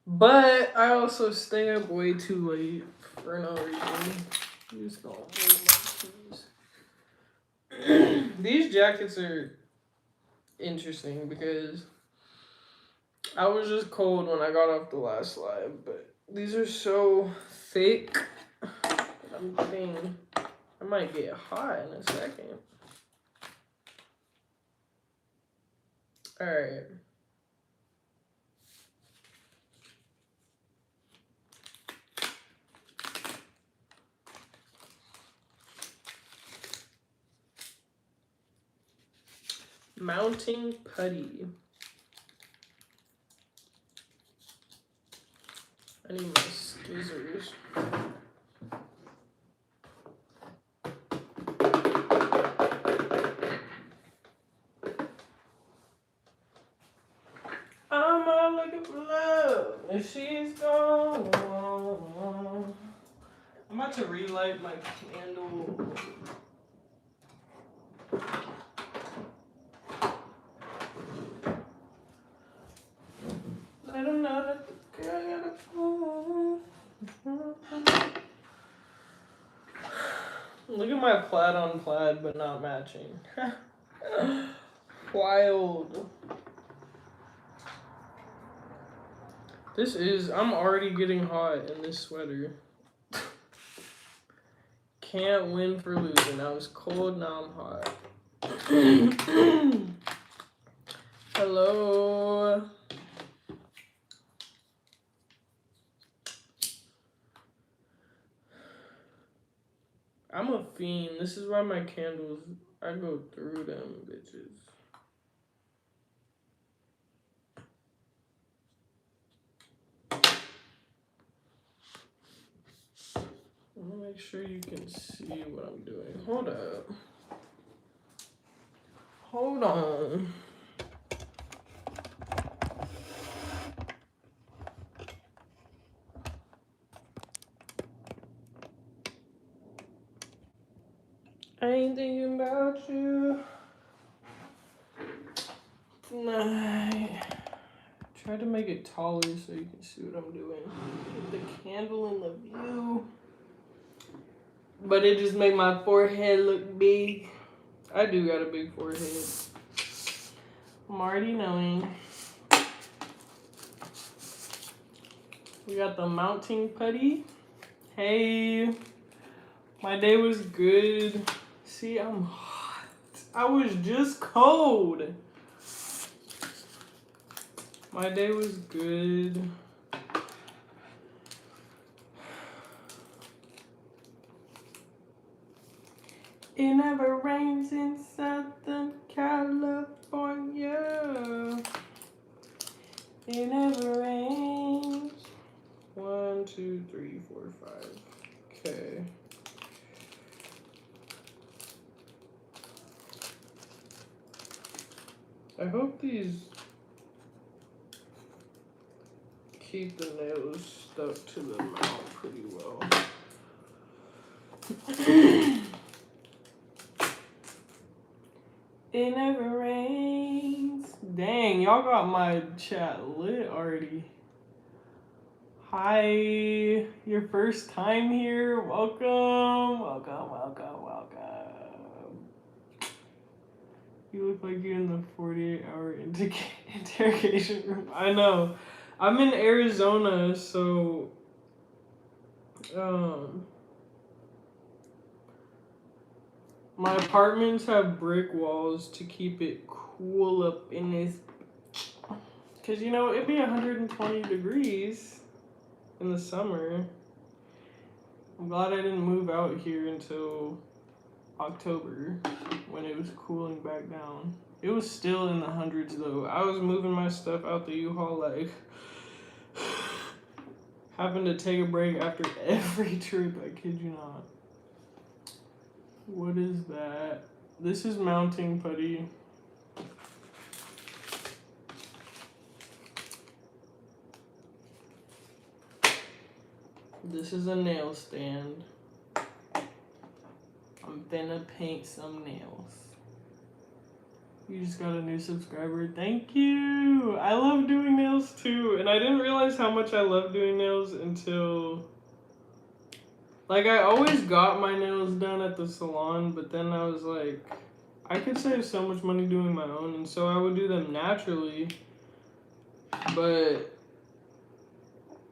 But I also stay up way too late for no reason. I'm just gonna move my keys. These jackets are interesting because I was just cold when I got off the last slide, but these are so thick. I'm getting, I might get hot in a second. All right. Mounting putty. I need my scissors. I'm out looking for love, and she's gone. I'm about to relight my candle. Let them know that the girl got a phone. Look at my plaid on plaid, but not matching. Wild. I'm already getting hot in this sweater. Can't win for losing. I was cold, now I'm hot. Hello. I'm a fiend. This is why my candles, I go through them bitches. I want to make sure you can see what I'm doing. Hold up. Hold on. I ain't thinking about you tonight. Try to make it taller so you can see what I'm doing. Get the candle in the view. But it just made my forehead look big. I do got a big forehead. I'm already knowing. We got the mounting putty. Hey, my day was good. See, I'm hot. I was just cold. My day was good. It never rains in Southern California. It never rains. 1, 2, 3, 4, 5. Okay. I hope these keep the nails stuck to the mount pretty well. It never rains. Dang, y'all got my chat lit already. Hi, your first time here. Welcome, welcome, welcome, welcome. You look like you're in the 48-hour interrogation room. I know. I'm in Arizona, so my apartments have brick walls to keep it cool up in this. Cause you know it'd be 120 degrees in the summer. I'm glad I didn't move out here until October when it was cooling back down. It was still in the hundreds though. I was moving my stuff out the U-Haul like having to take a break after every trip. I kid you not. What is that? This is mounting putty. This is a nail stand. I'm finna paint some nails. You just got a new subscriber. Thank you. I love doing nails too. And I didn't realize how much I love doing nails until... Like, I always got my nails done at the salon, but then I was like, I could save so much money doing my own, and so I would do them naturally. But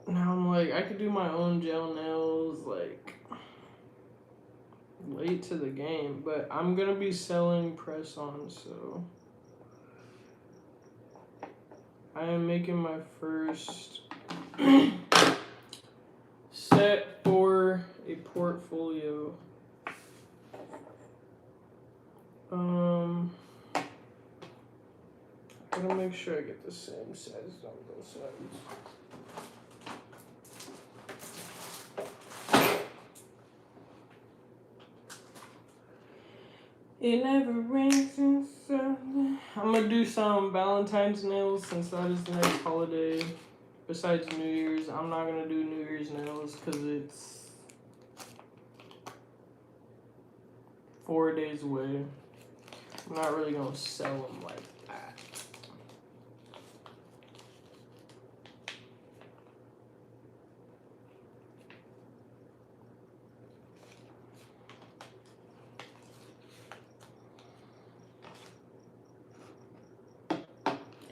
now I'm like, I could do my own gel nails, like, late to the game. But I'm gonna be selling press-ons, so I am making my first set for a portfolio. I'm gonna make sure I get the same size on both sides. It never rains in summer. I'm gonna do some Valentine's nails since that is the next holiday. Besides New Year's, I'm not gonna do New Year's nails because it's 4 days away. I'm not really gonna sell them like that.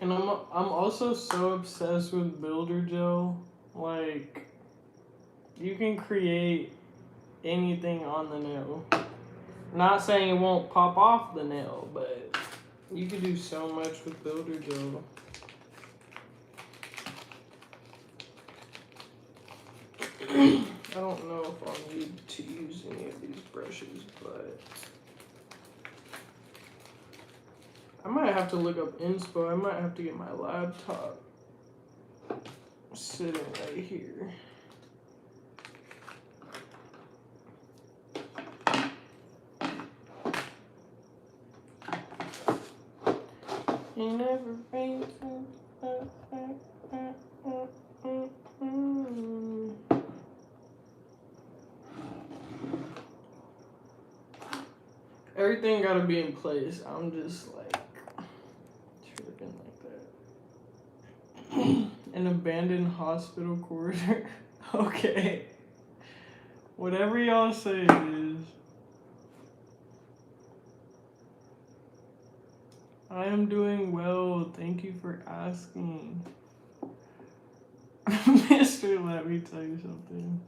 And I'm also so obsessed with builder gel. Like, you can create anything on the nail. Not saying it won't pop off the nail, but you can do so much with builder gel. I don't know if I'll need to use any of these brushes, but I might have to look up inspo. I might have to get my laptop sitting right here. It never rains. Everything gotta be in place. I'm just like tripping like that. An abandoned hospital corridor. Okay. Whatever y'all say it is. I am doing well. Thank you for asking. Mister, let me tell you something.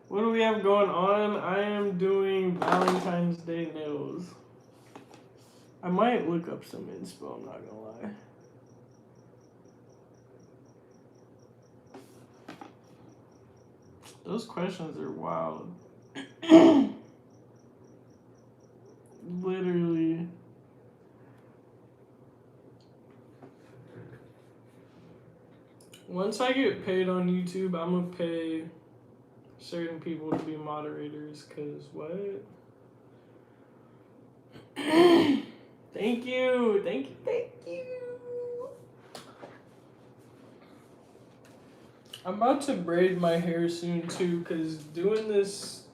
What do we have going on? I am doing Valentine's Day nails. I might look up some inspo, I'm not gonna lie. Those questions are wild. Literally. Once I get paid on YouTube, I'm gonna pay certain people to be moderators, cause what? Thank you, thank you, thank you. I'm about to braid my hair soon too, cause doing this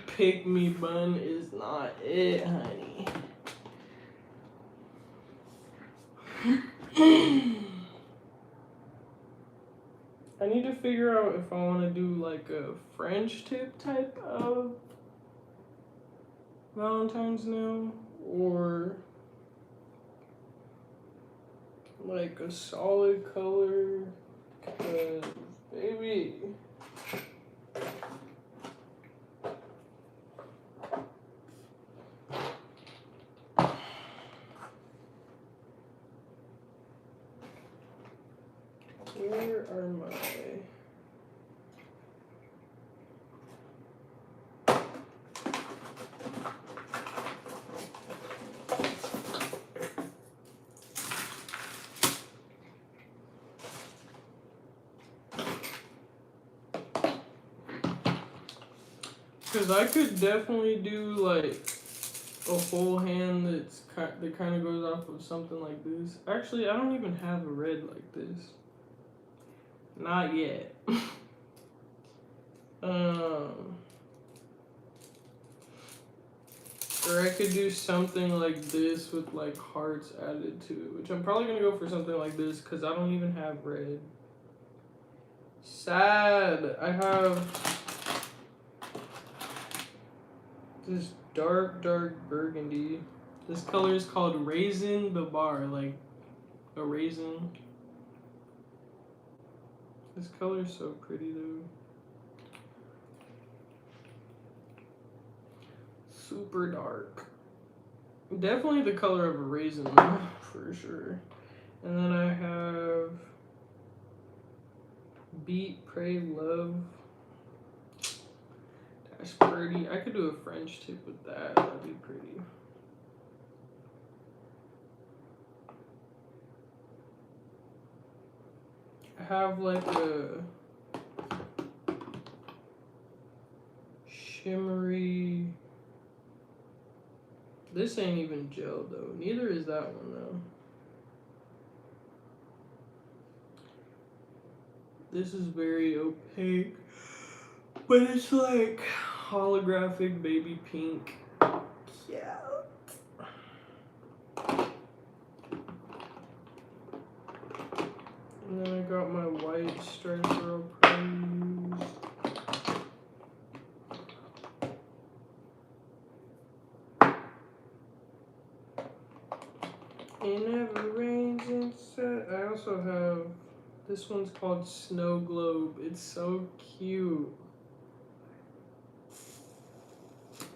pick me bun is not it, honey. I need to figure out if I want to do like a French tip type of Valentine's nail or like a solid color. Cause baby, where are my... Because I could definitely do like a whole hand that kind of goes off of something like this. Actually, I don't even have a red like this. Not yet. Or I could do something like this with like hearts added to it, which I'm probably gonna go for something like this because I don't even have red. Sad. I have this dark burgundy. This color is called Raisin the Bar, like a raisin. This color is so pretty though. Super dark. Definitely the color of a raisin for sure. And then I have Beat, Pray, Love. That's pretty. I could do a French tip with that. That'd be pretty. I have like a shimmery. This ain't even gel though. Neither is that one though. This is very opaque, but it's like holographic baby pink. Yeah. And then I got my white striper I'll probably use. It never rains inside. I also have, this one's called Snow Globe. It's so cute.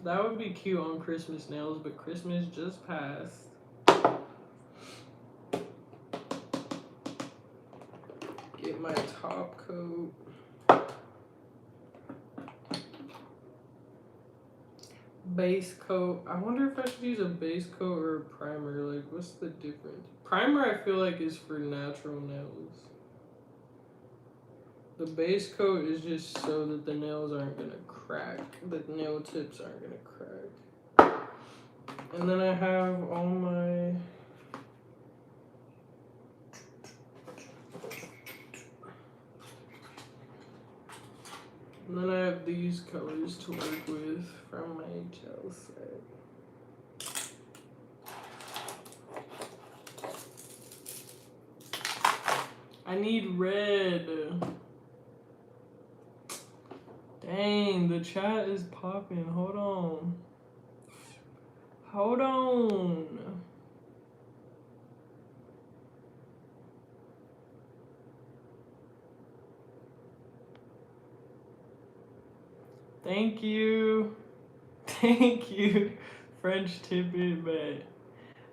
That would be cute on Christmas nails, but Christmas just passed. Get my top coat. Base coat. I wonder if I should use a base coat or a primer. Like, what's the difference? Primer, I feel like, is for natural nails. The base coat is just so that the nails aren't gonna crack. The nail tips aren't gonna crack. And then I have all my and then I have these colors to work with from my gel set. I need red. Dang, the chat is popping. Hold on. Hold on. Thank you. Thank you. French tip it, but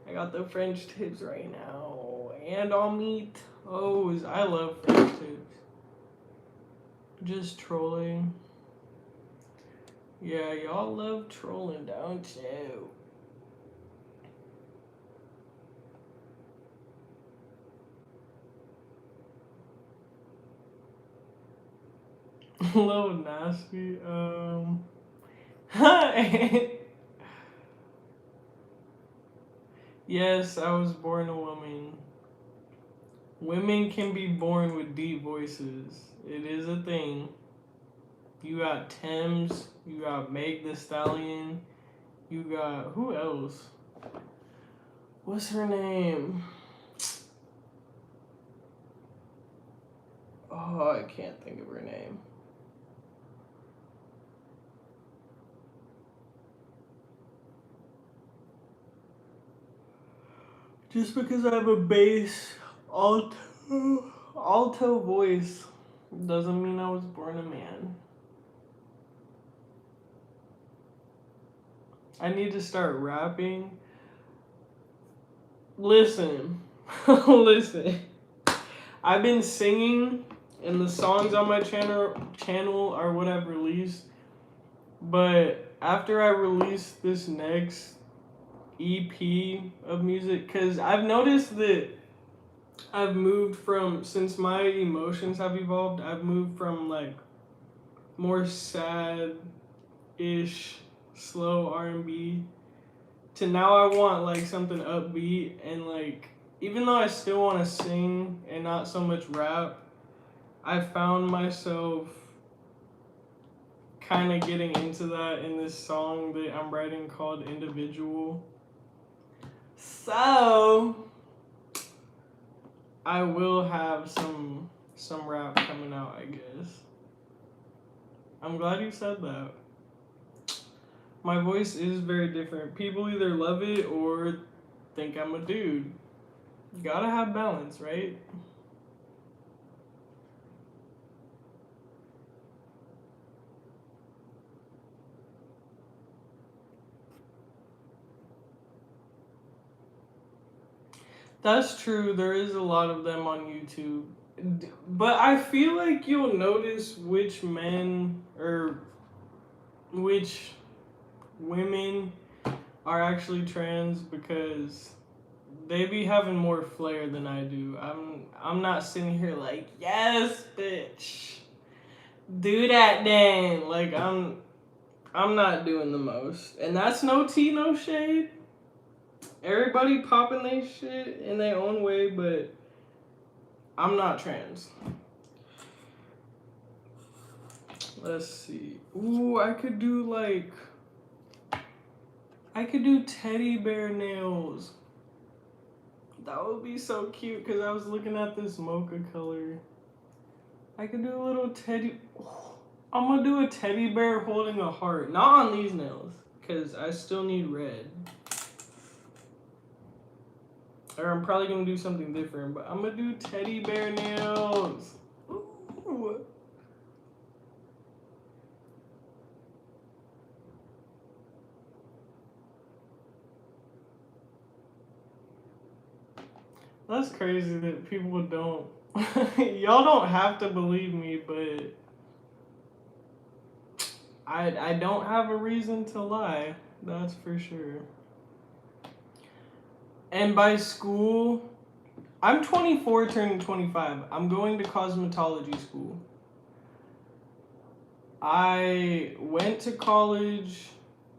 I got the French tips right now. And on me toes. I love French tips. Just trolling. Yeah, y'all love trolling, don't you? A little nasty. Yes, I was born a woman. Women can be born with deep voices. It is a thing. You got Thames, you got Meg the Stallion, you got, who else? What's her name? Oh, I can't think of her name. Just because I have a bass alto voice doesn't mean I was born a man. I need to start rapping. Listen, listen. I've been singing, and the songs on my channel are what I've released. But after I release this next EP of music, because I've noticed that I've moved from, since my emotions have evolved, I've moved from like more sad-ish, slow R&B to now I want like something upbeat, and like even though I still want to sing and not so much rap, I found myself kind of getting into that in this song that I'm writing called Individual. So I will have some rap coming out, I guess. I'm glad you said that. My voice is very different. People either love it or think I'm a dude. Gotta have balance, right? That's true. There is a lot of them on YouTube. But I feel like you'll notice which men or which women are actually trans because they be having more flair than I do. I'm not sitting here like, yes, bitch. Do that then. Like I'm not doing the most. And that's no tea, no shade. Everybody popping their shit in their own way, but I'm not trans. Let's see. Ooh, I could do teddy bear nails. That would be so cute because I was looking at this mocha color. I could do a little teddy. Oh, I'm gonna do a teddy bear holding a heart. Not on these nails because I still need red. Or I'm probably gonna do something different, but I'm gonna do teddy bear nails. Ooh. That's crazy that people don't. Y'all don't have to believe me, but I don't have a reason to lie. That's for sure. And by school, I'm 24 turning 25. I'm going to cosmetology school. I went to college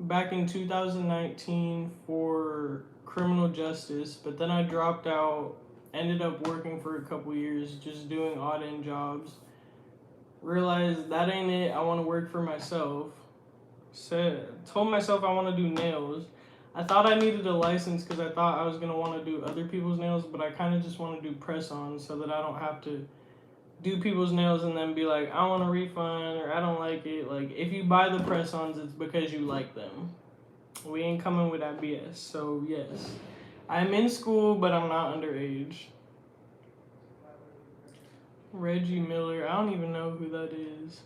back in 2019 for criminal justice, but then I dropped out, ended up working for a couple years, just doing odd end jobs. Realized that ain't it. I want to work for myself. Told myself I want to do nails. I thought I needed a license because I thought I was going to want to do other people's nails, but I kind of just want to do press-ons so that I don't have to do people's nails and then be like, I want a refund or I don't like it. Like, if you buy the press-ons, it's because you like them. We ain't coming with that BS. So, yes. I'm in school, but I'm not underage. Reggie Miller. I don't even know who that is.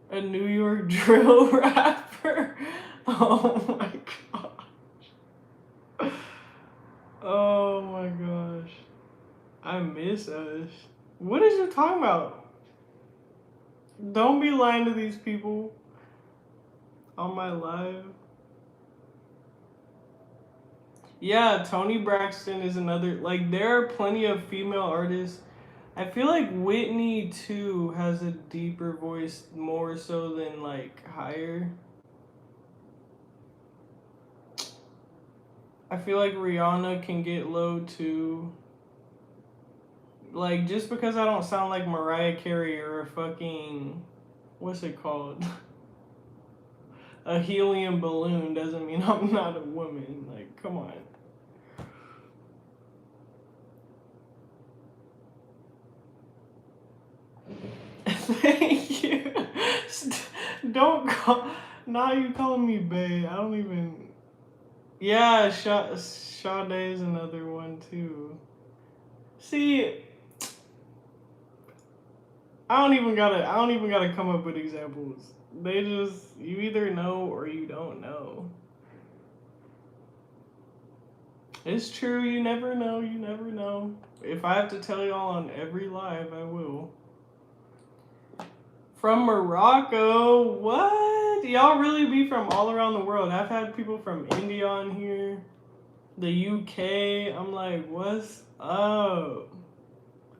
A New York drill rapper? Oh my gosh. Oh my gosh. I miss us. What is you talking about? Don't be lying to these people on my live. Yeah, Toni Braxton is another. Like, there are plenty of female artists. I feel like Whitney, too, has a deeper voice more so than, like, higher. I feel like Rihanna can get low, too. Like, just because I don't sound like Mariah Carey or a fucking. What's it called? A helium balloon doesn't mean I'm not a woman. Like, come on. Thank you. Don't call. Now you calling me bae. I don't even. Yeah, Sade is another one too. See, I don't even gotta come up with examples. They just you either know or you don't know. It's true. You never know. You never know. If I have to tell y'all on every live, I will. From Morocco? What? Y'all really be from all around the world. I've had people from India on here, the UK. I'm like, what's up?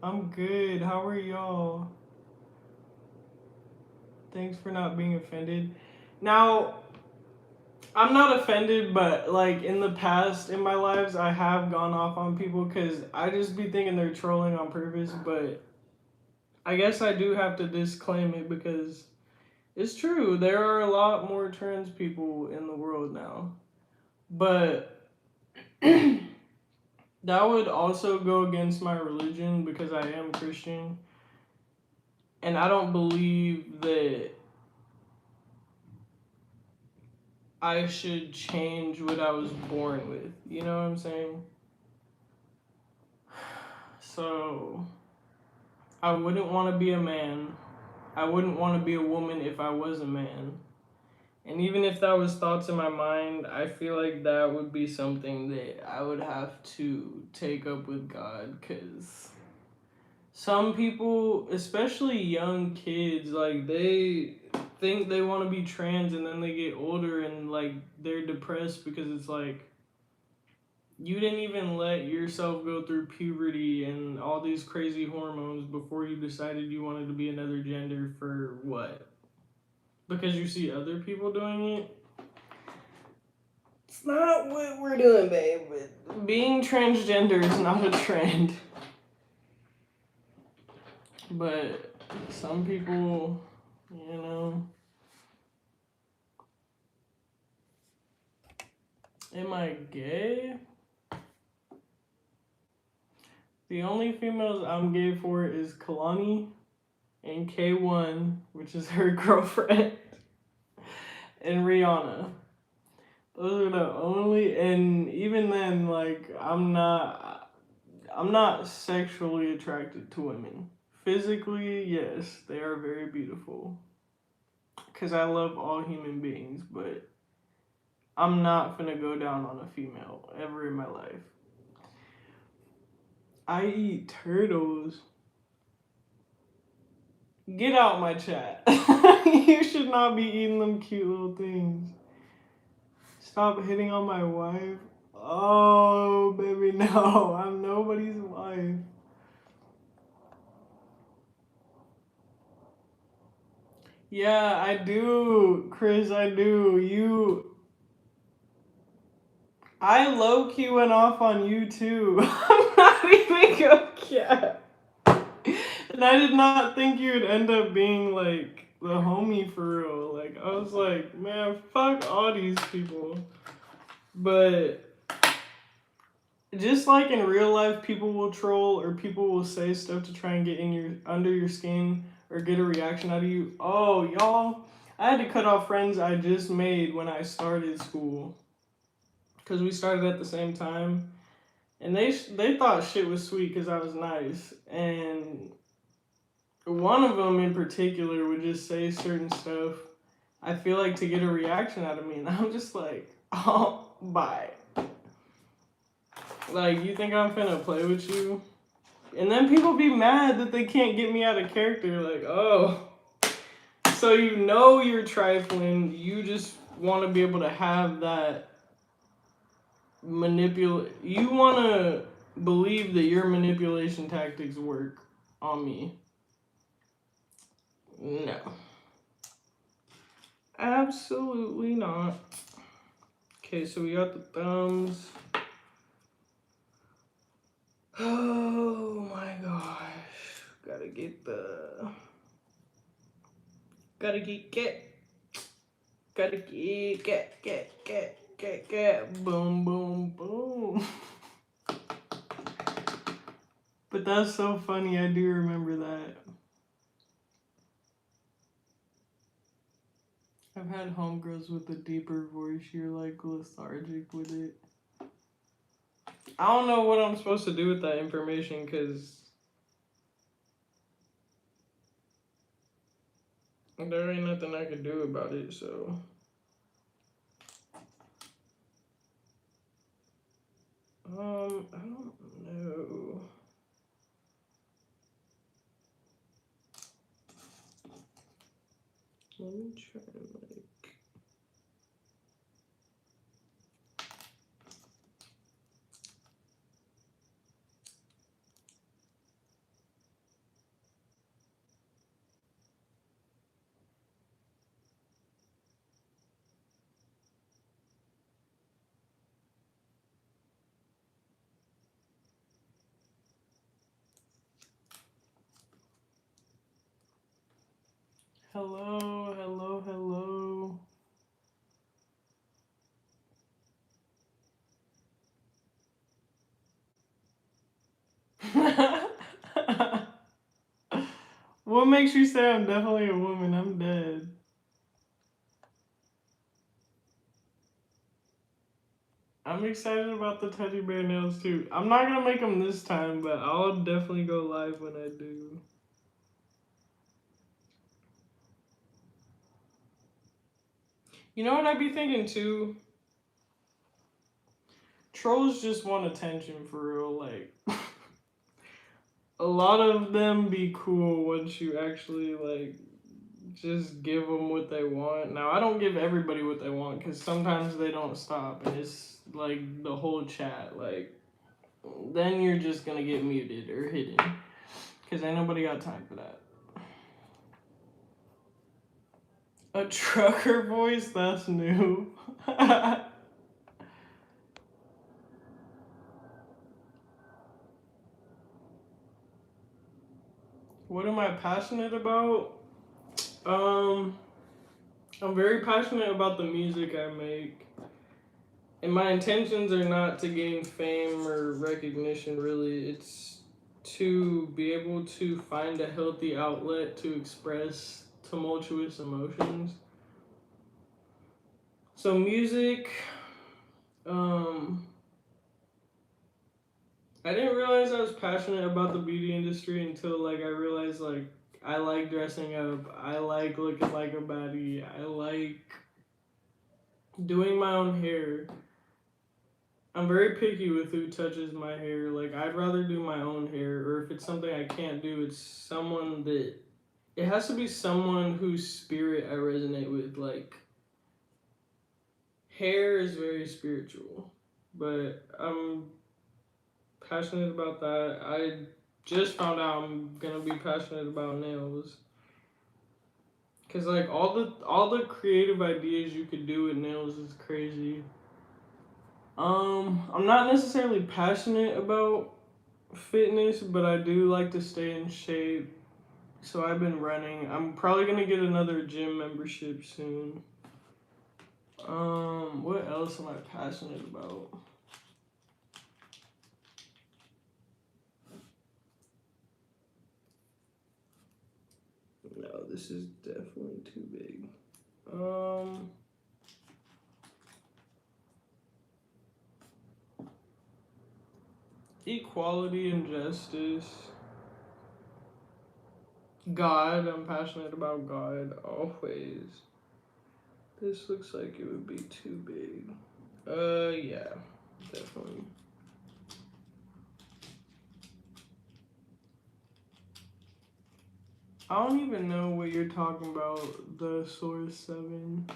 I'm good. How are y'all? Thanks for not being offended. Now, I'm not offended, but like in the past in my lives, I have gone off on people because I just be thinking they're trolling on purpose. But I guess I do have to disclaim it because it's true. There are a lot more trans people in the world now, but that would also go against my religion because I am Christian, and I don't believe that I should change what I was born with. You know what I'm saying? So I wouldn't want to be a man. I wouldn't want to be a woman if I was a man. And even if that was thoughts in my mind, I feel like that would be something that I would have to take up with God, because some people, especially young kids, like they think they want to be trans and then they get older and like they're depressed because it's like you didn't even let yourself go through puberty and all these crazy hormones before you decided you wanted to be another gender for what? Because you see other people doing it? It's not what we're doing, babe. Being transgender is not a trend. But some people, you know. Am I gay? The only females I'm gay for is Kalani and K1, which is her girlfriend, and Rihanna. Those are the only, and even then, like, I'm not sexually attracted to women. Physically, yes, they are very beautiful. Because I love all human beings, but I'm not gonna go down on a female ever in my life. I eat turtles. Get out my chat. You should not be eating them cute little things. Stop hitting on my wife. Oh, baby, no. I'm nobody's wife. Yeah, I do, Chris, I do. I low key went off on you too. I'm not even gonna care. And I did not think you would end up being like the homie for real. Like, I was like, man, fuck all these people. But just like in real life, people will troll or people will say stuff to try and get in your under your skin or get a reaction out of you. Oh, y'all, I had to cut off friends I just made when I started school because we started at the same time, and they thought shit was sweet because I was nice, and one of them in particular would just say certain stuff. I feel like to get a reaction out of me, and I'm just like, oh, bye. Like, you think I'm finna play with you? And then people be mad that they can't get me out of character. Like, oh, so you know you're trifling. You just want to be able to have that You want to believe that your manipulation tactics work on me. No. Absolutely not. Okay, so we got the thumbs. Oh my gosh. Gotta get the. Gotta get. Boom, boom, boom. But that's so funny. I do remember that. I've had homegirls with a deeper voice. You're like lethargic with it. I don't know what I'm supposed to do with that information because there ain't nothing I can do about it, so. I don't know. Let me try and like. Hello, hello, hello. What makes you say I'm definitely a woman? I'm dead. I'm excited about the teddy bear nails too. I'm not gonna make them this time, but I'll definitely go live when I do. You know what I'd be thinking too? Trolls just want attention for real. Like, a lot of them be cool once you actually, like, just give them what they want. Now, I don't give everybody what they want because sometimes they don't stop and it's like the whole chat. Like, then you're just gonna get muted or hidden because ain't nobody got time for that. A trucker voice? That's new. What am I passionate about? Um, I'm very passionate about the music I make. And my intentions are not to gain fame or recognition, really. It's to be able to find a healthy outlet to express tumultuous emotions. So, music, um, I didn't realize I was passionate about the beauty industry until, like, I realized, like, I like dressing up. I like looking like a baddie. I like doing my own hair. I'm very picky with who touches my hair. Like, I'd rather do my own hair, or if it's something I can't do, it's someone that it has to be someone whose spirit I resonate with. Like, hair is very spiritual, but I'm passionate about that. I just found out I'm gonna be passionate about nails. Cause like all the creative ideas you could do with nails is crazy. I'm not necessarily passionate about fitness, but I do like to stay in shape. So I've been running. I'm probably gonna get another gym membership soon. What else am I passionate about? No, this is definitely too big. Um, Equality and justice. God, I'm passionate about God always. This looks like it would be too big. Yeah, definitely. I don't even know what you're talking about. The Source 7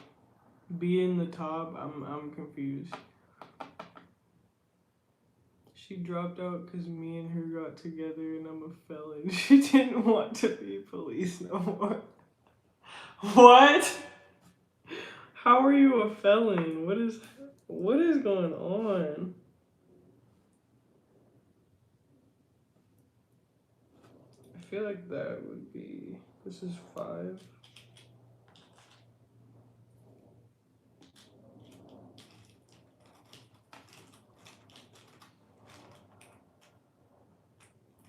be in the top. I'm confused. She dropped out because me and her got together and I'm a felon. She didn't want to be police no more. What? How are you a felon? What is going on? I feel like that would be. This is 5.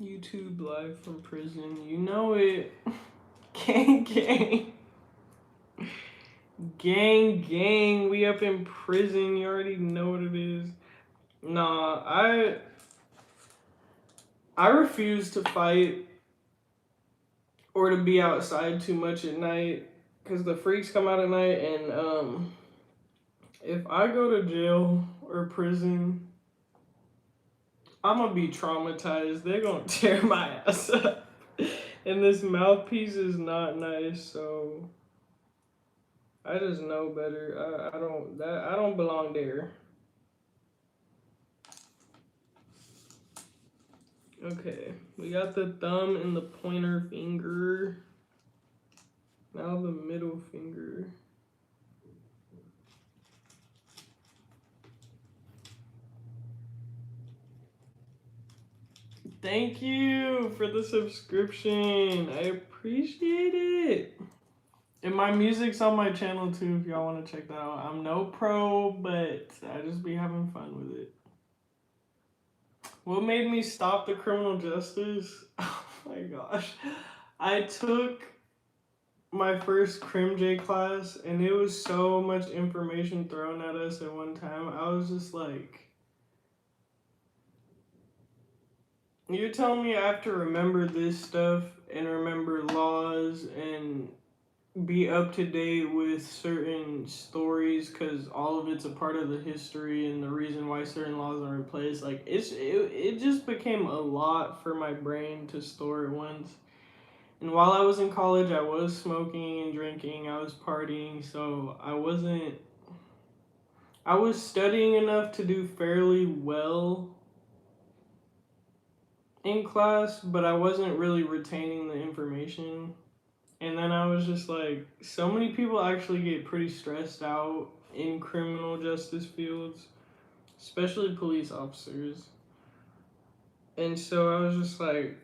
YouTube live from prison. You know it. Gang, gang. Gang, gang. We up in prison. You already know what it is. Nah, I refuse to fight or to be outside too much at night because the freaks come out at night, and if I go to jail or prison, I'm gonna be traumatized. They're gonna tear my ass up. And this mouthpiece is not nice, so I just know better. I don't belong there. Okay, we got the thumb and the pointer finger. Now the middle finger. Thank you for the subscription. I appreciate it. And my music's on my channel too if y'all want to check that out. I'm no pro, but I just be having fun with it. What made me stop the criminal justice? Oh my gosh. I took my first Crim J class and it was so much information thrown at us at one time. I was just like, you're telling me I have to remember this stuff and remember laws and be up to date with certain stories because all of it's a part of the history and the reason why certain laws are in place. Like it just became a lot for my brain to store at once. And while I was in college, I was smoking and drinking, I was partying, so I was studying enough to do fairly well in class, but I wasn't really retaining the information. And then I was just like, so many people actually get pretty stressed out in criminal justice fields, especially police officers. And so I was just like,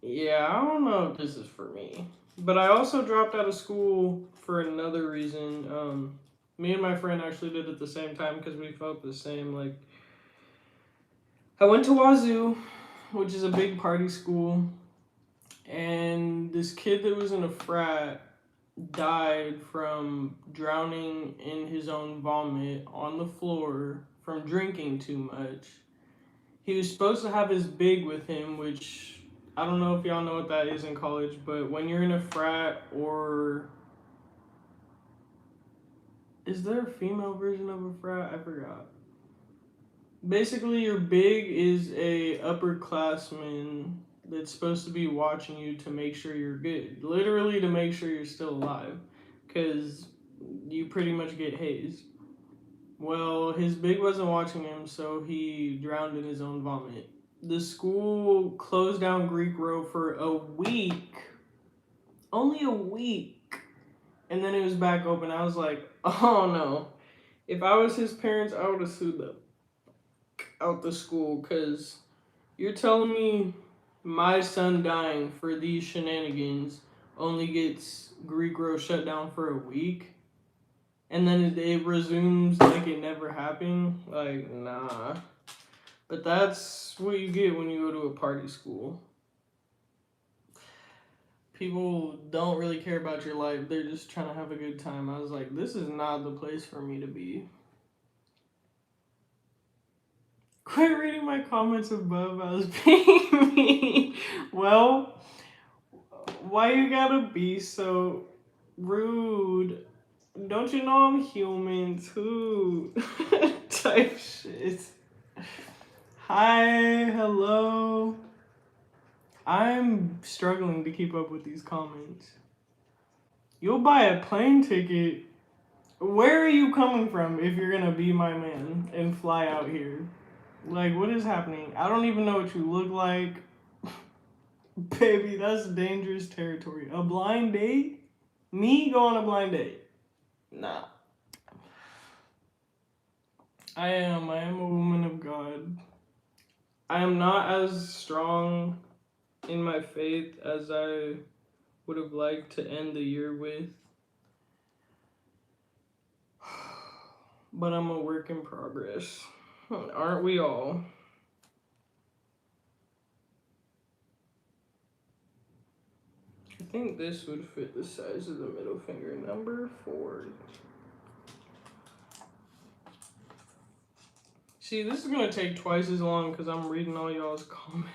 yeah, I don't know if this is for me. But I also dropped out of school for another reason. Me and my friend actually did it at the same time because we felt the same. Like, I went to Wazoo, which is a big party school, and this kid that was in a frat died from drowning in his own vomit on the floor from drinking too much. He was supposed to have his big with him, which I don't know if y'all know what that is in college, but when you're in a frat or is there a female version of a frat? I forgot. Basically, your big is a upperclassman that's supposed to be watching you to make sure you're good. Literally to make sure you're still alive. Because you pretty much get hazed. Well, his big wasn't watching him, so he drowned in his own vomit. The school closed down Greek Row for a week. Only a week. And then it was back open. I was like, oh no. If I was his parents, I would have sued them out the school because you're telling me my son dying for these shenanigans only gets Greek Row shut down for a week and then it resumes like it never happened? Like, nah. But that's what you get when you go to a party school. People don't really care about your life. They're just trying to have a good time. I was like, this is not the place for me to be. Quit reading my comments above. I was being mean. Well, why you gotta be so rude? Don't you know I'm human too? Type shit. Hi, hello. I'm struggling to keep up with these comments. You'll buy a plane ticket. Where are you coming from if you're gonna be my man and fly out here? Like, what is happening? I don't even know what you look like. Baby, that's dangerous territory. A blind date? Me go on a blind date? Nah. I am a woman of God. I am not as strong in my faith as I would have liked to end the year with. But I'm a work in progress. Aren't we all? I think this would fit the size of the middle finger. Number 4. See, this is gonna take twice as long because I'm reading all y'all's comments.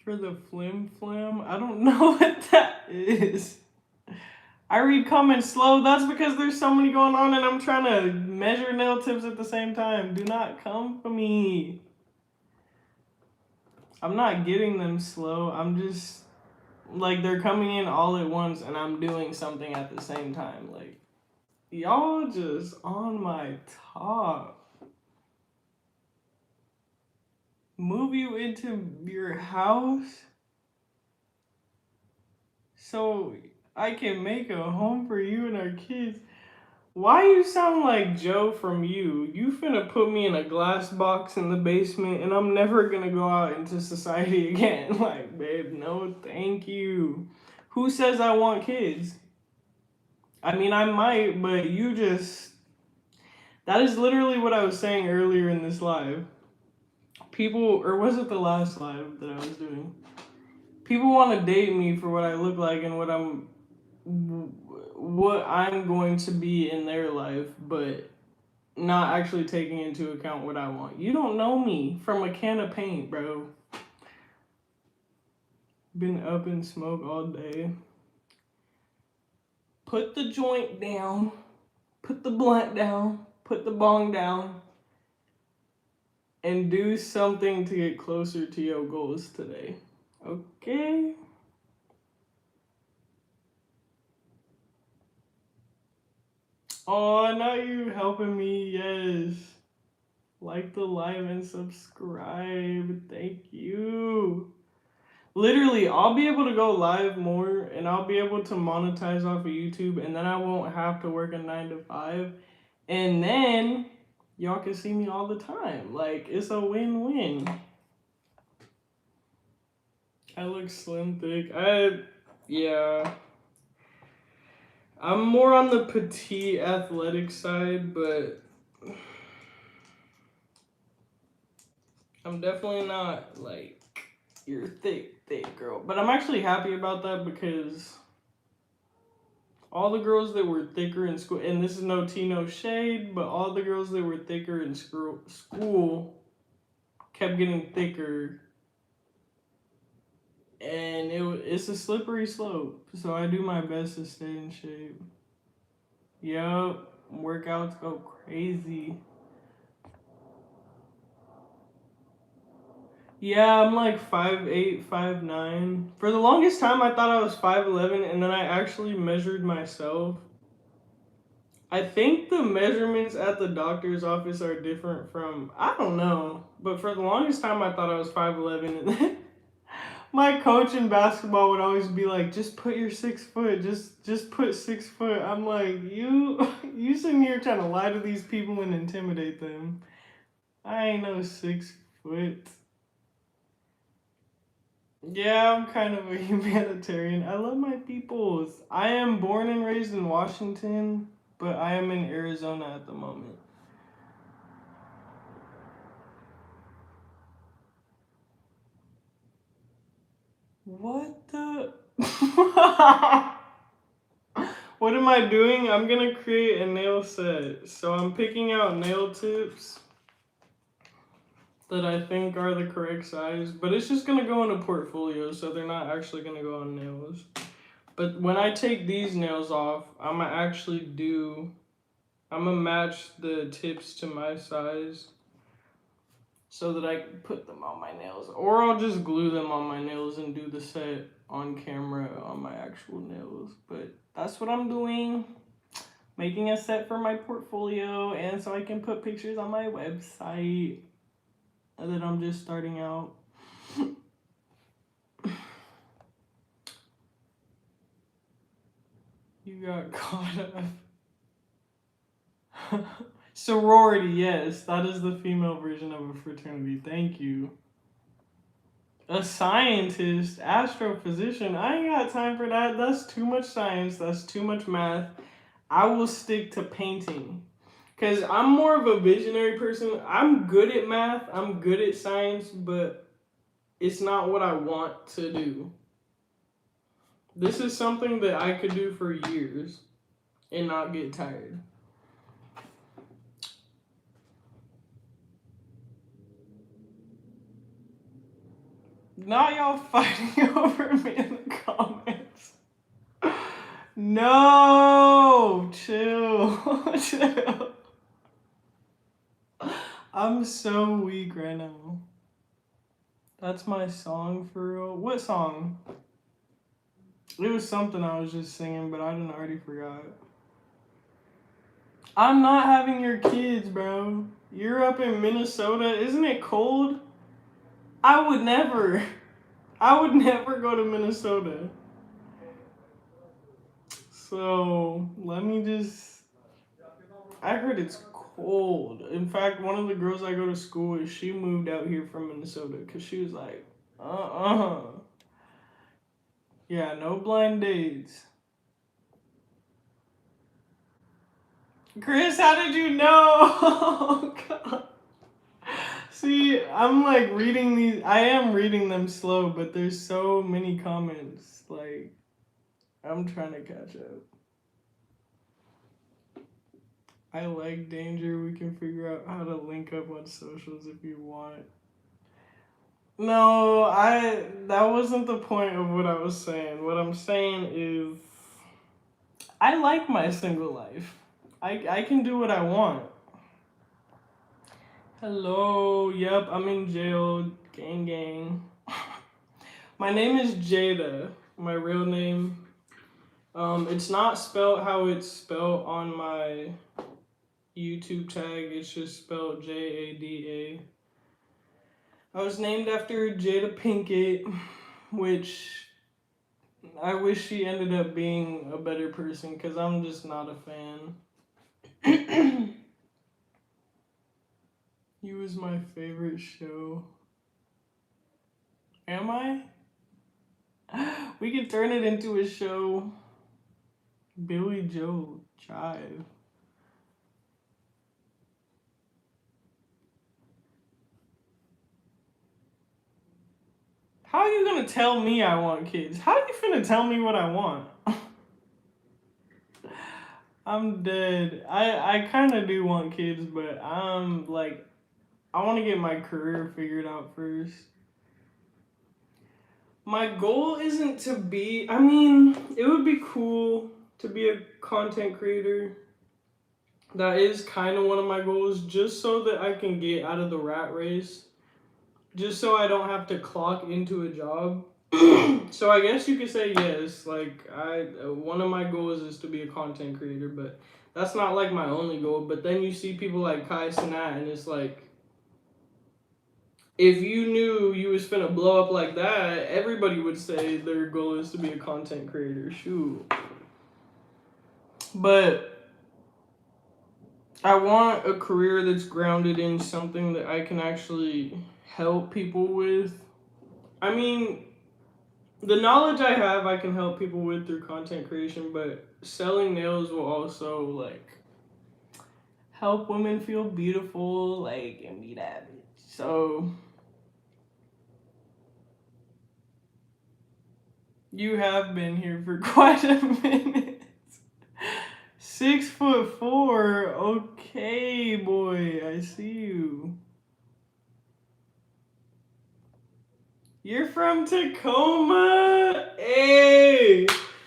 For the flim flam? I don't know what that is. I read comments slow. That's because there's so many going on and I'm trying to measure nail tips at the same time. Do not come for me. I'm not getting them slow. I'm just like they're coming in all at once and I'm doing something at the same time. Like y'all just on my top. Move you into your house so I can make a home for you and our kids. Why you sound like Joe from You? You finna put me in a glass box in the basement and I'm never gonna go out into society again. Like, babe, no thank you. Who says I want kids? I mean, I might, but you just. That is literally what I was saying earlier in this live. People, or was it the last live that I was doing? People want to date me for what I look like and what I'm going to be in their life, but not actually taking into account what I want. You don't know me from a can of paint, bro. Been up in smoke all day. Put the joint down. Put the blunt down. Put the bong down. And do something to get closer to your goals today. Okay? Oh, now you helping me. Yes. Like the live and subscribe. Thank you. Literally, I'll be able to go live more and I'll be able to monetize off of YouTube and then I won't have to work a 9 to 5. And then y'all can see me all the time. Like, it's a win-win. I look slim thick. Yeah. I'm more on the petite athletic side, but I'm definitely not like you're thick girl. But I'm actually happy about that because all the girls that were thicker in school, and this is no tea, no shade, but all the girls that were thicker in school kept getting thicker. And it's a slippery slope. So I do my best to stay in shape. Yup, workouts go crazy. Yeah, I'm like 5'8", 5'9". For the longest time, I thought I was 5'11", and then I actually measured myself. I think the measurements at the doctor's office are different from, I don't know. But for the longest time, I thought I was 5'11", and then my coach in basketball would always be like, just put your 6 foot, just put 6 foot. I'm like, you sitting here trying to lie to these people and intimidate them. I ain't no 6 foot. Yeah, I'm kind of a humanitarian. I love my peoples. I am born and raised in Washington, but I am in Arizona at the moment. What the? What am I doing? I'm gonna create a nail set. So I'm picking out nail tips that I think are the correct size, but it's just gonna go in a portfolio, so they're not actually gonna go on nails. But when I take these nails off, I'm gonna match the tips to my size so that I can put them on my nails. Or I'll just glue them on my nails and do the set on camera on my actual nails. But that's what I'm doing. Making a set for my portfolio and so I can put pictures on my website. And then I'm just starting out. You got caught up. Sorority, yes. That is the female version of a fraternity. Thank you. A scientist, astrophysician. I ain't got time for that. That's too much science. That's too much math. I will stick to painting. Because I'm more of a visionary person. I'm good at math. I'm good at science. But it's not what I want to do. This is something that I could do for years and not get tired. Not y'all fighting over me in the comments. No, chill. Chill. I'm so weak right now. That's my song for real. What song? It was something I was just singing, but I didn't already forgot. I'm not having your kids, bro. You're up in Minnesota. Isn't it cold? I would never go to Minnesota. So let me just I heard it's cold. In fact, one of the girls I go to school with, she moved out here from Minnesota because she was like, uh-uh. Yeah, no blind dates. Chris, how did you know? Oh, God. See, I'm like reading these. I am reading them slow, but there's so many comments. Like, I'm trying to catch up. I like danger. We can figure out how to link up on socials if you want. No, that wasn't the point of what I was saying. What I'm saying is I like my single life. I can do what I want. Hello, yep, I'm in jail. Gang gang. My name is Jada. My real name. It's not spelled how it's spelled on my YouTube tag. It's just spelled Jada. I was named after Jada Pinkett, which I wish she ended up being a better person because I'm just not a fan. You was my favorite show. Am I? We could turn it into a show. Billy Joe Chive. How are you gonna tell me I want kids? How are you finna tell me what I want? I'm dead. I kind of do want kids, but I'm like, I want to get my career figured out first. My goal isn't to be, I mean, it would be cool to be a content creator. That is kind of one of my goals, just so that I can get out of the rat race. Just so I don't have to clock into a job. So I guess you could say yes. Like one of my goals is to be a content creator, but that's not like my only goal. But then you see people like Kai Cenat, and it's like, if you knew you was finna blow up like that, everybody would say their goal is to be a content creator. Shoot. But I want a career that's grounded in something that I can actually help people with. I mean, the knowledge I have, I can help people with through content creation, but selling nails will also, like, help women feel beautiful, like, and be that bitch. So, you have been here for quite a minute. 6'4". Okay, boy, I see you. You're from Tacoma? Hey!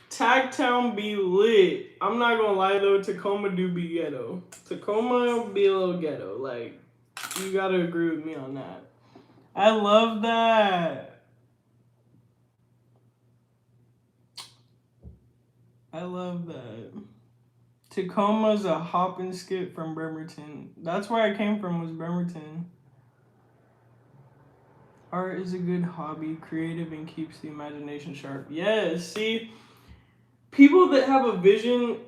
Tagtown be lit. I'm not gonna lie though, Tacoma do be ghetto. Tacoma be a little ghetto. Like, you gotta agree with me on that. I love that. I love that. Tacoma's a hop and skip from Bremerton. That's where I came from, was Bremerton. Art is a good hobby, creative, and keeps the imagination sharp. Yes, see, people that have a vision,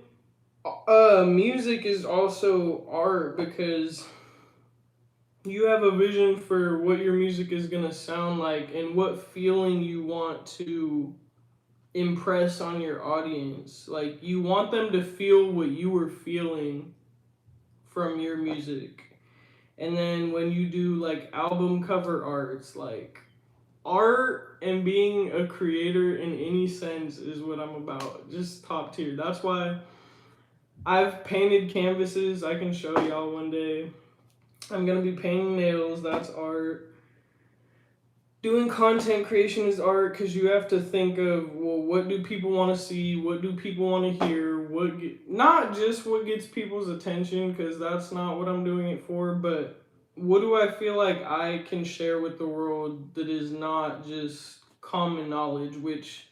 music is also art because you have a vision for what your music is gonna sound like and what feeling you want to impress on your audience. Like, you want them to feel what you were feeling from your music. And then when you do like album cover arts, like, art and being a creator in any sense is what I'm about. Just top tier. That's why I've painted canvases. I can show y'all one day. I'm gonna be painting nails. That's art. Doing content creation is art because you have to think of, well, what do people want to see? What do people want to hear? Not just what gets people's attention, because that's not what I'm doing it for, but what do I feel like I can share with the world that is not just common knowledge, which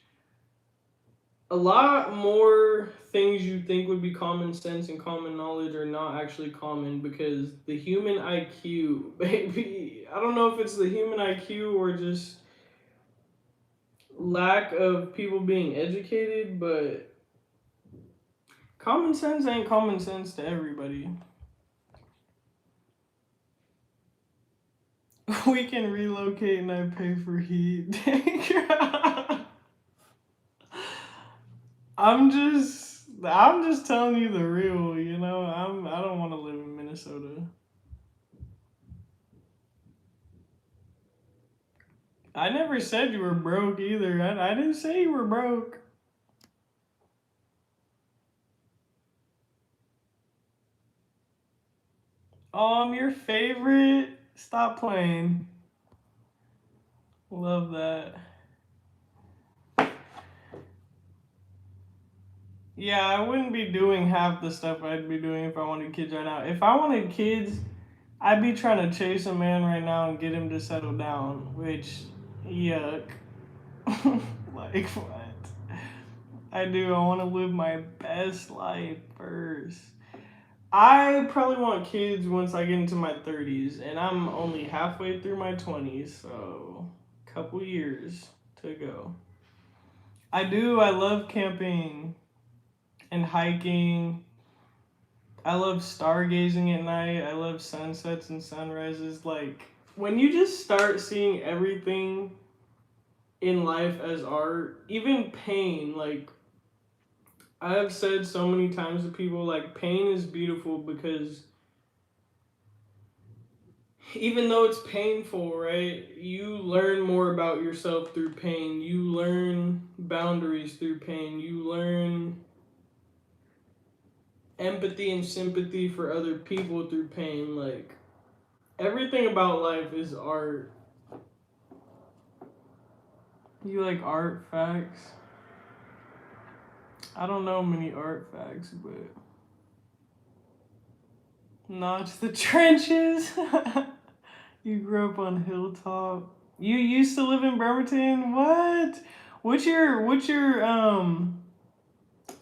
a lot more things you think would be common sense and common knowledge are not actually common, because the human IQ, baby, I don't know if it's the human IQ or just lack of people being educated, but common sense ain't common sense to everybody. We can relocate and I pay for heat. I'm just telling you the real, you know. I don't want to live in Minnesota. I never said you were broke either. I didn't say you were broke. I'm your favorite. Stop playing. Love that. Yeah, I wouldn't be doing half the stuff I'd be doing if I wanted kids right now. If I wanted kids, I'd be trying to chase a man right now and get him to settle down, which, yuck. Like, what? I do. I want to live my best life first. I probably want kids once I get into my 30s, and I'm only halfway through my 20s, so a couple years to go. I do. I love camping and hiking. I love stargazing at night. I love sunsets and sunrises. Like, when you just start seeing everything in life as art, even pain, like, I have said so many times to people, like, pain is beautiful because even though it's painful, right, you learn more about yourself through pain. You learn boundaries through pain. You learn empathy and sympathy for other people through pain. Like, everything about life is art. You like art facts? I don't know many art facts, but not the trenches. You grew up on Hilltop. You used to live in Bremerton? What? What's your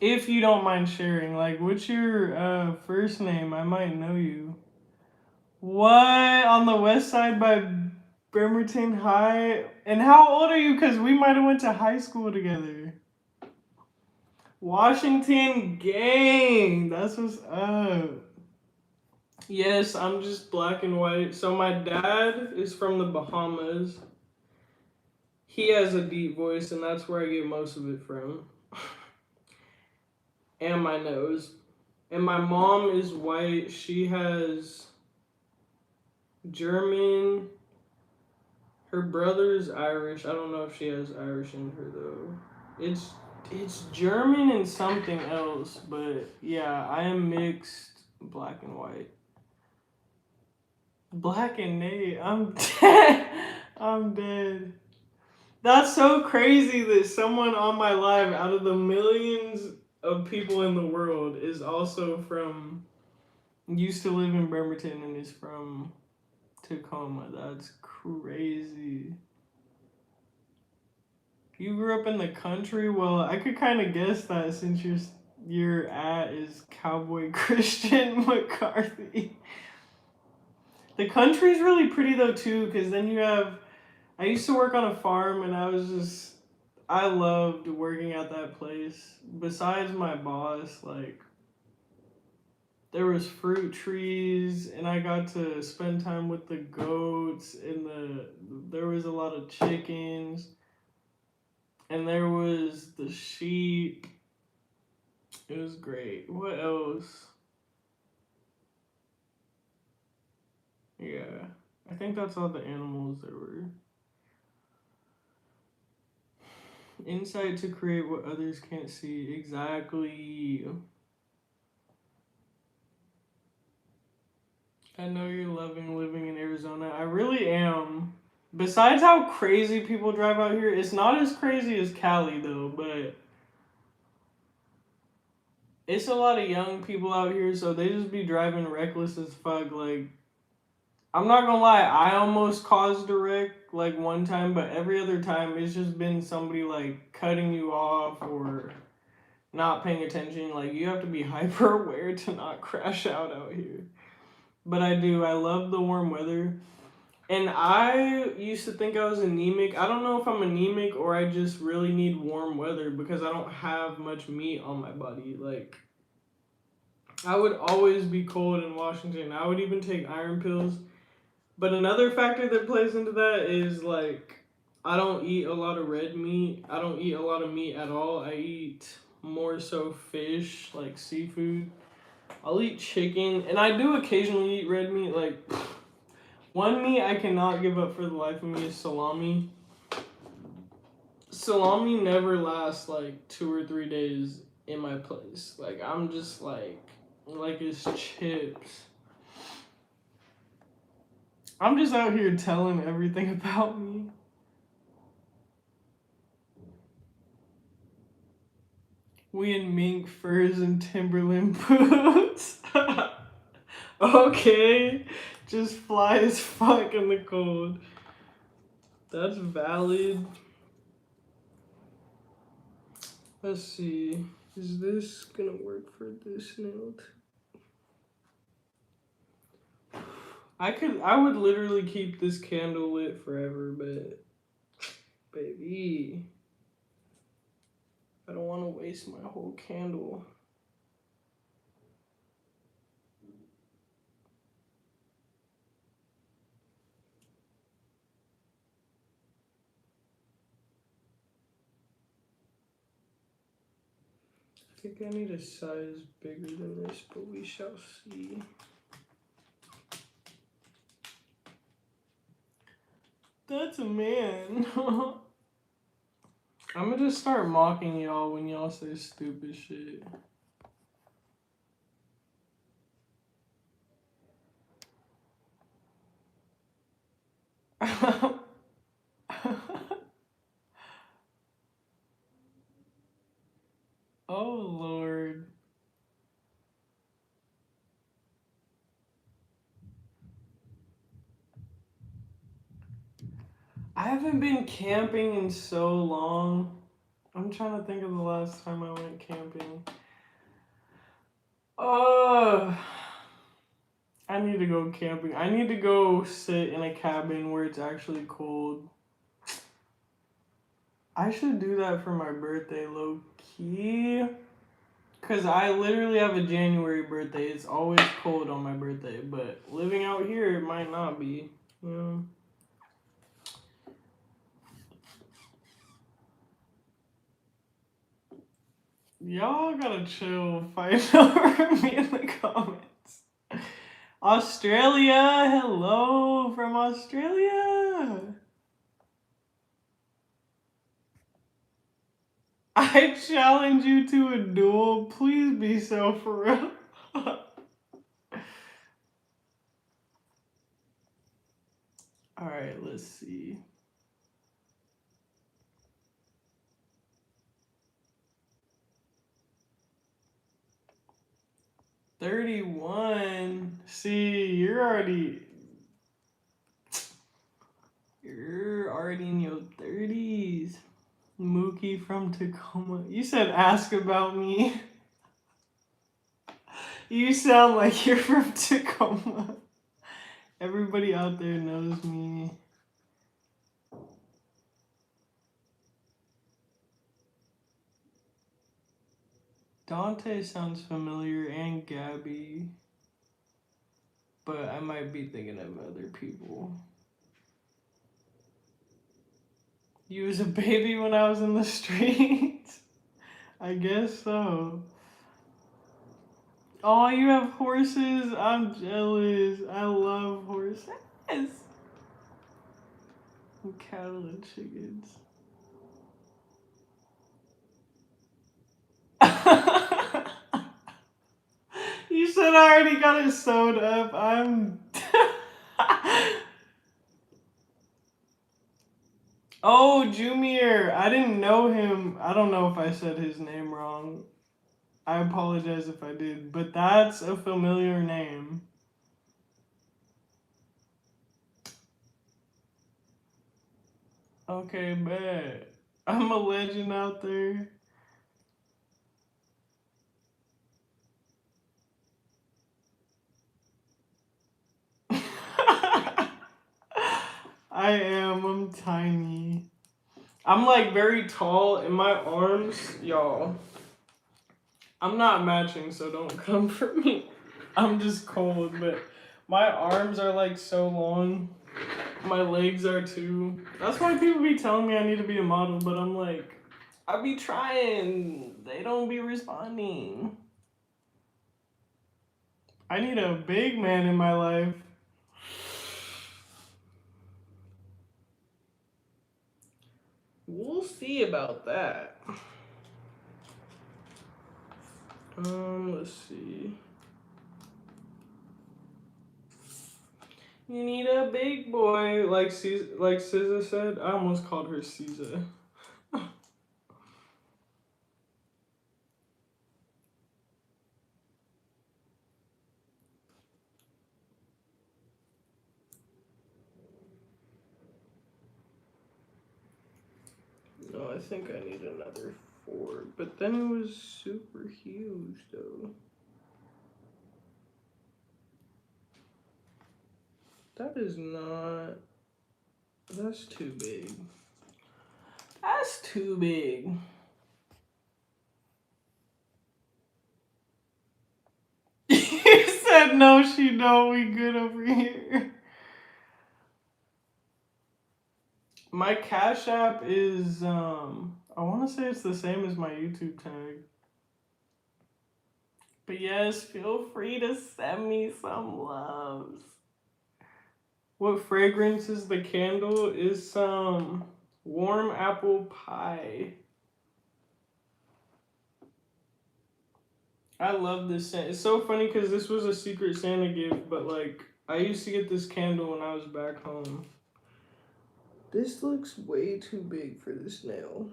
if you don't mind sharing, like what's your first name? I might know you. What? On the west side by Bremerton High? And how old are you? Cause we might have went to high school together. Washington gang. That's what's up. Yes, I'm just black and white. So my dad is from the Bahamas. He has a deep voice, and that's where I get most of it from. And my nose. And my mom is white. She has German. Her brother's Irish. I don't know if she has Irish in her though. It's German and something else, but yeah, I am mixed black and white. Black and Nate. I'm dead. I'm dead. That's so crazy that someone on my live out of the millions of people in the world is also from used to live in Bremerton and is from Tacoma. That's crazy. You grew up in the country? Well, I could kind of guess that since your at is Cowboy Christian McCarthy. The country's really pretty though too, because then you have. I used to work on a farm, and I loved working at that place. Besides my boss, like there was fruit trees, and I got to spend time with the goats, and there was a lot of chickens, and there was the sheep. It was great. What else? Yeah, I think that's all the animals there were. Insight to create what others can't see. Exactly. I know you're loving living in Arizona. I really am. Besides how crazy people drive out here, it's not as crazy as Cali though, but it's a lot of young people out here, so they just be driving reckless as fuck. Like, I'm not gonna lie, I almost caused a wreck like one time, but every other time it's just been somebody like cutting you off or not paying attention. Like, you have to be hyper aware to not crash out here. But I do. I love the warm weather. And I used to think I was anemic. I don't know if I'm anemic or I just really need warm weather because I don't have much meat on my body. Like, I would always be cold in Washington. I would even take iron pills. But another factor that plays into that is like I don't eat a lot of red meat. I don't eat a lot of meat at all. I eat more so fish, like seafood. I'll eat chicken, and I do occasionally eat red meat. Like one meat I cannot give up for the life of me is salami. Salami never lasts like 2 or 3 days in my place. Like I'm just like it's chips. I'm just out here telling everything about me. We in mink furs and Timberland boots. Okay, just fly as fuck in the cold. That's valid. Let's see. Is this gonna work for this nail too? I would literally keep this candle lit forever, but baby, I don't want to waste my whole candle. I think I need a size bigger than this, but we shall see. That's a man. I'm gonna just start mocking y'all when y'all say stupid shit. Oh Lord. I haven't been camping in so long. I'm trying to think of the last time I went camping. I need to go camping. I need to go sit in a cabin where it's actually cold. I should do that for my birthday, low key. Because I literally have a January birthday. It's always cold on my birthday. But living out here, it might not be. You know? Y'all gotta chill. Fight over me in the comments. Australia. Hello from Australia. I challenge you to a duel. Please be so for real. Alright, let's see. $31. See, you're already in your 30s. Mookie from Tacoma. You said ask about me. You sound like you're from Tacoma. Everybody out there knows me. Dante sounds familiar, and Gabby. But I might be thinking of other people. You was a baby when I was in the streets? I guess so. Oh, you have horses? I'm jealous. I love horses. And cattle and chickens. You said I already got it sewed up. I'm... Oh, Jumir. I didn't know him. I don't know if I said his name wrong. I apologize if I did, but that's a familiar name. Okay, bet. I'm a legend out there. I am. I'm tiny. I'm like very tall in my arms, y'all. I'm not matching, so don't come for me. I'm just cold, but My arms are like so long. My legs are too. That's why people be telling me I need to be a model, but I'm like, I be trying. They don't be responding. I need a big man in my life. We'll see about that. Let's see. You need a big boy, like SZA said. I almost called her Caesar. No, I think I need another 4, but then it was super huge though. That is not. That's too big. That's too big. You said no, she don't. We good over here. My Cash App is I want to say it's the same as my YouTube tag. But yes, feel free to send me some loves. What fragrance is the candle? Is some warm apple pie. I love this scent. It's so funny because this was a secret Santa gift, but like I used to get this candle when I was back home. This looks way too big for this nail.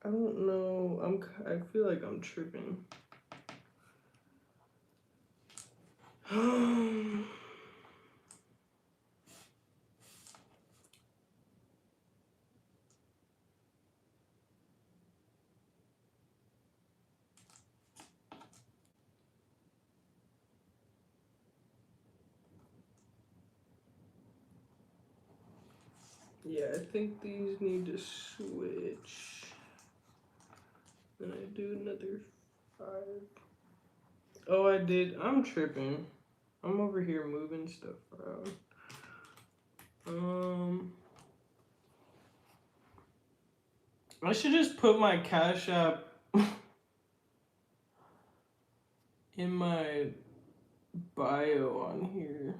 I don't know. I feel like I'm tripping. Yeah, I think these need to switch. And I do another 5. Oh, I did. I'm tripping. I'm over here moving stuff around. I should just put my Cash App in my bio on here.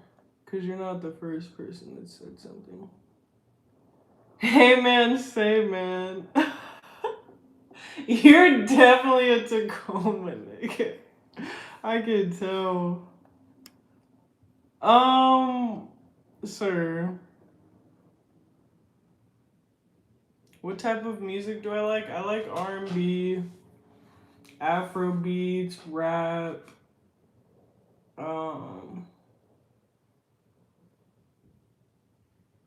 Because you're not the first person that said something. Hey man, say man. You're definitely a Tacoma nigga. I can tell. Sir. What type of music do I like? I like R&B, Afro beats, rap,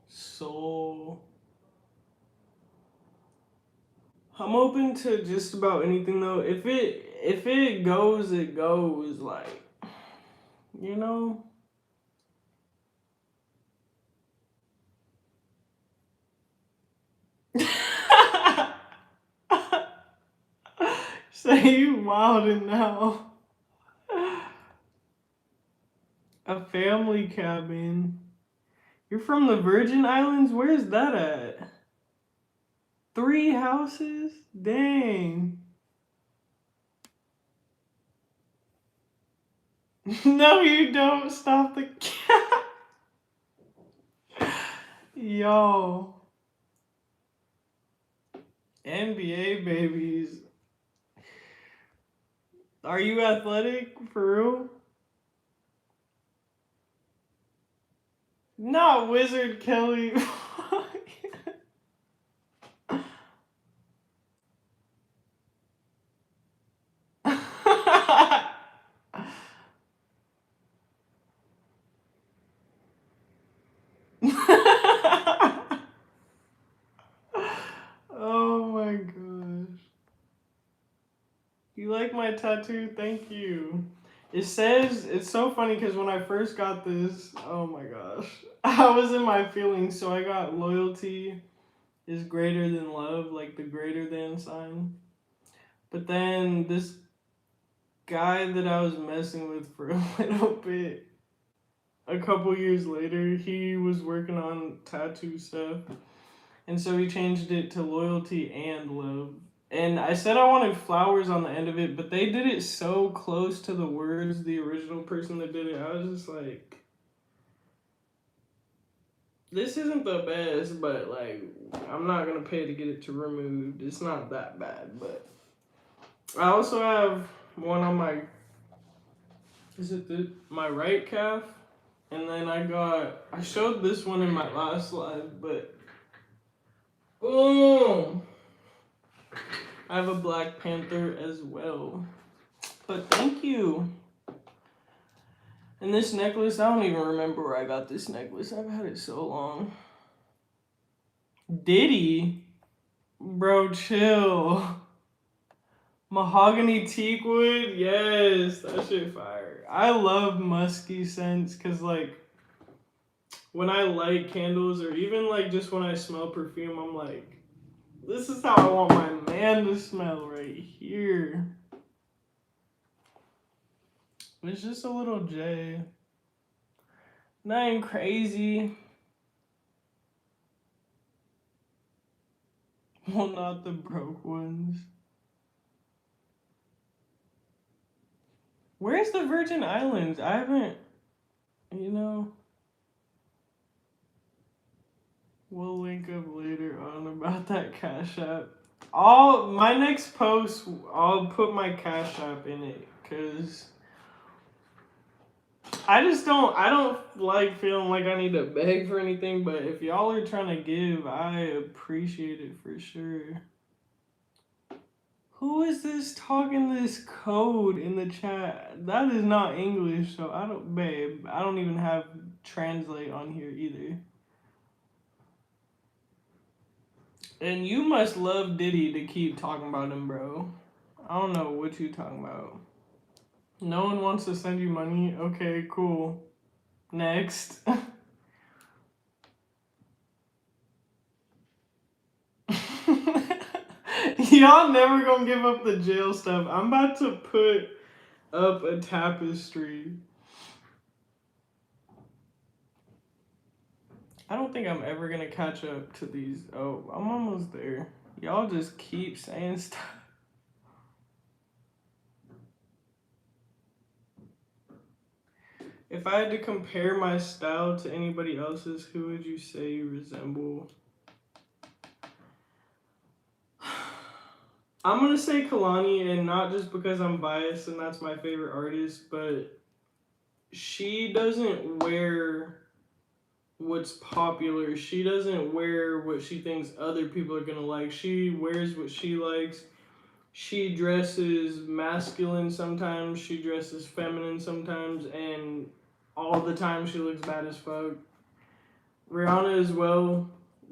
soul. I'm open to just about anything though. If it goes, it goes. Like, you know. Say you wildin' now. A family cabin. You're from the Virgin Islands? Where's that at? 3 houses? Dang. No, you don't. Stop the cat. Yo. NBA babies. Are you athletic for real? Not Wizard Kelly. Oh my gosh. You like my tattoo? Thank you. It says, it's so funny because when I first got this, oh my gosh, I was in my feelings. So I got loyalty is greater than love, like the greater than sign. But then this guy that I was messing with for a little bit, a couple years later, he was working on tattoo stuff. And so he changed it to loyalty and love. And I said I wanted flowers on the end of it, but they did it so close to the words, the original person that did it. I was just like, this isn't the best, but like, I'm not going to pay to get it to removed. It's not that bad, but I also have one on my, my right calf? And then I showed this one in my last live, but boom! I have a Black Panther as well. But thank you. And this necklace, I don't even remember where I got this necklace. I've had it so long. Diddy? Bro, chill. Mahogany teak wood? Yes, that shit fire. I love musky scents because, like, when I light candles or even, like, just when I smell perfume, I'm like, this is how I want my man to smell right here. It's just a little J. Nothing crazy. Well, not the broke ones. Where's the Virgin Islands? I haven't, you know. We'll link up later on about that Cash App. My next post, I'll put my Cash App in it, because I don't like feeling like I need to beg for anything, but if y'all are trying to give, I appreciate it for sure. Who is this talking this code in the chat? That is not English, so I don't even have translate on here either. And you must love Diddy to keep talking about him, bro. I don't know what you talking about. No one wants to send you money? Okay, cool. Next. Y'all never gonna give up the jail stuff. I'm about to put up a tapestry. I don't think I'm ever gonna catch up to these. Oh, I'm almost there. Y'all just keep saying stuff. If I had to compare my style to anybody else's, who would you say you resemble? I'm gonna say Kalani, and not just because I'm biased and that's my favorite artist, but she doesn't wear what's popular. She doesn't wear what she thinks other people are gonna like. She wears what she likes. She dresses masculine sometimes, she dresses feminine sometimes, and all the time she looks bad as fuck. Rihanna as well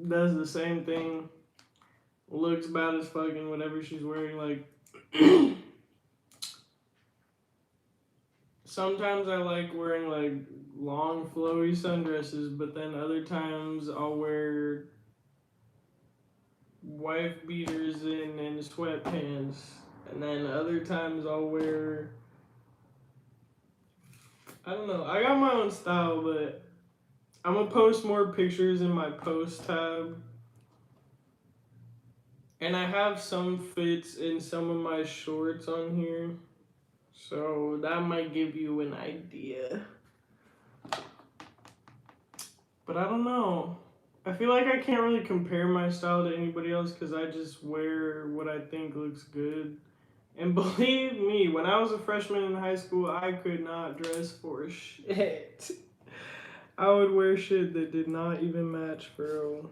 does the same thing. Looks bad as fuck in whatever she's wearing. Like, sometimes I like wearing like long flowy sundresses, but then other times I'll wear wife beaters and sweatpants, and then other times I'll wear, I don't know, I got my own style, but I'm gonna post more pictures in my post tab. And I have some fits in some of my shorts on here, so that might give you an idea. But I don't know. I feel like I can't really compare my style to anybody else because I just wear what I think looks good. And believe me, when I was a freshman in high school, I could not dress for shit. I would wear shit that did not even match, bro.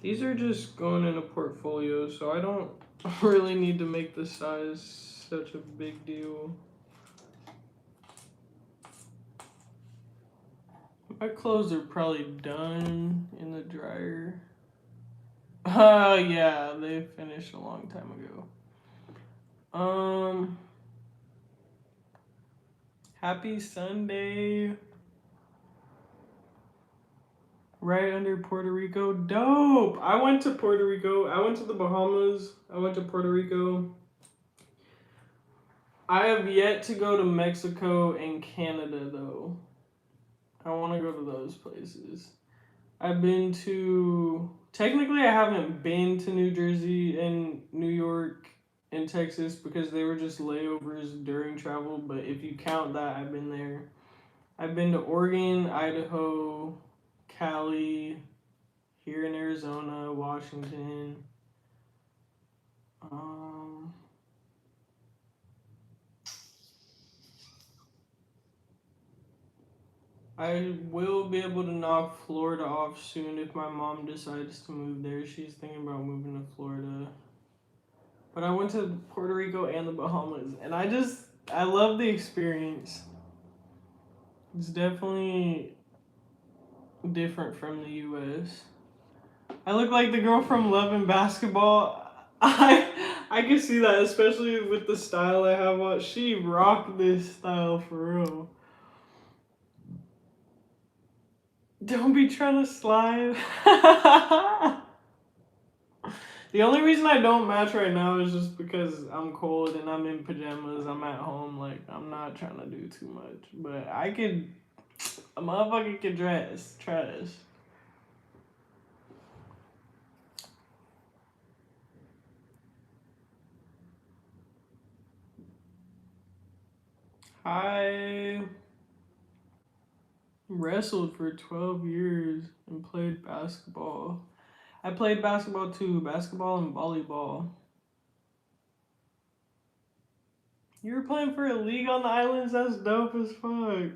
These are just going in a portfolio, so I don't really need to make the size such a big deal. My clothes are probably done in the dryer. Yeah, they finished a long time ago. Happy Sunday. Right under Puerto Rico. Dope. I went to Puerto Rico. I went to the Bahamas. I went to Puerto Rico. I have yet to go to Mexico and Canada, though. I want to go to those places. I've been to. Technically, I haven't been to New Jersey and New York and Texas because they were just layovers during travel. But if you count that, I've been there. I've been to Oregon, Idaho, Cali, here in Arizona, Washington. Um, I will be able to knock Florida off soon if my mom decides to move there. She's thinking about moving to Florida. But I went to Puerto Rico and the Bahamas, and I love the experience. It's definitely different from the US. I look like the girl from Love and Basketball. I can see that, especially with the style I have on. She rocked this style for real. Don't be trying to slide. The only reason I don't match right now is just because I'm cold and I'm in pajamas. I'm at home. Like, I'm not trying to do too much. But I could. A motherfucker can dress. Trash. I wrestled for 12 years and played basketball. I played basketball too, basketball and volleyball. You were playing for a league on the islands? That's dope as fuck.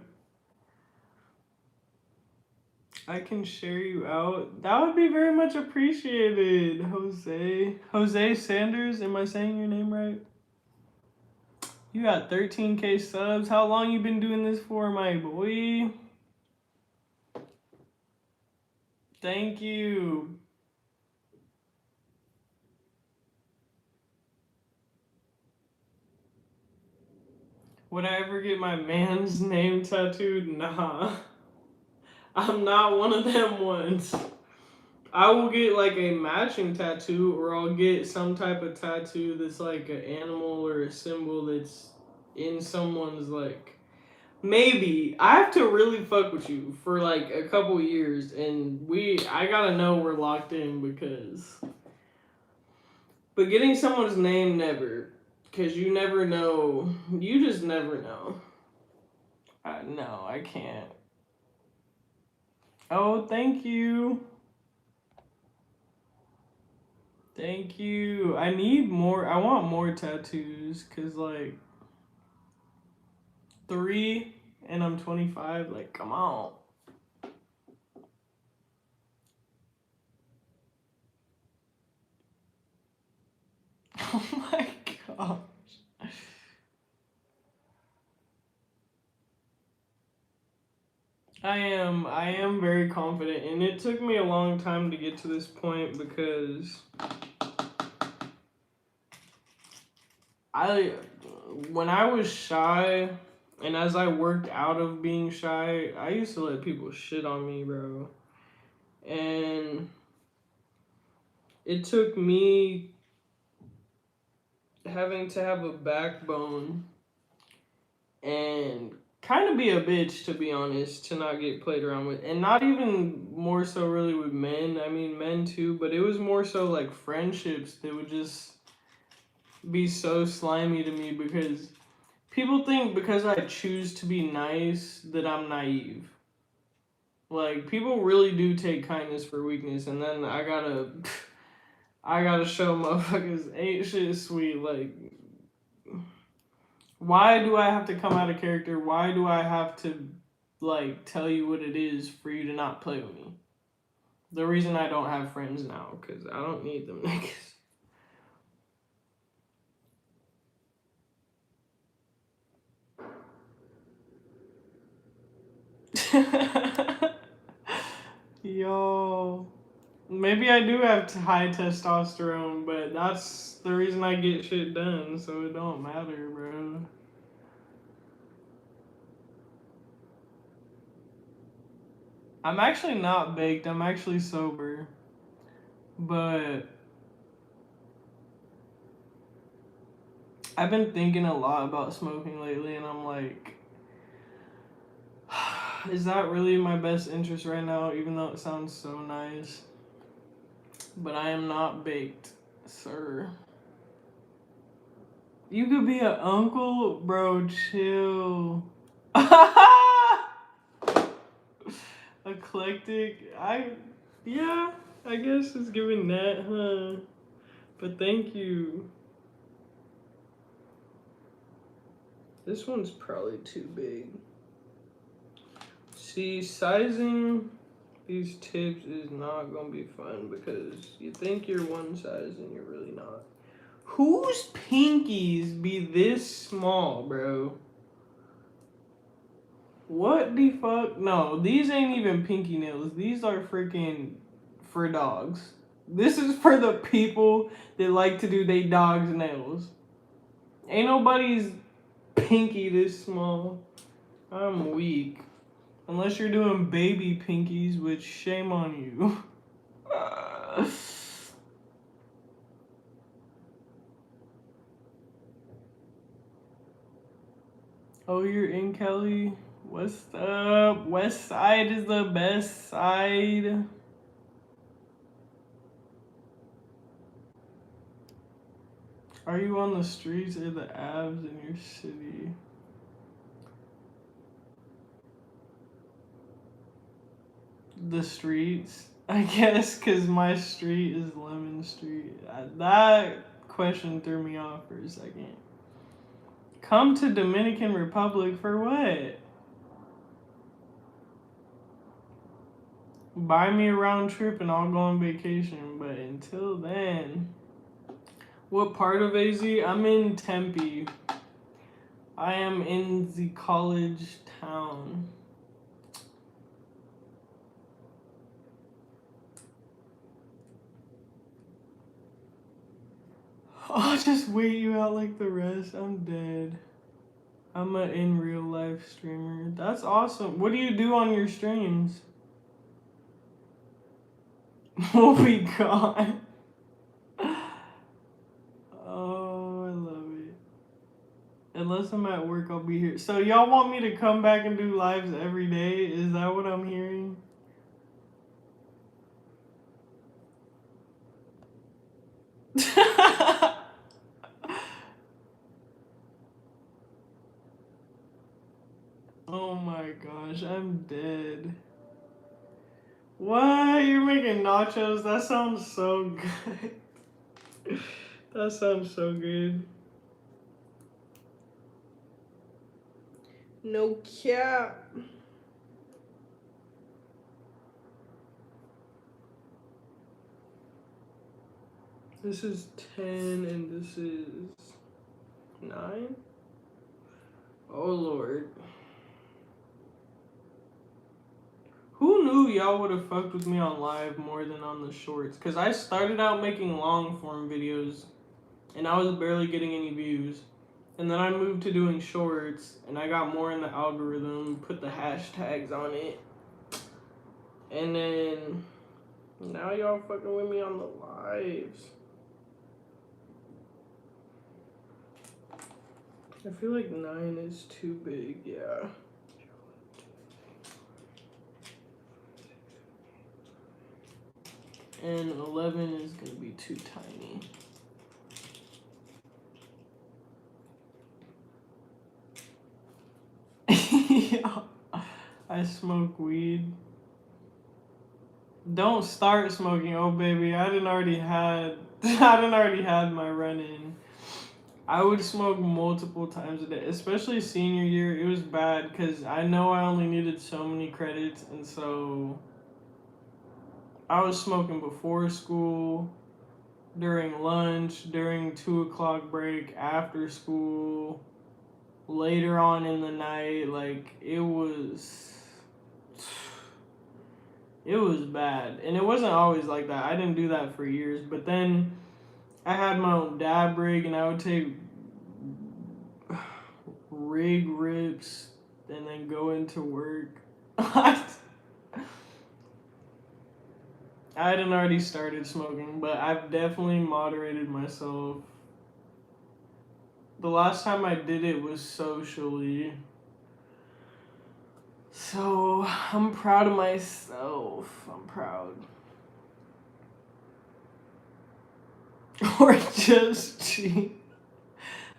I can share you out. That would be very much appreciated, Jose. Jose Sanders, am I saying your name right? You got 13K subs. How long you been doing this for, my boy? Thank you. Would I ever get my man's name tattooed? Nah. I'm not one of them ones. I will get like a matching tattoo, or I'll get some type of tattoo that's like an animal or a symbol that's in someone's like. Maybe I have to really fuck with you for like a couple years, and I gotta know we're locked in because. But getting someone's name never, because you never know. You just never know. No, I can't. Oh, thank you. Thank you. I need more. I want more tattoos because, like, 3 and I'm 25. Like, come on. Oh my gosh. I am very confident, and it took me a long time to get to this point because when I was shy, and as I worked out of being shy, I used to let people shit on me, bro. And it took me having to have a backbone and kind of be a bitch, to be honest, to not get played around with. And not even more so really with men. I mean, men too, but it was more so like friendships that would just be so slimy to me because people think because I choose to be nice that I'm naive. Like, people really do take kindness for weakness, and then I gotta show motherfuckers ain't shit sweet. Like, why do I have to come out of character? Why do I have to, like, tell you what it is for you to not play with me? The reason I don't have friends now, because I don't need them niggas. Yo. Maybe I do have high testosterone, but that's the reason I get shit done, so it don't matter, bro. I'm actually not baked. I'm actually sober. But I've been thinking a lot about smoking lately, and I'm like, is that really in my best interest right now, even though it sounds so nice? But I am not baked, sir. You could be an uncle? Bro, chill. Eclectic. Yeah, I guess it's giving that, huh? But thank you. This one's probably too big. See, sizing these tips is not gonna be fun because you think you're one size and you're really not. Whose pinkies be this small, bro? What the fuck? No, these ain't even pinky nails. These are freaking for dogs. This is for the people that like to do they dog's nails. Ain't nobody's pinky this small. I'm weak. Unless you're doing baby pinkies, which shame on you. Oh, you're in Kelly? What's up? West side is the best side. Are you on the streets or the abs in your city? The streets, I guess, because my street is Lemon Street. That question threw me off for a second. Come to Dominican Republic for what? Buy me a round trip and I'll go on vacation. But until then, what part of AZ? I'm in Tempe. I am in the college town. I'll just wait you out like the rest. I'm dead. I'm an in real life streamer. That's awesome. What do you do on your streams? We'll be gone. Oh, I love it. Unless I'm at work, I'll be here. So y'all want me to come back and do lives every day? Is that what I'm hearing? Oh my gosh, I'm dead. What? You're making nachos? That sounds so good. That sounds so good. No cap. This is 10 and this is 9? Oh Lord. Who knew y'all would have fucked with me on live more than on the shorts? Because I started out making long form videos and I was barely getting any views. And then I moved to doing shorts and I got more in the algorithm, put the hashtags on it. And then now y'all fucking with me on the lives. I feel like 9 is too big, yeah. And 11 is gonna be too tiny. Yeah. I smoke weed. Don't start smoking, oh baby. I didn't already had my run-in. I would smoke multiple times a day, especially senior year. It was bad because I know I only needed so many credits, and so I was smoking before school, during lunch, during 2 o'clock break, after school, later on in the night. Like it was bad, and it wasn't always like that. I didn't do that for years, but then I had my own dab rig, and I would take rig rips and then go into work. I hadn't already started smoking, but I've definitely moderated myself. The last time I did it was socially. So I'm proud of myself. I'm proud. Or just cheat.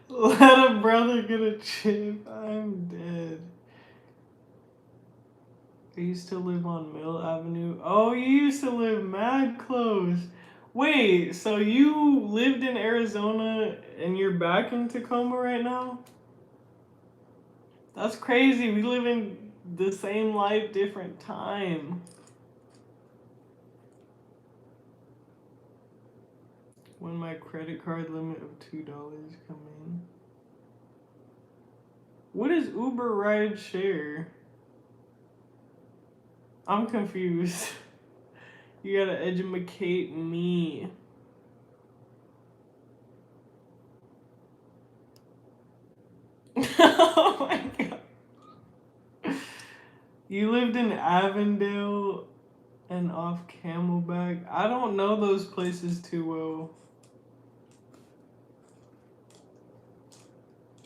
Let a brother get a chip. I'm dead. I used to live on Mill Avenue. Oh, you used to live mad close. Wait, so you lived in Arizona and you're back in Tacoma right now? That's crazy. We live in the same life, different time. When my credit card limit of $2 come in. What is Uber ride share? I'm confused. You gotta educate me. Oh my god. You lived in Avondale and off Camelback. I don't know those places too well.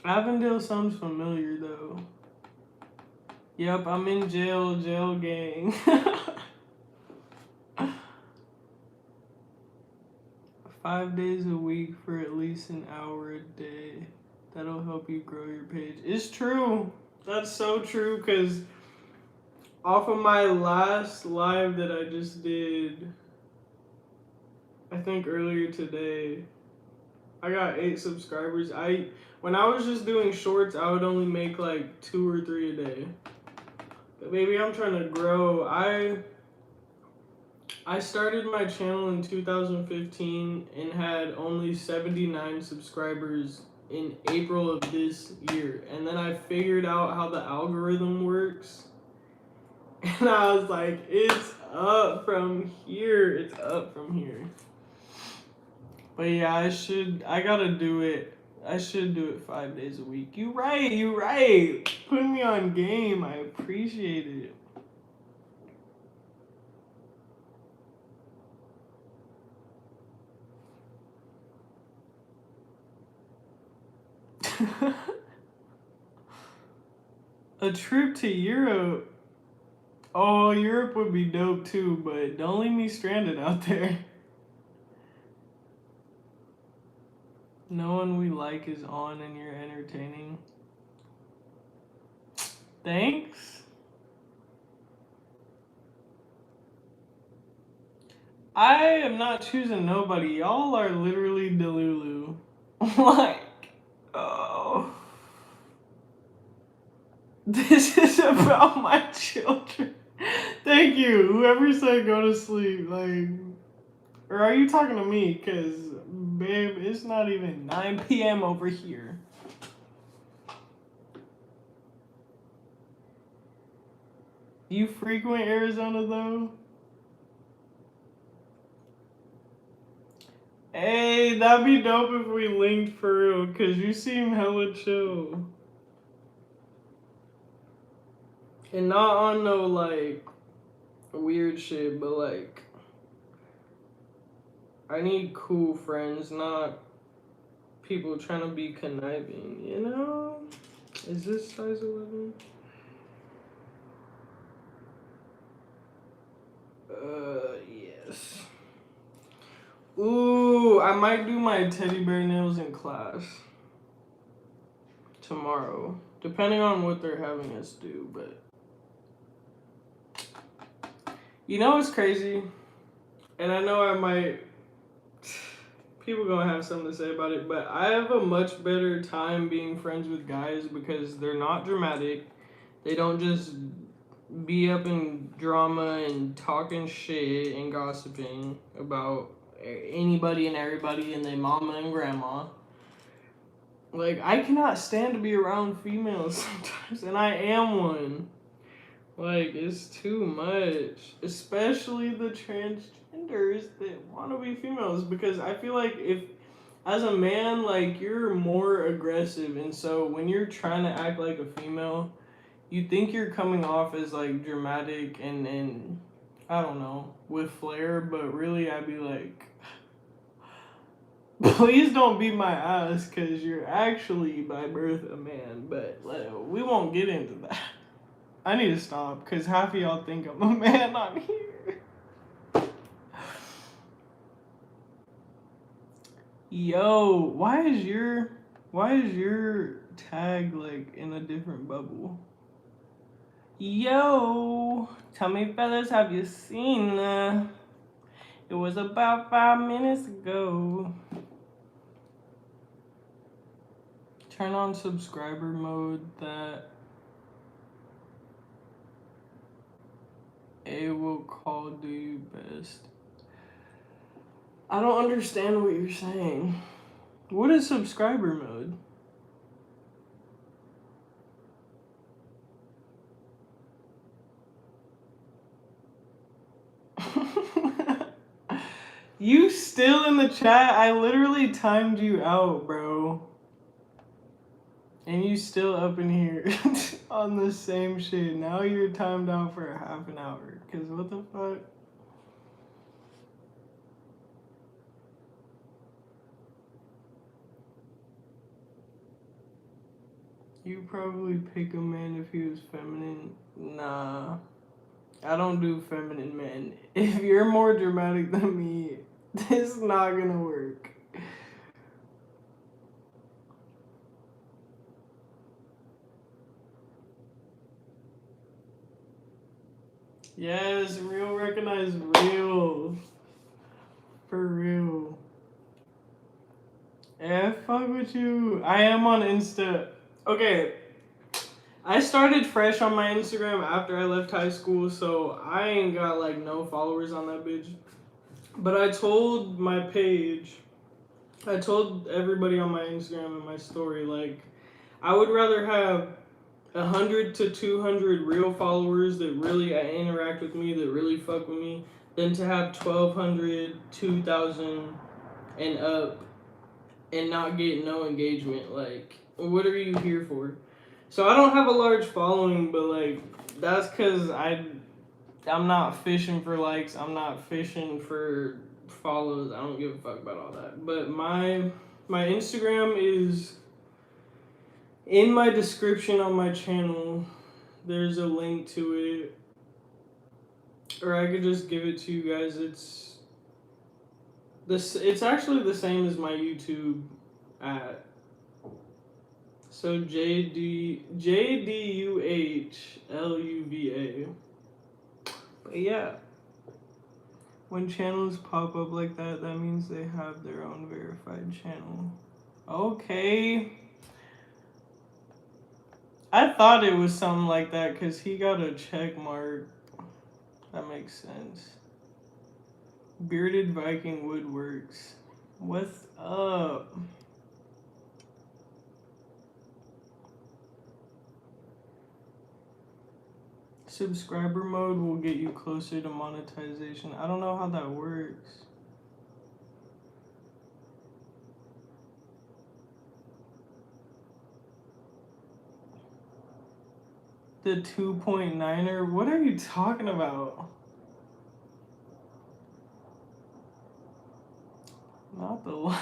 Avondale sounds familiar though. Yep, I'm in jail gang. 5 days a week for at least an hour a day. That'll help you grow your page. It's true. That's so true because off of my last live that I just did, I think earlier today, I got 8 subscribers. When I was just doing shorts, I would only make like 2 or 3 a day. But baby, I'm trying to grow. I started my channel in 2015 and had only 79 subscribers in April of this year. And then I figured out how the algorithm works. And I was like, it's up from here. It's up from here. But yeah, I gotta do it. I should do it 5 days a week. You right. Putting me on game. I appreciate it. A trip to Europe. Oh, Europe would be dope too, but don't leave me stranded out there. No one we like is on and you're entertaining. Thanks. I am not choosing nobody. Y'all are literally Delulu. Like, oh. This is about my children. Thank you. Whoever said go to sleep, like, or are you talking to me? Cause, babe, it's not even 9 p.m. over here. You frequent Arizona though? Hey, that'd be dope if we linked for real, cause you seem hella chill. And not on no like weird shit, but like I need cool friends, not people trying to be conniving, you know? Is this size 11? Yes. Ooh, I might do my teddy bear nails in class tomorrow, depending on what they're having us do, but you know what's crazy? And I know I might, people gonna have something to say about it, but I have a much better time being friends with guys because they're not dramatic. They don't just be up in drama and talking shit and gossiping about anybody and everybody and their mama and grandma. Like, I cannot stand to be around females sometimes, and I am one. Like, it's too much. Especially the transgenders that want to be females. Because I feel like if, as a man, like, you're more aggressive. And so when you're trying to act like a female, you think you're coming off as, like, dramatic and I don't know, with flair, but really I'd be like, please don't beat my ass because you're actually by birth a man, but we won't get into that. I need to stop because half of y'all think I'm a man on here. Yo, why is your tag like in a different bubble? Yo, tell me fellas, have you seen it was about 5 minutes ago. Turn on subscriber mode that it will call do you best. I don't understand what you're saying. What is subscriber mode? You still in the chat? I literally timed you out, bro. And you still up in here on the same shit. Now you're timed out for a half an hour. Cause what the fuck? You probably pick a man if he was feminine. Nah. I don't do feminine men. If you're more dramatic than me, this is not gonna work. Yes, real recognize real. For real. Yeah, fuck with you. I am on Insta. Okay. I started fresh on my Instagram after I left high school, so I ain't got like no followers on that bitch. But I told my page, I told everybody on my Instagram and my story, like, I would rather have 100 to 200 real followers that really interact with me, that really fuck with me, than to have 1,200, 2,000 and up and not get no engagement. Like, what are you here for? So I don't have a large following, but like that's because I'm not fishing for likes. I'm not fishing for follows. I don't give a fuck about all that. But my Instagram is in my description on my channel. There's a link to it, or I could just give it to you guys. It's actually the same as my YouTube at. So JDUHLUVA. But yeah. When channels pop up like that, that means they have their own verified channel. Okay. I thought it was something like that because he got a check mark. That makes sense. Bearded Viking Woodworks. What's up? Subscriber mode will get you closer to monetization. I don't know how that works. The 2.9er? What are you talking about? Not the line.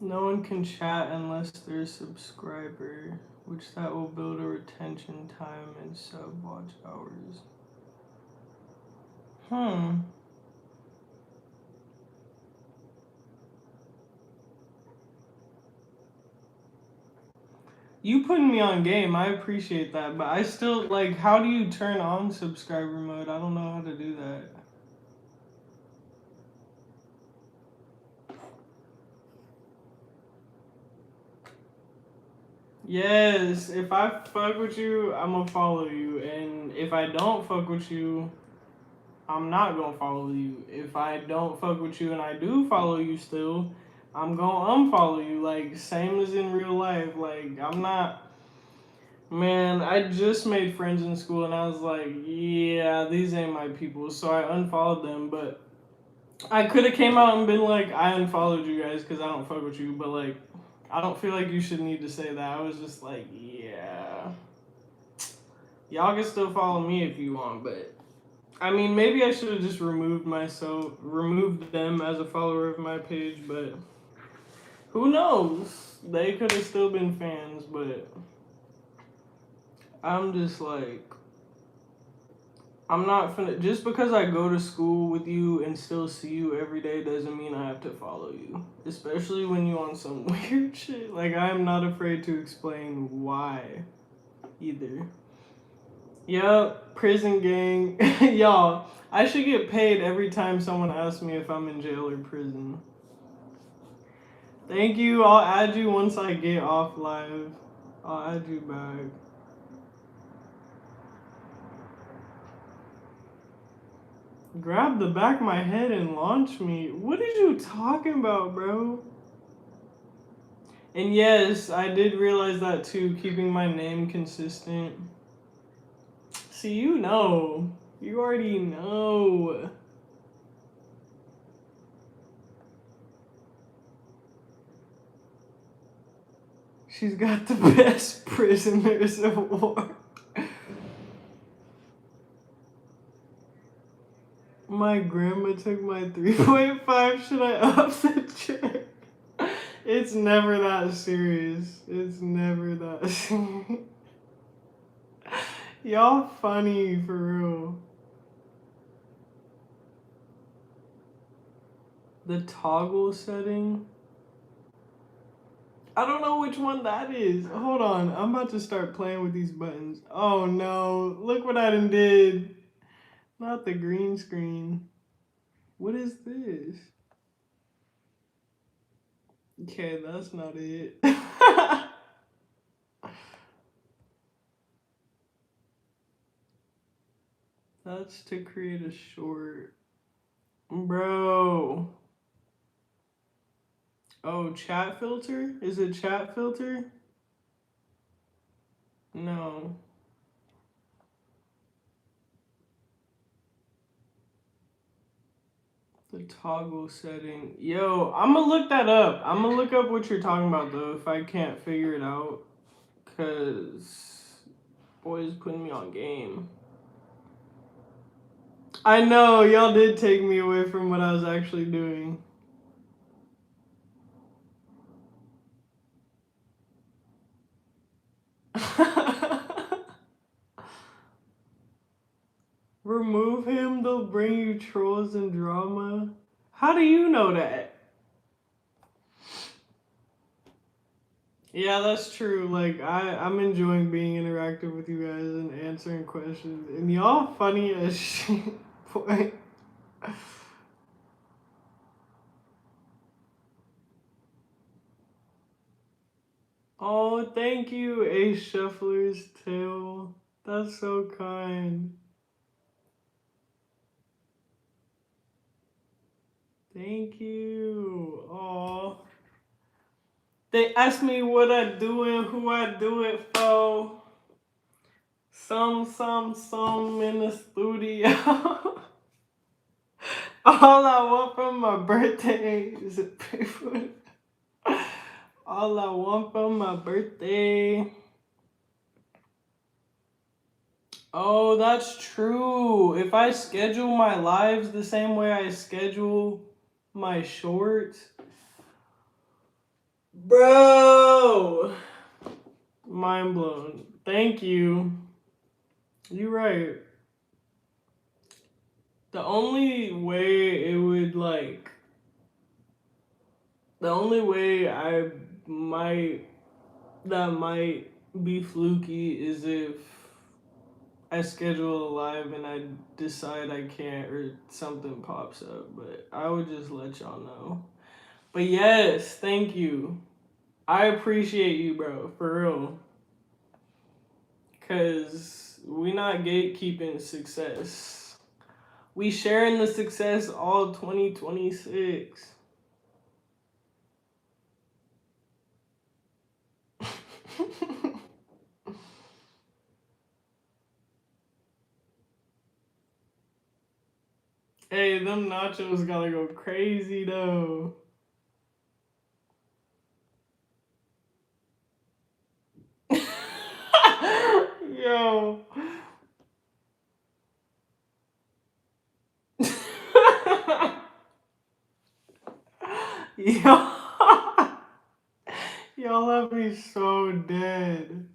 No one can chat unless they're a subscriber, which that will build a retention time and sub watch hours. You putting me on game, I appreciate that, but I still like. How do you turn on subscriber mode? I don't know how to do that. Yes, if I fuck with you, I'm gonna follow you, and if I don't fuck with you, I'm not gonna follow you. If I don't fuck with you and I do follow you still, I'm gonna unfollow you. Like, same as in real life. Like, I'm not. Man, I just made friends in school and I was like, yeah, these ain't my people. So I unfollowed them, but I could have came out and been like, I unfollowed you guys because I don't fuck with you. But like, I don't feel like you should need to say that. I was just like, yeah. Y'all can still follow me if you want, but I mean, maybe I should have just removed them as a follower of my page, but who knows? They could have still been fans, but I'm just like, I'm not finna. Just because I go to school with you and still see you every day doesn't mean I have to follow you. Especially when you on some weird shit. Like, I'm not afraid to explain why either. Yep, prison gang. Y'all, I should get paid every time someone asks me if I'm in jail or prison. Thank you. I'll add you once I get off live. I'll add you back. Grab the back of my head and launch me. What are you talking about, bro? And yes, I did realize that too, keeping my name consistent. See, you know. You already know. She's got the best prisoners of war. My grandma took my 3.5. Should I up the check? It's never that serious. It's never that serious. Y'all funny for real. The toggle setting? I don't know which one that is. Hold on. I'm about to start playing with these buttons. Oh no. Look what I done did. Not the green screen. What is this? Okay, that's not it. That's to create a short. Bro. Oh, chat filter? Is it chat filter? No. The toggle setting. Yo, I'm gonna look that up. I'm gonna look up what you're talking about though if I can't figure it out. Cause boys putting me on game. I know, y'all did take me away from what I was actually doing. Remove him, they'll bring you trolls and drama. How do you know that? Yeah, that's true. Like I'm enjoying being interactive with you guys and answering questions. And y'all funny as shit. Boy. Oh, thank you, A Shuffler's Tail. That's so kind. Thank you. Oh. They asked me what I do and who I do it for. Some in the studio. All I want from my birthday is a paper. All I want from my birthday. Oh, that's true. If I schedule my lives the same way I schedule my shorts. Bro! Mind blown. Thank you. You're right. The only way it would like. The only way that might be fluky is if I schedule a live and I decide I can't or something pops up, but I would just let y'all know. But yes, thank you. I appreciate you, bro, for real. Cause we not gatekeeping success. We sharing the success all 2026. Hey, them nachos gotta go crazy though. Yo, Yo, y'all have me so dead.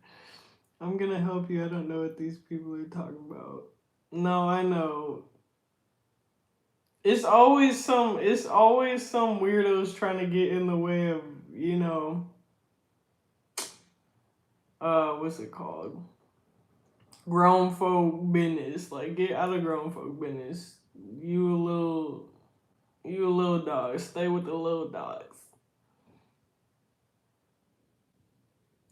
I'm gonna help you. I don't know what these people are talking about. No, I know. It's always some weirdos trying to get in the way of, you know, what's it called? Grown folk business. Like, get out of grown folk business. You a little you a little dog. Stay with the little dogs.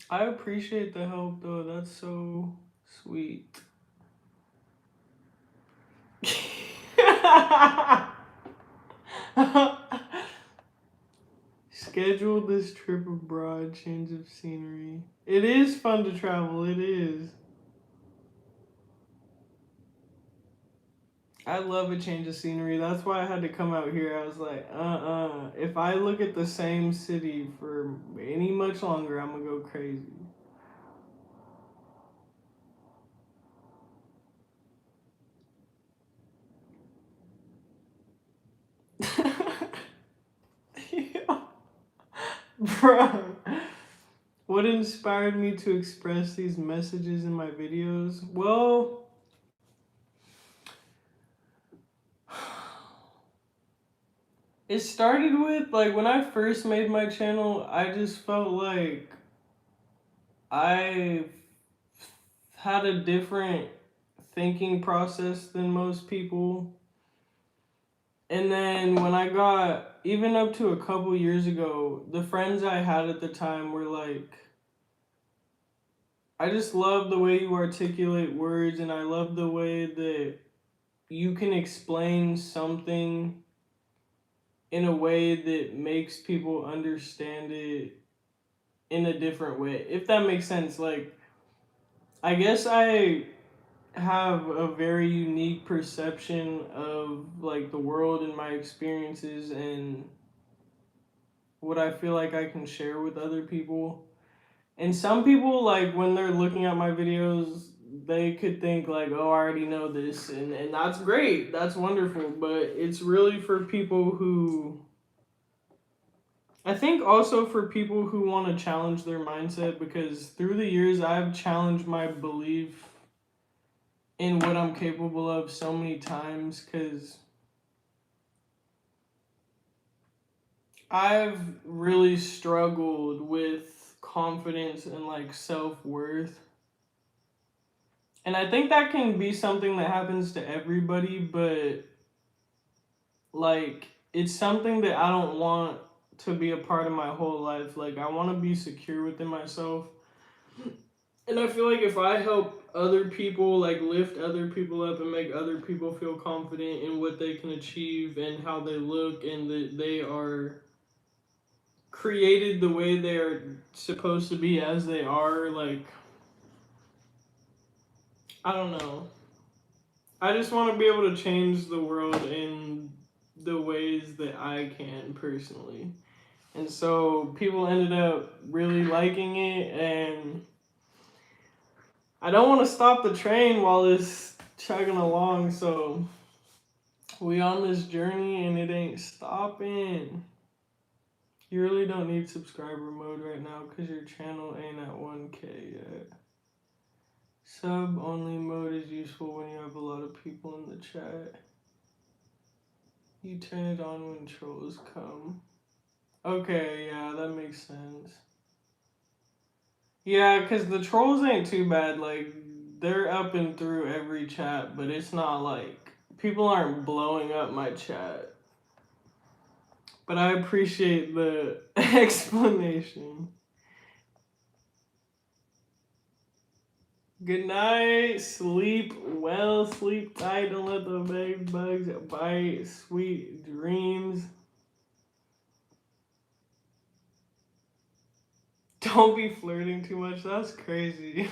I appreciate the help though. That's so sweet. Schedule this trip abroad, change of scenery. It is fun to travel, it is. I love a change of scenery. That's why I had to come out here. I was like, If I look at the same city for any much longer, I'm gonna go crazy. Yeah. Bruh. What inspired me to express these messages in my videos? Well, it started with like when I first made my channel, I just felt like I had a different thinking process than most people. And then when I got, even up to a couple years ago, the friends I had at the time were like, I just love the way you articulate words, and I love the way that you can explain something in a way that makes people understand it in a different way. If that makes sense. Like, I guess I have a very unique perception of like the world and my experiences and what I feel like I can share with other people. And some people, like, when they're looking at my videos, they could think like, oh, I already know this, and that's great, that's wonderful, but it's really for people who, I think also for people who want to challenge their mindset, because through the years I've challenged my belief in what I'm capable of so many times, because I've really struggled with confidence and like self-worth. And I think that can be something that happens to everybody, but like it's something that I don't want to be a part of my whole life. Like, I want to be secure within myself. And I feel like if I help other people, like lift other people up and make other people feel confident in what they can achieve and how they look and that they are created the way they're supposed to be as they are, like, I don't know. I just want to be able to change the world in the ways that I can personally. And so people ended up really liking it, and I don't want to stop the train while it's chugging along, so we on this journey and it ain't stopping. You really don't need subscriber mode right now because your channel ain't at 1K yet. Sub only mode is useful when you have a lot of people in the chat. You turn it on when trolls come. Okay, yeah, that makes sense. Yeah, because the trolls ain't too bad. Like, they're up and through every chat, but it's not like people aren't blowing up my chat. But I appreciate the explanation. Good night. Sleep well. Sleep tight. Don't let the big bugs bite. Sweet dreams. Don't be flirting too much. That's crazy.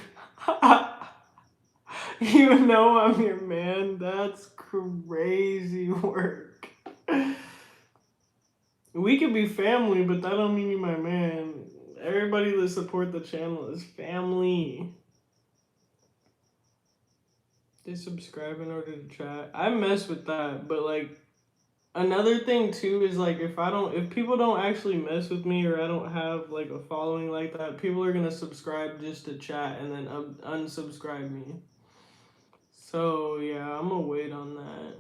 You know I'm your man. That's crazy work. We could be family, but that don't mean you my man. Everybody that support the channel is family. They subscribe in order to chat. I mess with that, but like Another thing too is like if people don't actually mess with me or I don't have like a following like that, people are gonna subscribe just to chat and then unsubscribe me. So yeah, I'm gonna wait on that.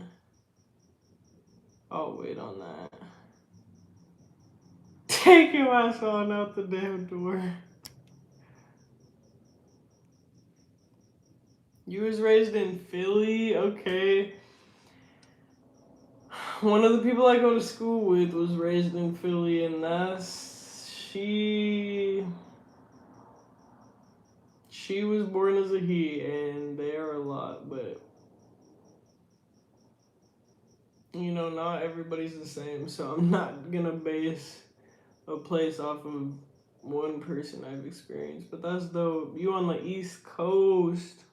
I'll wait on that. Taking my son out the damn door. You was raised in Philly, okay. One of the people I go to school with was raised in Philly, and she was born as a he, and they are a lot, but you know, not everybody's the same, so I'm not gonna base a place off of one person I've experienced. But that's dope. You on the East Coast.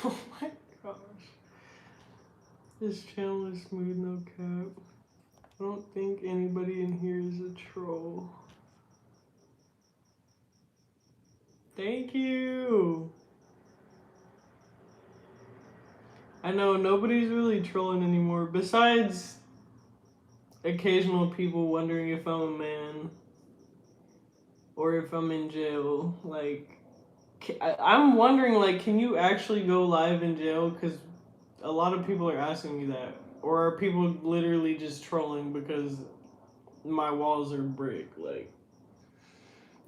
Oh my gosh. This channel is smooth, no cap. I don't think anybody in here is a troll. Thank you. I know nobody's really trolling anymore besides occasional people wondering if I'm a man or if I'm in jail. Like, I'm wondering, like, can you actually go live in jail? Because a lot of people are asking me that. Or are people literally just trolling because my walls are brick? Like,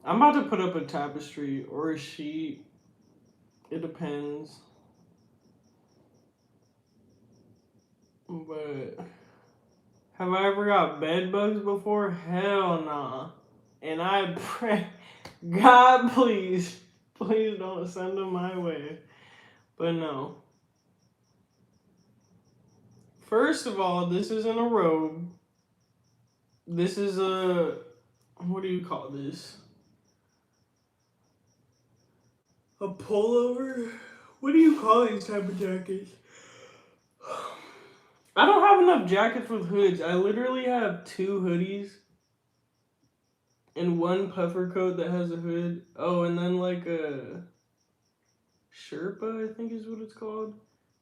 I'm about to put up a tapestry or a sheet. It depends. But have I ever got bed bugs before? Hell nah. And I pray, God, please don't send them my way. But no. First of all, this isn't a robe. This is a, what do you call this? A pullover? What do you call these type of jackets? I don't have enough jackets with hoods. I literally have 2 hoodies and 1 puffer coat that has a hood. Oh, and then like a Sherpa, I think is what it's called.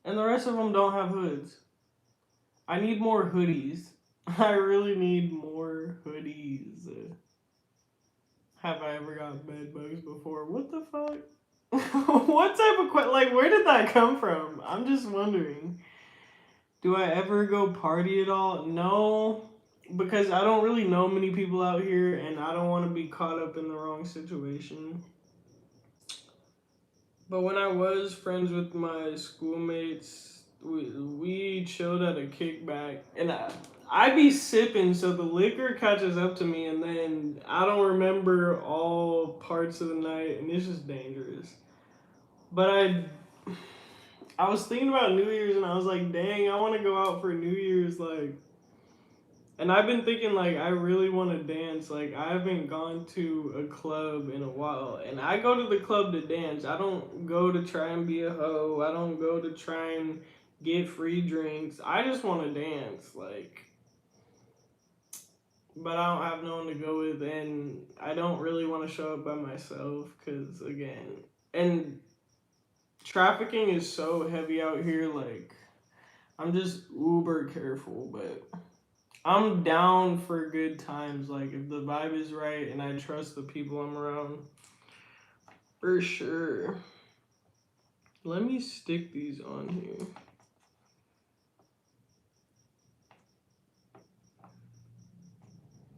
And the rest of them don't have hoods. I need more hoodies. I really need more hoodies. Have I ever got bed bugs before? What the fuck? What type of like, where did that come from? I'm just wondering. Do I ever go party at all? No, because I don't really know many people out here and I don't want to be caught up in the wrong situation. But when I was friends with my schoolmates, we chilled at a kickback, and I be sipping, so the liquor catches up to me, and then I don't remember all parts of the night, and it's just dangerous. But I was thinking about New Year's, and I was like, dang, I want to go out for New Year's, like. And I've been thinking, like, I really want to dance. Like, I haven't gone to a club in a while. And I go to the club to dance. I don't go to try and be a hoe. I don't go to try and get free drinks. I just want to dance. Like, but I don't have no one to go with. And I don't really want to show up by myself. Because, again, and trafficking is so heavy out here. Like, I'm just uber careful. But I'm down for good times. Like, if the vibe is right and I trust the people I'm around, for sure. Let me stick these on here.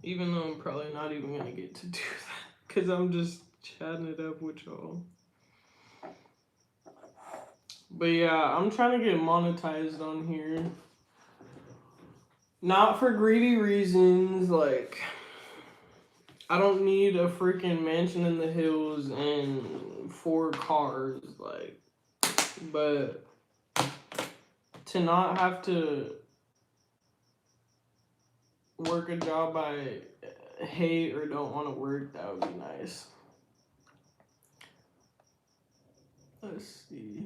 Even though I'm probably not even going to get to do that because I'm just chatting it up with y'all. But yeah, I'm trying to get monetized on here. Not for greedy reasons, like, I don't need a freaking mansion in the hills and 4 cars, like, but to not have to work a job I hate or don't want to work, that would be nice. Let's see.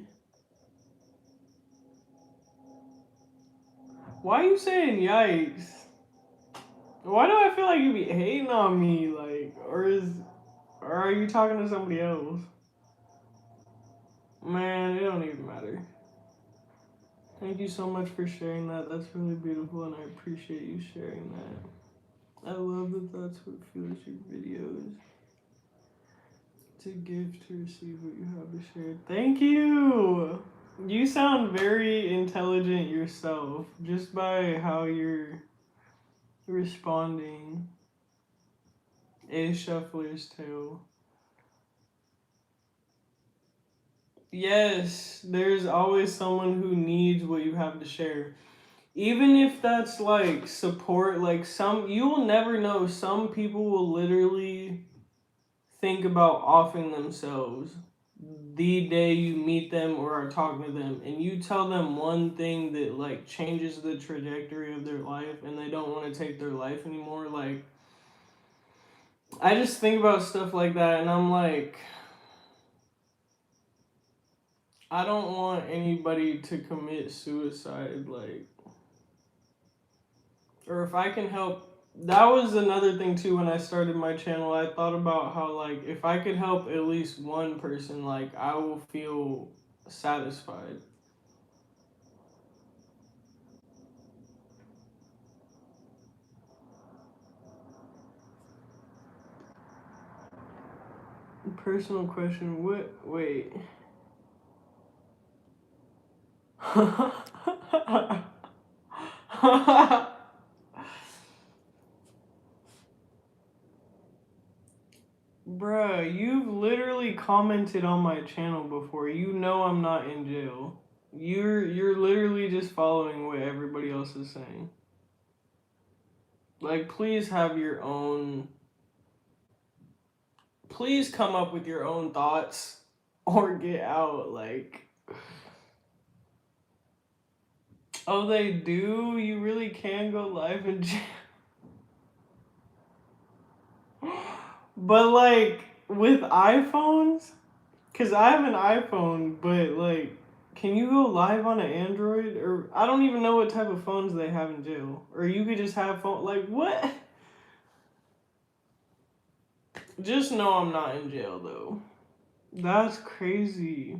Why you saying yikes? Why do I feel like you be hating on me? Like, or are you talking to somebody else? Man, it don't even matter. Thank you so much for sharing that. That's really beautiful, and I appreciate you sharing that. I love that that's what fuels your videos. To give, to receive what you have to share. Thank you! You sound very intelligent yourself, just by how you're responding. A shuffler's tale. Yes, there's always someone who needs what you have to share. Even if that's like support, like you will never know. Some people will literally think about offing themselves the day you meet them or are talking to them, and you tell them one thing that like changes the trajectory of their life, and they don't want to take their life anymore. Like, I just think about stuff like that, and I'm like, I don't want anybody to commit suicide, like, or if I can help. That was another thing too. When I started my channel, I thought about how, like, if I could help at least one person, like, I will feel satisfied. Personal question. What? Wait. Bruh, you've literally commented on my channel before. You know I'm not in jail. You're literally just following what everybody else is saying. Like, please have your own. Please come up with your own thoughts or get out. Like, oh, they do? You really can go live in jail? But, like, with iPhones? Because I have an iPhone, but, like, can you go live on an Android? Or I don't even know what type of phones they have in jail. Or you could just have phone. Like, what? Just know I'm not in jail, though. That's crazy.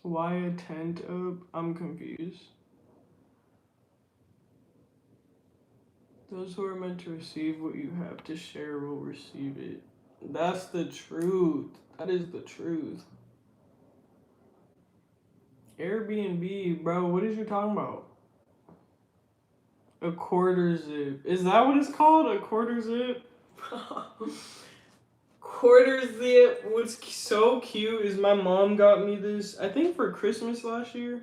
Why a tent up? I'm confused. Those who are meant to receive what you have to share will receive it. That's the truth. That is the truth. Airbnb, bro, what is you talking about? A quarter zip. Is that what it's called? A quarter zip? Quarter zip. What's so cute is my mom got me this, I think for Christmas last year.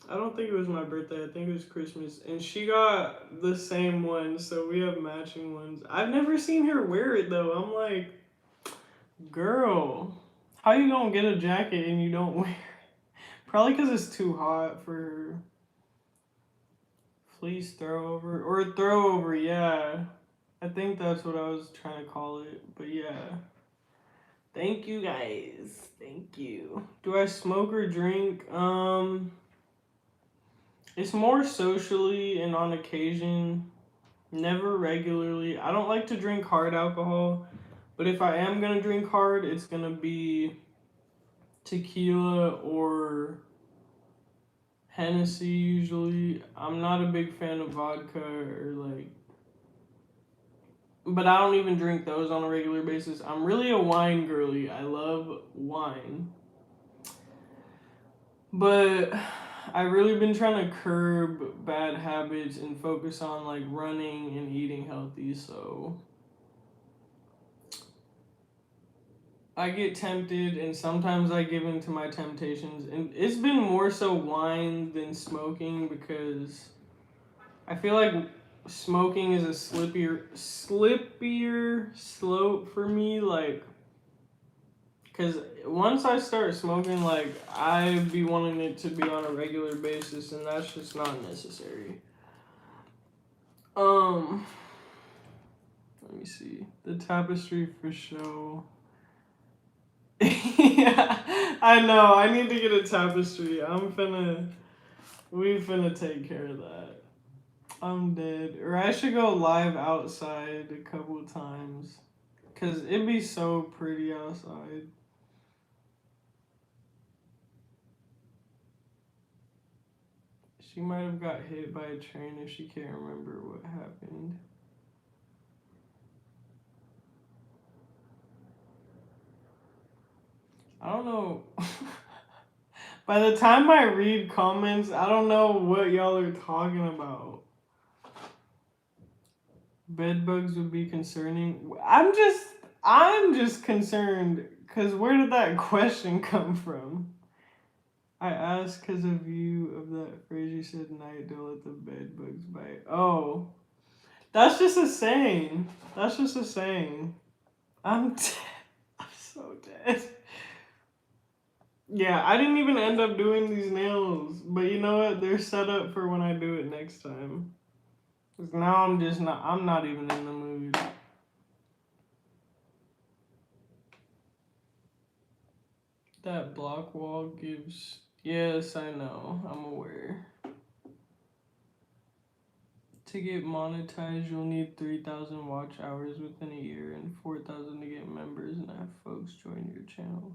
I don't think it was my birthday. I think it was Christmas. And she got the same one, so we have matching ones. I've never seen her wear it, though. I'm like, girl, how you gonna get a jacket and you don't wear it? Probably because it's too hot for her. Fleece throw over. Or throw over, yeah. I think that's what I was trying to call it. But yeah. Thank you, guys. Thank you. Do I smoke or drink? It's more socially and on occasion, never regularly. I don't like to drink hard alcohol, but if I am gonna drink hard, it's gonna be tequila or Hennessy usually. I'm not a big fan of vodka or like, but I don't even drink those on a regular basis. I'm really a wine girly. I love wine. But I've really been trying to curb bad habits and focus on like running and eating healthy, so I get tempted and sometimes I give in to my temptations, and it's been more so wine than smoking because I feel like smoking is a slippier slope for me, like, because once I start smoking, like, I be wanting it to be on a regular basis, and that's just not necessary. Let me see. The tapestry for show. Yeah, I know. I need to get a tapestry. I'm finna We finna take care of that. I'm dead. Or I should go live outside a couple times. Cause it'd be so pretty outside. She might have got hit by a train if she can't remember what happened. I don't know. By the time I read comments, I don't know what y'all are talking about. Bed bugs would be concerning. I'm just concerned because where did that question come from? I asked because of you of that phrase you said night, don't let the bed bugs bite. Oh, that's just a saying. That's just a saying. I'm dead. I'm so dead. Yeah, I didn't even end up doing these nails, but you know what? They're set up for when I do it next time. 'Cause now I'm not even in the mood. That block wall gives, yes, I know, I'm aware. To get monetized, you'll need 3,000 watch hours within a year and 4,000 to get members and have folks join your channel.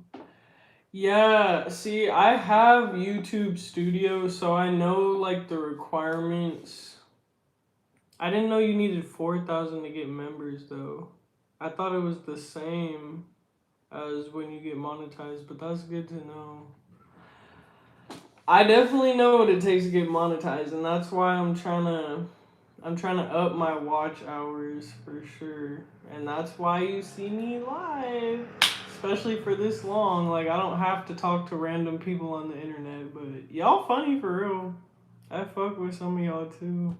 Yeah, see, I have YouTube Studio, so I know like the requirements. I didn't know you needed 4,000 to get members though. I thought it was the same as when you get monetized, but that's good to know. I definitely know what it takes to get monetized, and that's why I'm trying to up my watch hours for sure. And that's why you see me live, especially for this long. Like I don't have to talk to random people on the internet, but y'all funny for real. I fuck with some of y'all too.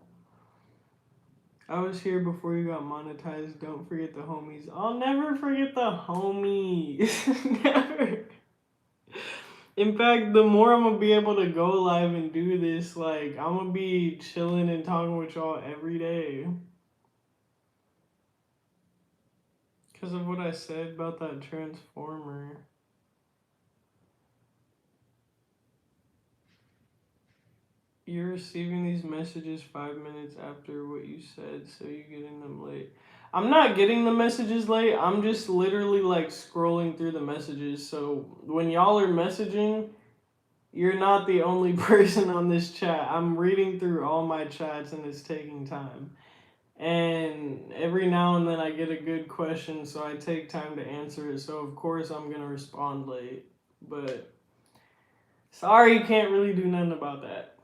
I was here before you got monetized. Don't forget the homies. I'll never forget the homies. Never. In fact, the more I'm gonna be able to go live and do this, like I'm gonna be chilling and talking with y'all every day. Because of what I said about that transformer. You're receiving these messages 5 minutes after what you said, so you're getting them late. I'm not getting the messages late. I'm just literally like scrolling through the messages. So when y'all are messaging, you're not the only person on this chat. I'm reading through all my chats and it's taking time. And every now and then I get a good question, so I take time to answer it. So of course I'm gonna respond late. But sorry, can't really do nothing about that.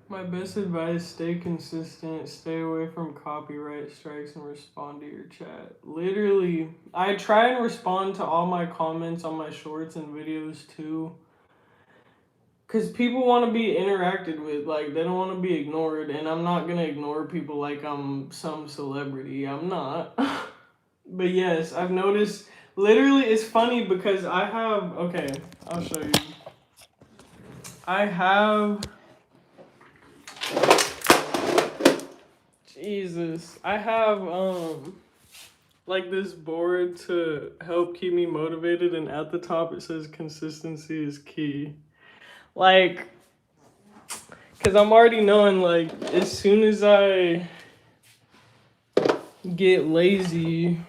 My best advice, stay consistent, stay away from copyright strikes, and respond to your chat. Literally, I try and respond to all my comments on my shorts and videos too. Because people want to be interacted with, like, they don't want to be ignored, and I'm not going to ignore people like I'm some celebrity. I'm not. But yes, I've noticed, literally, it's funny because I have, okay, I'll show you. I have... Jesus. I have like this board to help keep me motivated, and at the top it says consistency is key. Like, cause I'm already knowing like as soon as I get lazy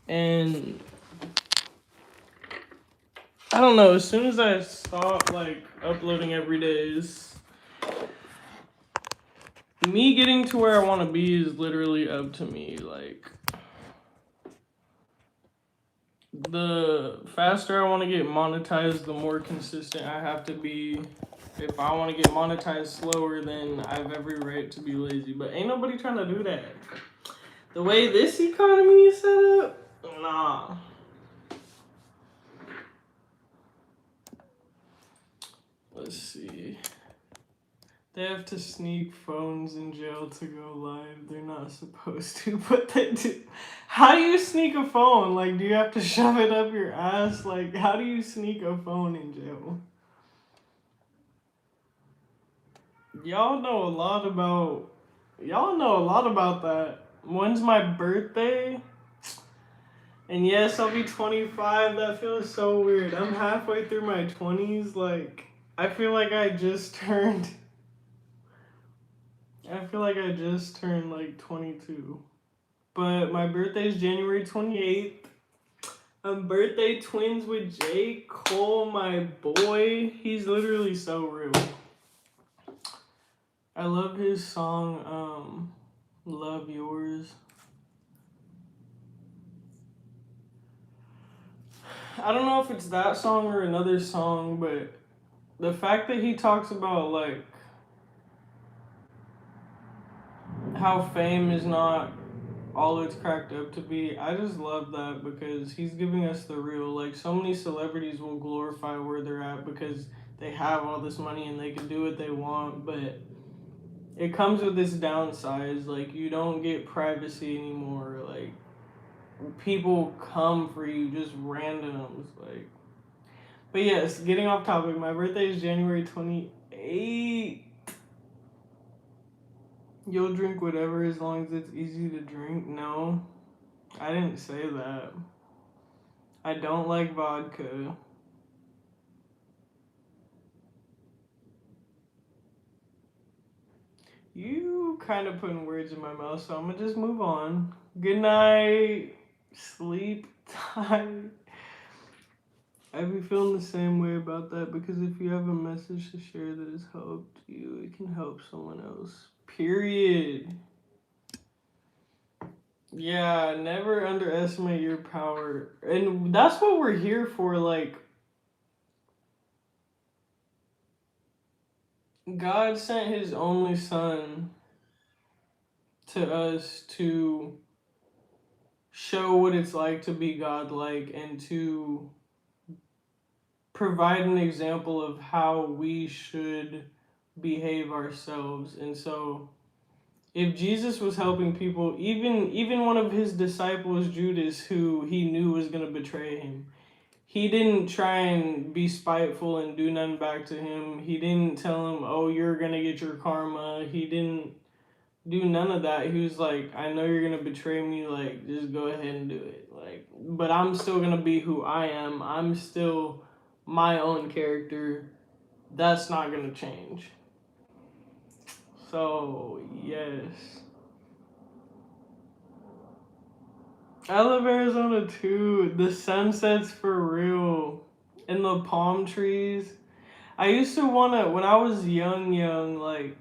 and I don't know, as soon as I stop like uploading every day, is me getting to where I want to be is literally up to me. Like, the faster I want to get monetized, the more consistent I have to be. If I want to get monetized slower, then I have every right to be lazy. But ain't nobody trying to do that. The way this economy is set up, nah. Let's see. They have to sneak phones in jail to go live. They're not supposed to, but they do. How do you sneak a phone? Like, do you have to shove it up your ass? Like, how do you sneak a phone in jail? Y'all know a lot about that. When's my birthday? And yes, I'll be 25. That feels so weird. I'm halfway through my 20s. Like, I feel like I just turned. I feel like I just turned like 22. But my birthday is January 28th. I'm birthday twins with J. Cole, my boy. He's literally so real. I love his song, Love Yours. I don't know if it's that song or another song, but the fact that he talks about like how fame is not all it's cracked up to be, I just love that because he's giving us the real. Like, so many celebrities will glorify where they're at because they have all this money and they can do what they want, but it comes with this downside. Like, you don't get privacy anymore. Like, people come for you, just randoms. Like, but yes, getting off topic. My birthday is January 28th. You'll drink whatever as long as it's easy to drink. No, I didn't say that. I don't like vodka. You kind of putting words in my mouth, so I'm gonna just move on. Good night. Sleep tight. I be feeling the same way about that because if you have a message to share that has helped you, it can help someone else. Period. Yeah, never underestimate your power. And that's what we're here for. Like, God sent his only son to us to show what it's like to be godlike and to provide an example of how we should behave ourselves. And so if Jesus was helping people, even one of his disciples, Judas, who he knew was going to betray him, he didn't try and be spiteful and do nothing back to him. He didn't tell him, oh, you're going to get your karma. He didn't do none of that. He was like, I know you're going to betray me. Like, just go ahead and do it. Like, but I'm still going to be who I am. I'm still my own character. That's not going to change. So, yes. I love Arizona too. The sunsets for real. And the palm trees. I used to want to, when I was young, like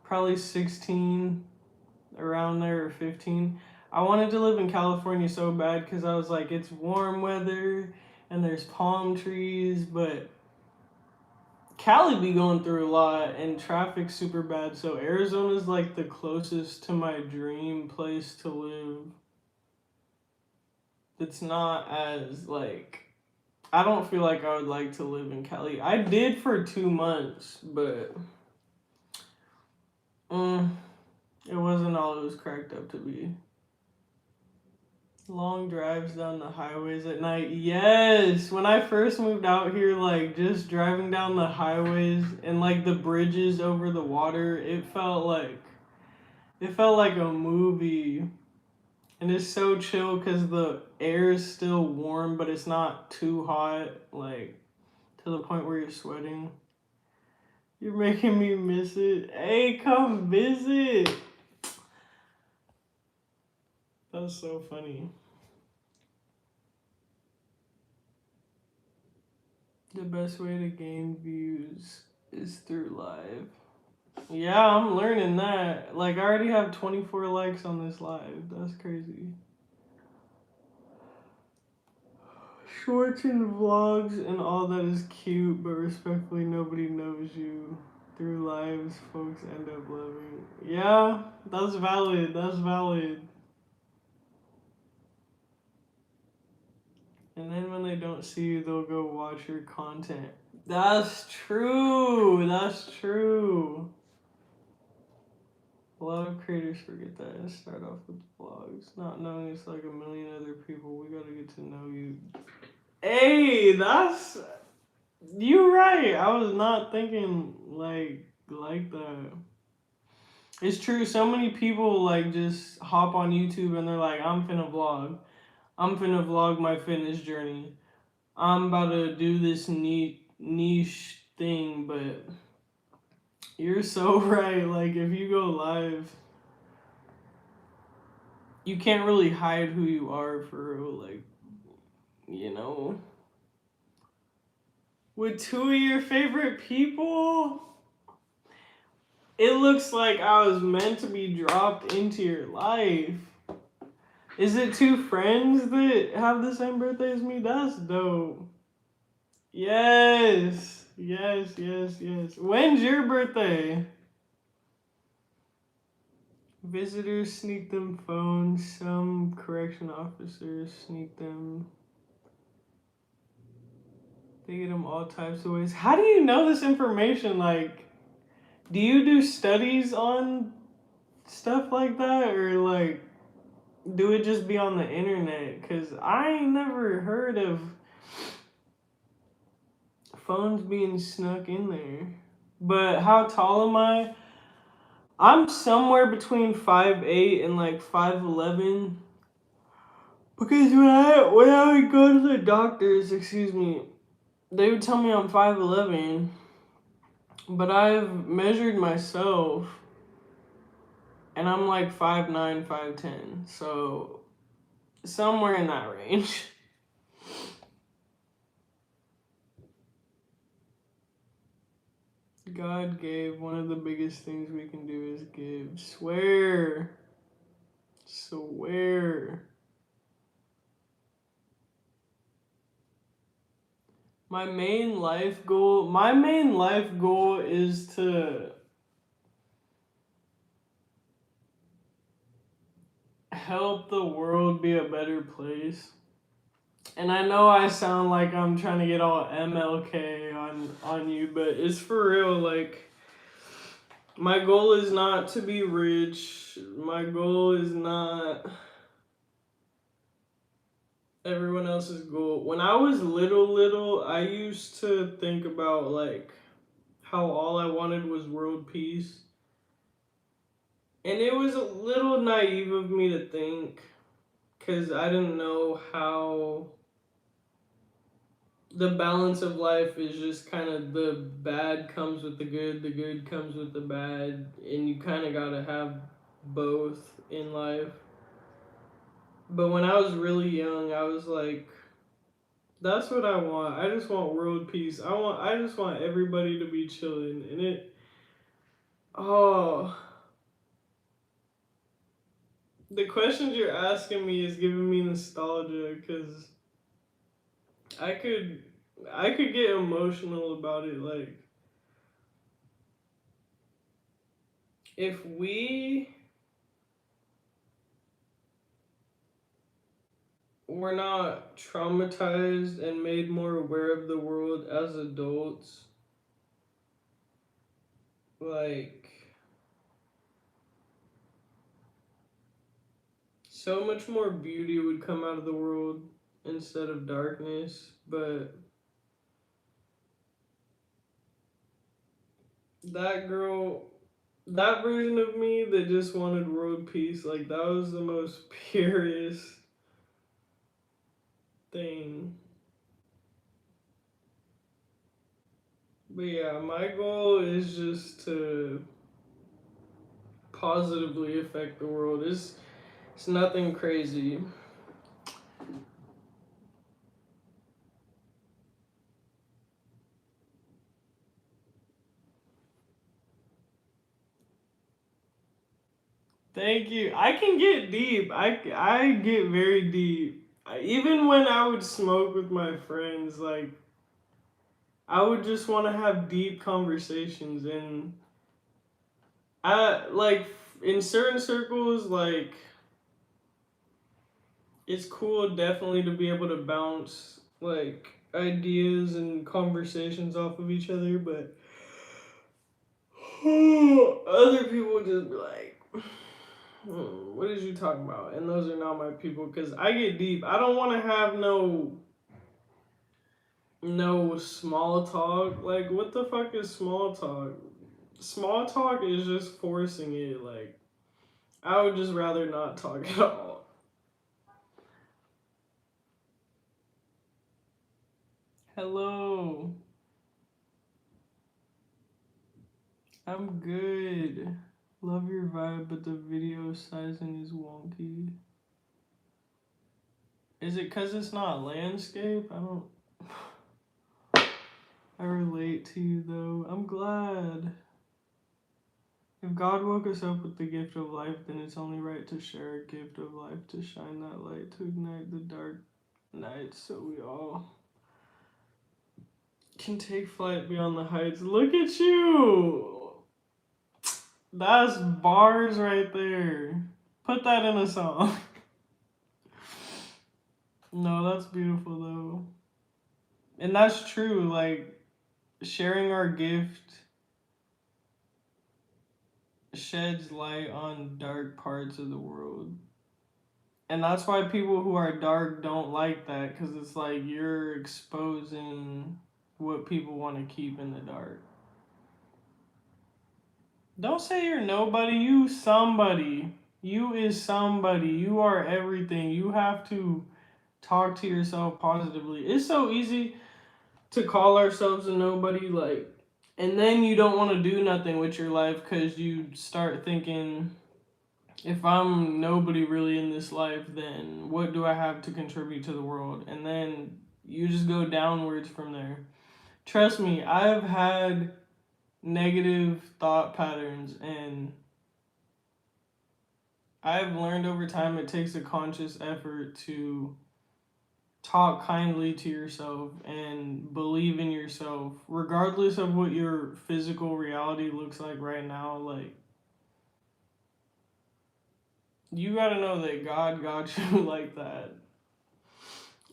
probably 16, around there, or 15, I wanted to live in California so bad because I was like, it's warm weather and there's palm trees, but Cali be going through a lot and traffic's super bad. So Arizona's like the closest to my dream place to live. It's not as like, I don't feel like I would like to live in Cali. I did for 2 months, but it wasn't all it was cracked up to be. Long drives down the highways at night. Yes, when I first moved out here, like just driving down the highways and like the bridges over the water, it felt like a movie. And it's so chill because the air is still warm, but it's not too hot, like to the point where you're sweating. You're making me miss it. Hey, come visit. That's so funny. The best way to gain views is through live. Yeah, I'm learning that. Like, I already have 24 likes on this live. That's crazy. Shorts and vlogs and all that is cute, but respectfully, nobody knows you. Through lives, folks end up loving. Yeah, that's valid. That's valid. And then when they don't see you, they'll go watch your content. That's true. That's true. A lot of creators forget that and start off with vlogs, not knowing it's like a million other people. We gotta get to know you. Hey, that's you're right. I was not thinking like that. It's true. So many people like just hop on YouTube and they're like, I'm finna vlog. I'm finna vlog my fitness journey. I'm about to do this niche thing, but you're so right. Like, if you go live, you can't really hide who you are for real. Like, you know, with two of your favorite people, it looks like I was meant to be dropped into your life. Is it two friends that have the same birthday as me? That's dope. Yes. Yes, yes, yes. When's your birthday? Visitors sneak them phones. Some correction officers sneak them. They get them all types of ways. How do you know this information? Like, do you do studies on stuff like that? Or, like, do it just be on the internet? Because I ain't never heard of phones being snuck in there. But how tall am I? I'm somewhere between 5'8" and like 5'11". Because when I would go to the doctors, excuse me, they would tell me I'm 5'11", but I've measured myself and I'm like 5'9", 5'10". So somewhere in that range. God gave. One of the biggest things we can do is give. Swear. Swear. My main life goal is to help the world be a better place. And I know I sound like I'm trying to get all MLK on you, but it's for real. Like, my goal is not to be rich. My goal is not everyone else's goal. When I was little, I used to think about like how all I wanted was world peace. And it was a little naive of me to think, because I didn't know how the balance of life is just kind of the bad comes with the good comes with the bad, and you kind of gotta have both in life. But when I was really young, I was like, that's what I want. I just want world peace. I just want everybody to be chilling. And oh, the questions you're asking me is giving me nostalgia, because I could I could get emotional about it. Like, if we were not traumatized and made more aware of the world as adults, like, so much more beauty would come out of the world instead of darkness. But that girl, that version of me that just wanted world peace, like, that was the most purest thing. But yeah, my goal is just to positively affect the world. It's nothing crazy. Thank you. I can get deep. I get very deep. Even when I would smoke with my friends, like, I would just want to have deep conversations. And I like, in certain circles, like, it's cool definitely to be able to bounce like ideas and conversations off of each other, but other people just be like, what is you talking about? And those are not my people, because I get deep. I don't want to have no small talk. Like, what the fuck is small talk? Small talk is just forcing it. Like, I would just rather not talk at all. Hello. I'm good. Love your vibe, but the video sizing is wonky. Is it because it's not landscape? I don't. I relate to you though. I'm glad. If God woke us up with the gift of life, then it's only right to share a gift of life to shine that light to ignite the dark night so we all can take flight beyond the heights. Look at you! That's bars right there. Put that in a song. No, that's beautiful though. And that's true. Like, sharing our gift sheds light on dark parts of the world. And that's why people who are dark don't like that, because it's like you're exposing what people want to keep in the dark. Don't say you're nobody. You somebody. You is somebody. You are everything. You have to talk to yourself positively. It's so easy to call ourselves a nobody, like, and then you don't want to do nothing with your life because you start thinking, if I'm nobody really in this life, then what do I have to contribute to the world? And then you just go downwards from there. Trust me, I've had negative thought patterns, and I've learned over time it takes a conscious effort to talk kindly to yourself and believe in yourself, regardless of what your physical reality looks like right now. Like, you gotta know that God got you like that.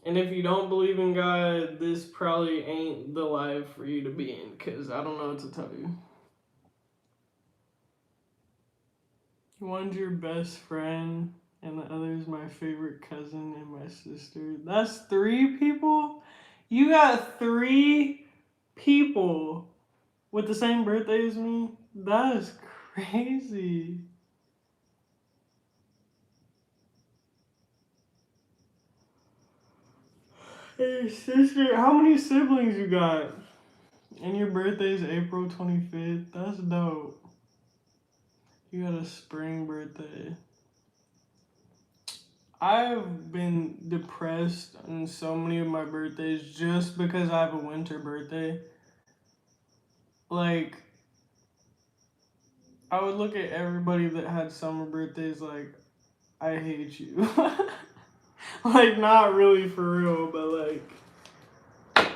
And if you don't believe in God, this probably ain't the life for you to be in, because I don't know what to tell you. One's your best friend, and the other's my favorite cousin and my sister. That's 3 people? You got 3 people with the same birthday as me? That is crazy. Hey, sister, how many siblings you got? And your birthday's April 25th? That's dope. You got a spring birthday. I've been depressed on so many of my birthdays just because I have a winter birthday. Like, I would look at everybody that had summer birthdays like, I hate you. Like, not really for real, but like,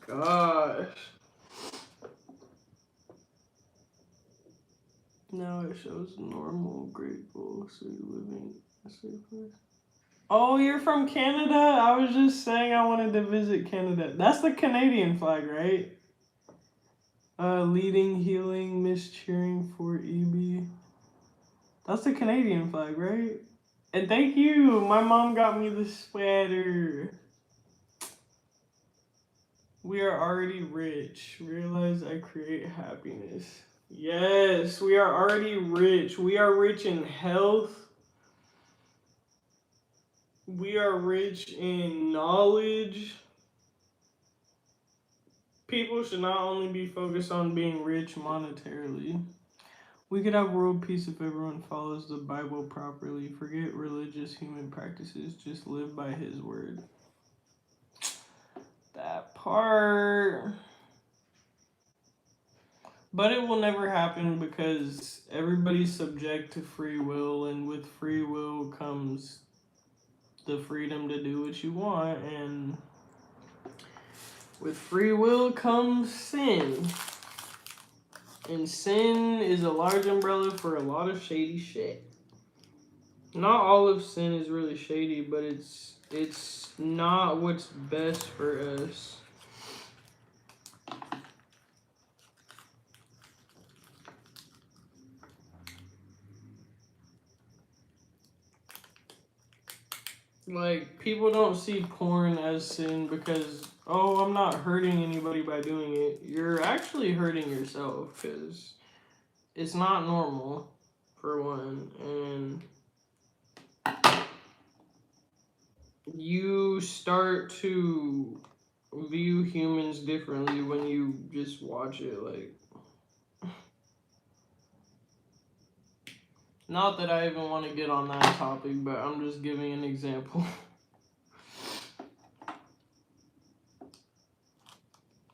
gosh. Now it shows normal, grateful, sweet living, a safe place. Oh, you're from Canada? I was just saying I wanted to visit Canada. That's the Canadian flag, right? Leading, healing, miss cheering for EB. That's the Canadian flag, right? And thank you. My mom got me the sweater. We are already rich. Realize I create happiness. Yes, we are already rich. We are rich in health. We are rich in knowledge. People should not only be focused on being rich monetarily. We could have world peace if everyone follows the Bible properly. Forget religious human practices. Just live by His word. That part. But it will never happen because everybody's subject to free will, and with free will comes the freedom to do what you want, and with free will comes sin. And sin is a large umbrella for a lot of shady shit. Not all of sin is really shady, but it's not what's best for us. Like, people don't see porn as sin because, oh, I'm not hurting anybody by doing it. You're actually hurting yourself because it's not normal, for one. And you start to view humans differently when you just watch it. Like, not that I even want to get on that topic, but I'm just giving an example.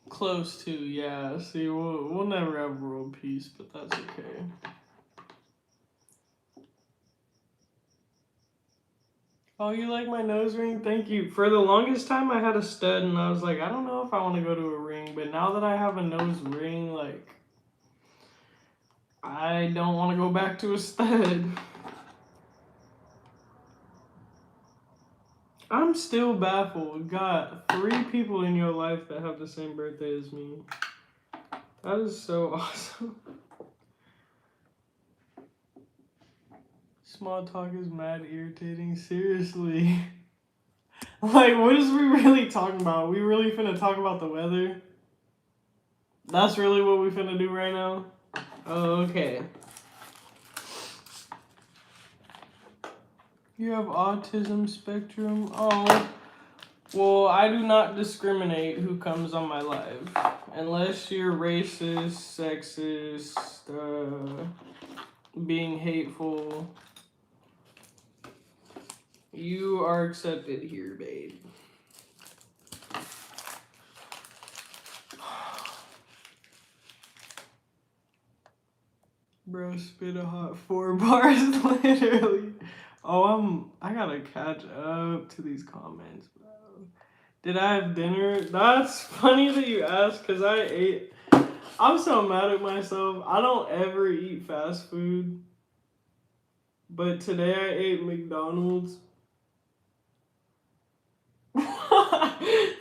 Close to, yeah. See, we'll never have world peace, but that's okay. Oh, you like my nose ring? Thank you. For the longest time, I had a stud, and I was like, I don't know if I want to go to a ring. But now that I have a nose ring, like, I don't want to go back to a stud. I'm still baffled. Got 3 people in your life that have the same birthday as me. That is so awesome. Small talk is mad irritating. Seriously. Like, what is we really talking about? We really finna talk about the weather? That's really what we finna do right now? Oh, okay. You have autism spectrum? Oh. Well, I do not discriminate who comes on my live. Unless you're racist, sexist, being hateful. You are accepted here, babe. Bro, spit a hot 4 bars, literally. Oh, I gotta catch up to these comments, bro. Did I have dinner? That's funny that you asked, because I ate. I'm so mad at myself. I don't ever eat fast food. But today I ate McDonald's.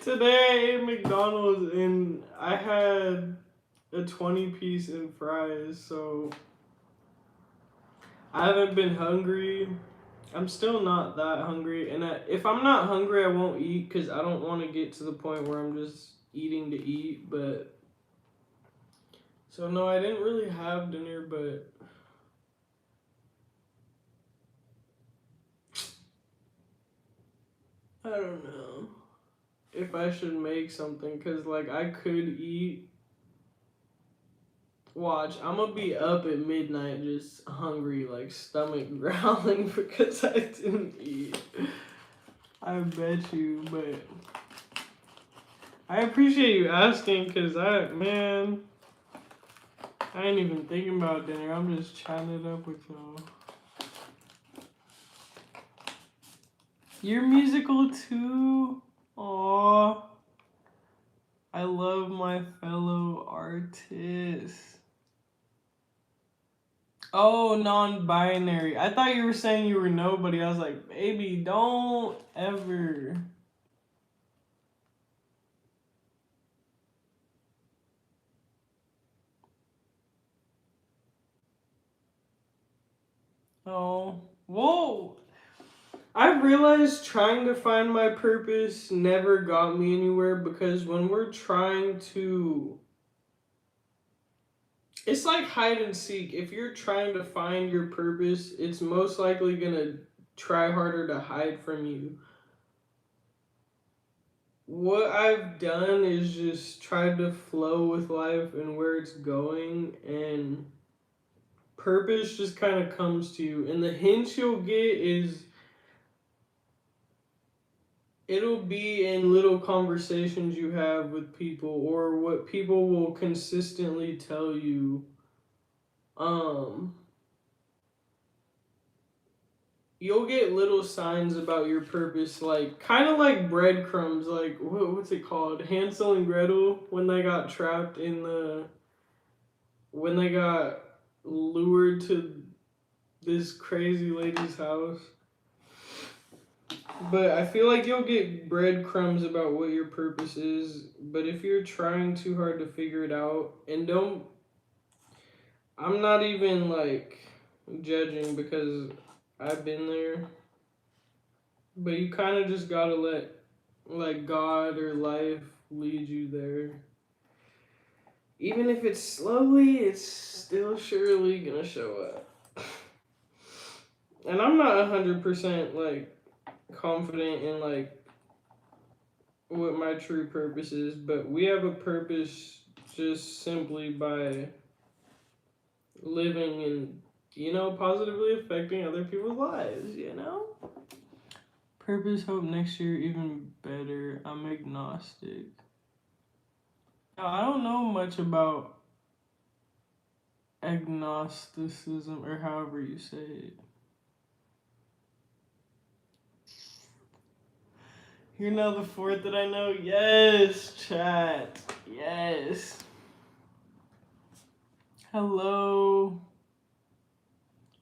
Today I ate McDonald's and I had a 20-piece and fries, so I haven't been hungry. I'm still not that hungry, and if I'm not hungry, I won't eat because I don't want to get to the point where I'm just eating to eat. But so no, I didn't really have dinner, but I don't know if I should make something because like I could eat. Watch, I'm gonna be up at midnight just hungry, like stomach growling because I didn't eat. I bet you, but I appreciate you asking because I ain't even thinking about dinner. I'm just chatting it up with y'all. You're musical too? Aww. I love my fellow artists. Oh, non-binary. I thought you were saying you were nobody. I was like, baby, don't ever. Oh, whoa. I realized trying to find my purpose never got me anywhere because when we're trying to. It's like hide and seek. If you're trying to find your purpose, it's most likely going to try harder to hide from you. What I've done is just tried to flow with life and where it's going, and purpose just kind of comes to you. And the hints you'll get is it'll be in little conversations you have with people or what people will consistently tell you. Um, you'll get little signs about your purpose, like kind of like breadcrumbs, like what's it called? Hansel and Gretel when they got trapped in the when they got lured to this crazy lady's house. But I feel like you'll get breadcrumbs about what your purpose is. But if you're trying too hard to figure it out, and don't, I'm not even like judging because I've been there. But you kind of just gotta let like God or life lead you there. Even if it's slowly, it's still surely gonna show up. And I'm not 100% like confident in like what my true purpose is, but we have a purpose just simply by living and positively affecting other people's lives. Purpose, hope next year even better. I'm agnostic. Now, I don't know much about agnosticism or however you say it. You're now the fourth that I know. Yes, chat. Yes. Hello.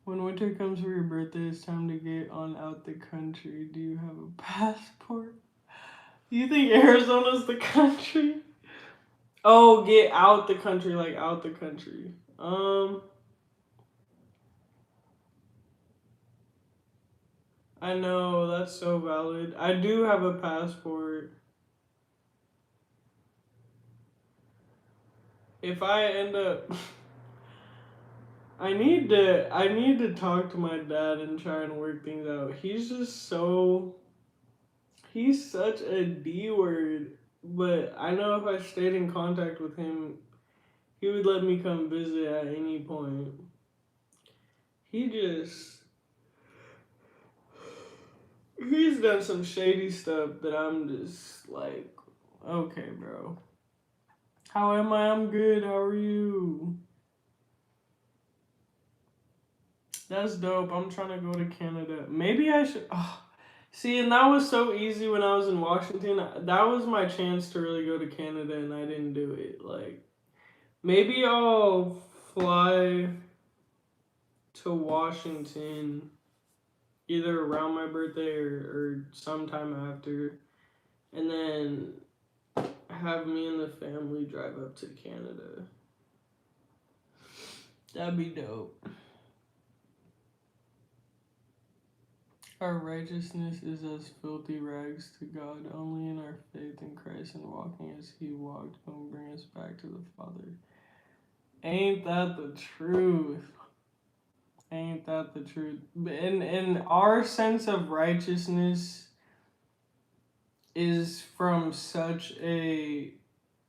When winter comes for your birthday, it's time to get on out the country. Do you have a passport? Do you think Arizona's the country? Oh, get out the country, like out the country. I know, that's so valid. I do have a passport. If I end up I need to talk to my dad and try and work things out. He's such a D word, but I know if I stayed in contact with him, he would let me come visit at any point. He just he's done some shady stuff that I'm just like, okay, bro. How am I? I'm good. How are you? That's dope. I'm trying to go to Canada. Maybe I should. Oh, see, and that was so easy when I was in Washington. That was my chance to really go to Canada, and I didn't do it. Like, maybe I'll fly to Washington either around my birthday or sometime after, and then have me and the family drive up to Canada. That'd be dope. Our righteousness is as filthy rags to God. Only in our faith in Christ and walking as He walked will bring us back to the Father. Ain't that the truth? Ain't that the truth? And our sense of righteousness is from such a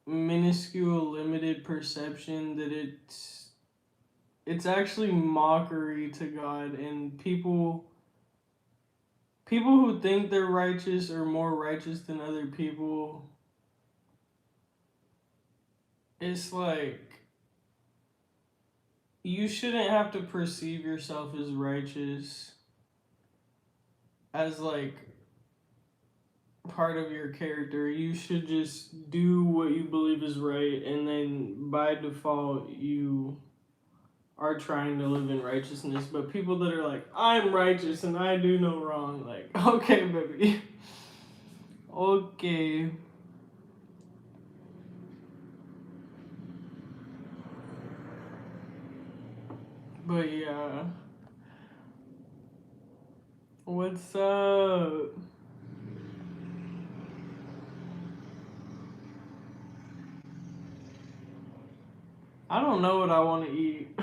minuscule, limited perception that it's actually mockery to God, and people who think they're righteous or more righteous than other people, it's like you shouldn't have to perceive yourself as righteous as like part of your character. You should just do what you believe is right, and then by default you are trying to live in righteousness. But people that are like, I'm righteous and I do no wrong, like, okay, baby. Okay. But yeah. What's up? I don't know what I want to eat.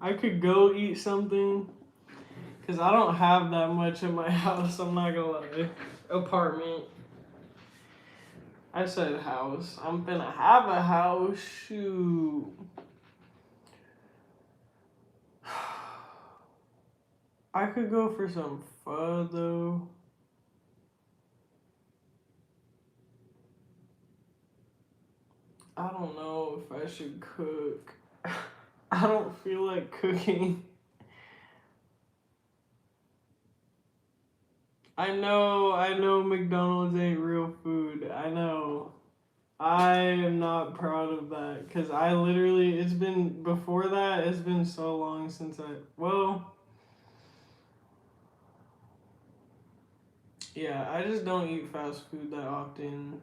I could go eat something because I don't have that much in my house. I'm not gonna lie. Apartment. I said house. I'm finna have a house. Shoot. I could go for some pho though. I don't know if I should cook. I don't feel like cooking. I know McDonald's ain't real food. I know. I am not proud of that because I literally, it's been, before that, it's been so long since yeah, I just don't eat fast food that often.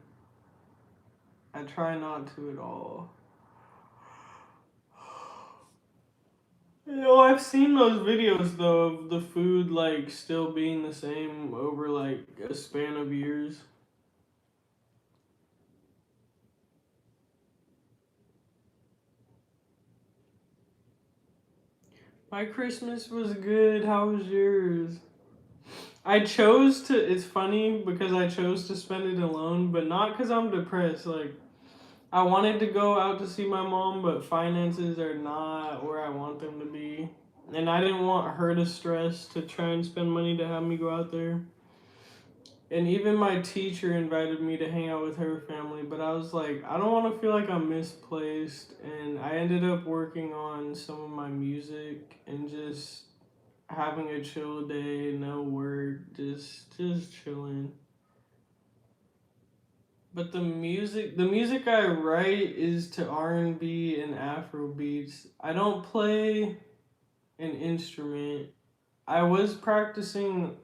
I try not to at all. I've seen those videos though of the food like still being the same over like a span of years. My Christmas was good. How was yours? it's funny because I chose to spend it alone, but not because I'm depressed. Like, I wanted to go out to see my mom, but finances are not where I want them to be. And I didn't want her to stress to try and spend money to have me go out there. And even my teacher invited me to hang out with her family, but I was like, I don't want to feel like I'm misplaced. And I ended up working on some of my music and just having a chill day, no work, just chilling. But the music I write is to R&B and Afro beats. I don't play an instrument. I was practicing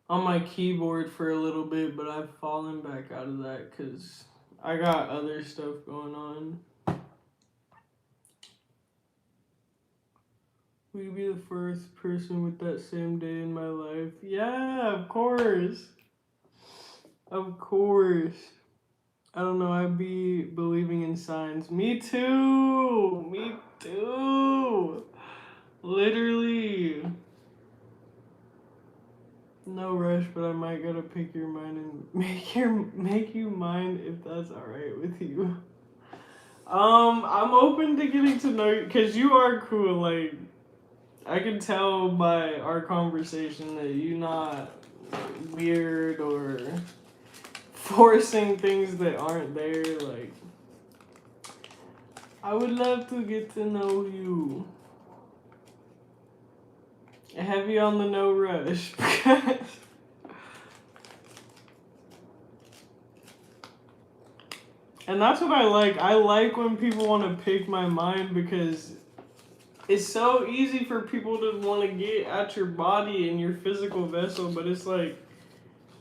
on my keyboard for a little bit, but I've fallen back out of that because I got other stuff going on. Will you be the first person with that same day in my life? Yeah, of course. Of course. I don't know, I'd be believing in signs. Me too! Me too! Literally. No rush, but I might gotta pick your mind and make you mine if that's alright with you. I'm open to getting to know you because you are cool. Like, I can tell by our conversation that you're not weird or forcing things that aren't there. Like, I would love to get to know you. Heavy on the no rush. And that's what I like. I like when people want to pick my mind because it's so easy for people to want to get at your body and your physical vessel, but it's like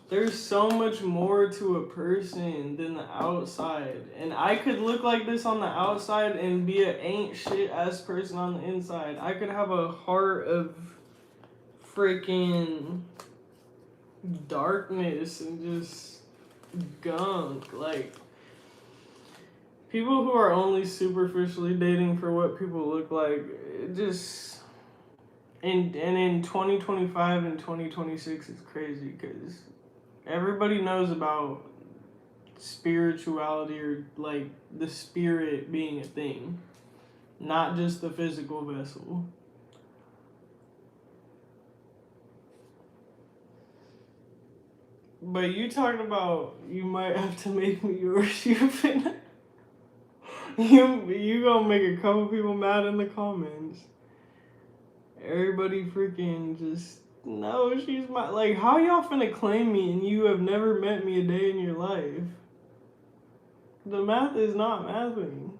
there's so much more to a person than the outside. And I could look like this on the outside and be a ain't shit ass person on the inside. I could have a heart of freaking darkness and just gunk. Like, people who are only superficially dating for what people look like, it just and in 2025 and 2026 it's crazy because everybody knows about spirituality or like the spirit being a thing, not just the physical vessel. But you talking about you might have to make me yours. You finna you gonna make a couple people mad in the comments. Everybody freaking just no, she's my like. How y'all finna claim me and you have never met me a day in your life? The math is not mathing.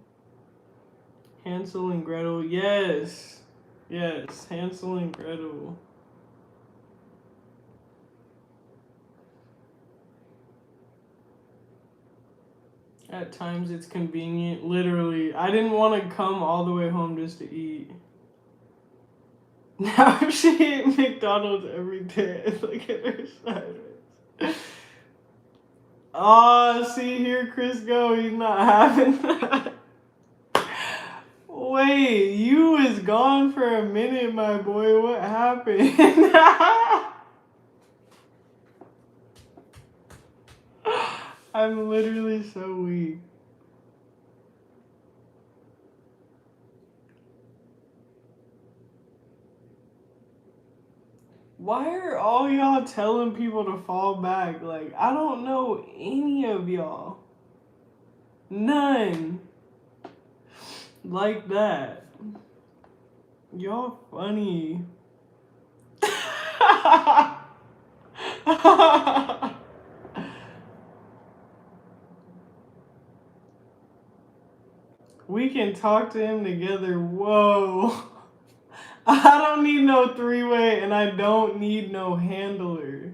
Hansel and Gretel, yes, yes, Hansel and Gretel. At times it's convenient. Literally, I didn't want to come all the way home just to eat. Now she ate McDonald's every day. Look at her sideways. Oh, see here, Chris go. He's not having that. Wait, you was gone for a minute, my boy. What happened? I'm literally so weak. Why are all y'all telling people to fall back? Like, I don't know any of y'all. None. Like that. Y'all funny. We can talk to him together. Whoa. I don't need no three-way and I don't need no handler.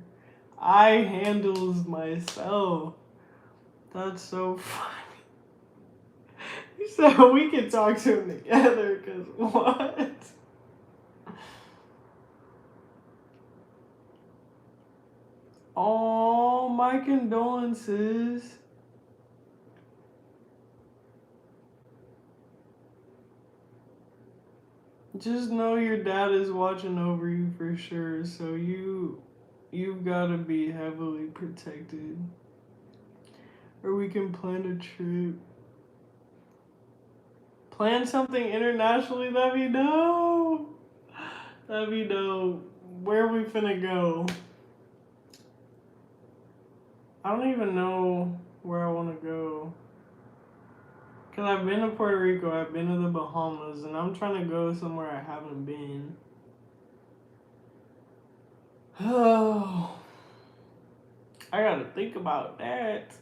I handles myself. That's so funny. So we can talk to him together, cause what? Oh, my condolences. Just know your dad is watching over you for sure. So you've got to be heavily protected. Or we can plan a trip. Plan something internationally. That'd be dope. That'd be dope. Where are we finna go? I don't even know where I want to go. Because I've been to Puerto Rico, I've been to the Bahamas, and I'm trying to go somewhere I haven't been. Oh, I gotta think about that.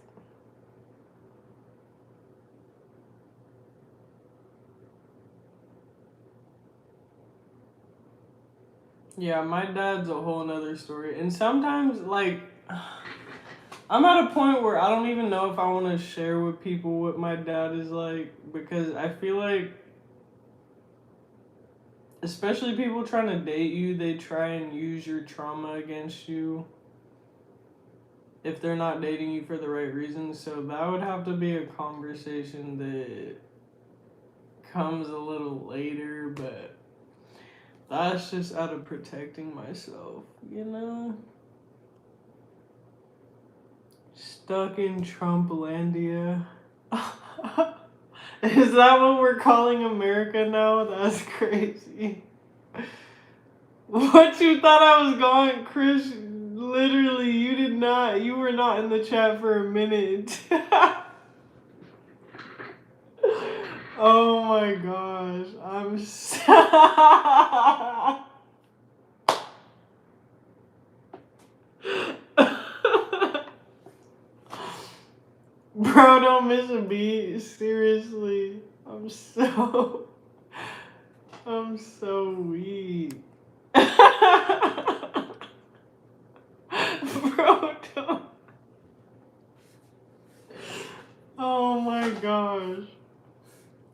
Yeah, my dad's a whole nother story. And sometimes, like, I'm at a point where I don't even know if I want to share with people what my dad is like, because I feel like, especially people trying to date you, they try and use your trauma against you if they're not dating you for the right reasons. So that would have to be a conversation that comes a little later, but that's just out of protecting myself, you know? Stuck in Trumplandia. Is that what we're calling America now? That's crazy. What you thought I was going, Chris? Literally, you were not in the chat for a minute. Oh my gosh, I'm so... Bro, don't miss a beat. Seriously. I'm so weak. Bro, don't. Oh my gosh.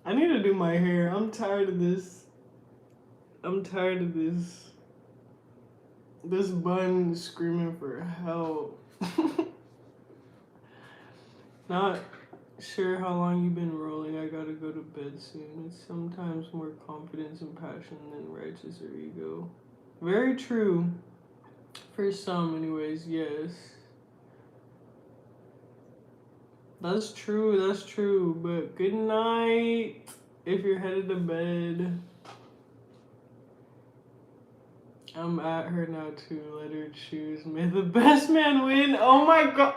I need to do my hair. I'm tired of this. This bun screaming for help. Not sure how long you've been rolling. I gotta go to bed soon. It's sometimes more confidence and passion than righteous or ego. Very true. For some, anyways, yes. That's true. But good night if you're headed to bed. I'm at her now too. Let her choose. May the best man win. Oh my god.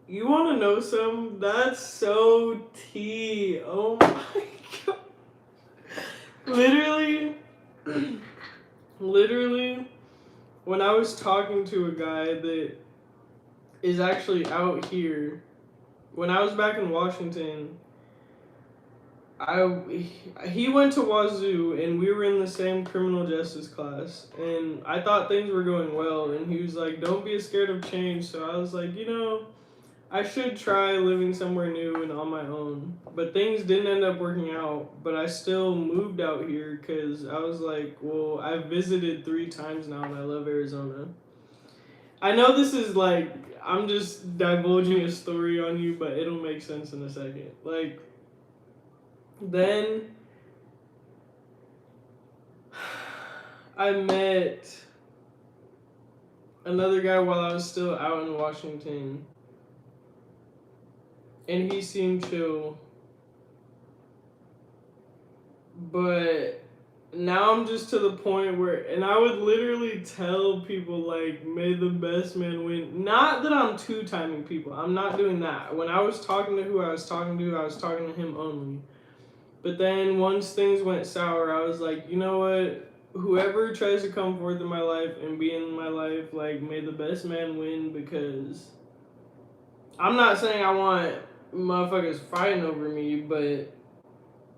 You want to know something? That's so tea. Oh my god. Literally, when I was talking to a guy that is actually out here, when I was back in Washington, he went to Wazoo and we were in the same criminal justice class, and I thought things were going well, and he was like, "Don't be scared of change." So I was like, I should try living somewhere new and on my own. But things didn't end up working out. But I still moved out here because I was like, well, I've visited 3 times now and I love Arizona. I know this is like, I'm just divulging a story on you, but it'll make sense in a second. Like, then I met another guy while I was still out in Washington. And he seemed chill. But now I'm just to the point where, and I would literally tell people, like, may the best man win. Not that I'm two-timing people. I'm not doing that. When I was talking to who I was talking to him only. But then once things went sour, I was like, you know what? Whoever tries to come forth in my life and be in my life, like, may the best man win, because I'm not saying I want motherfuckers fighting over me, but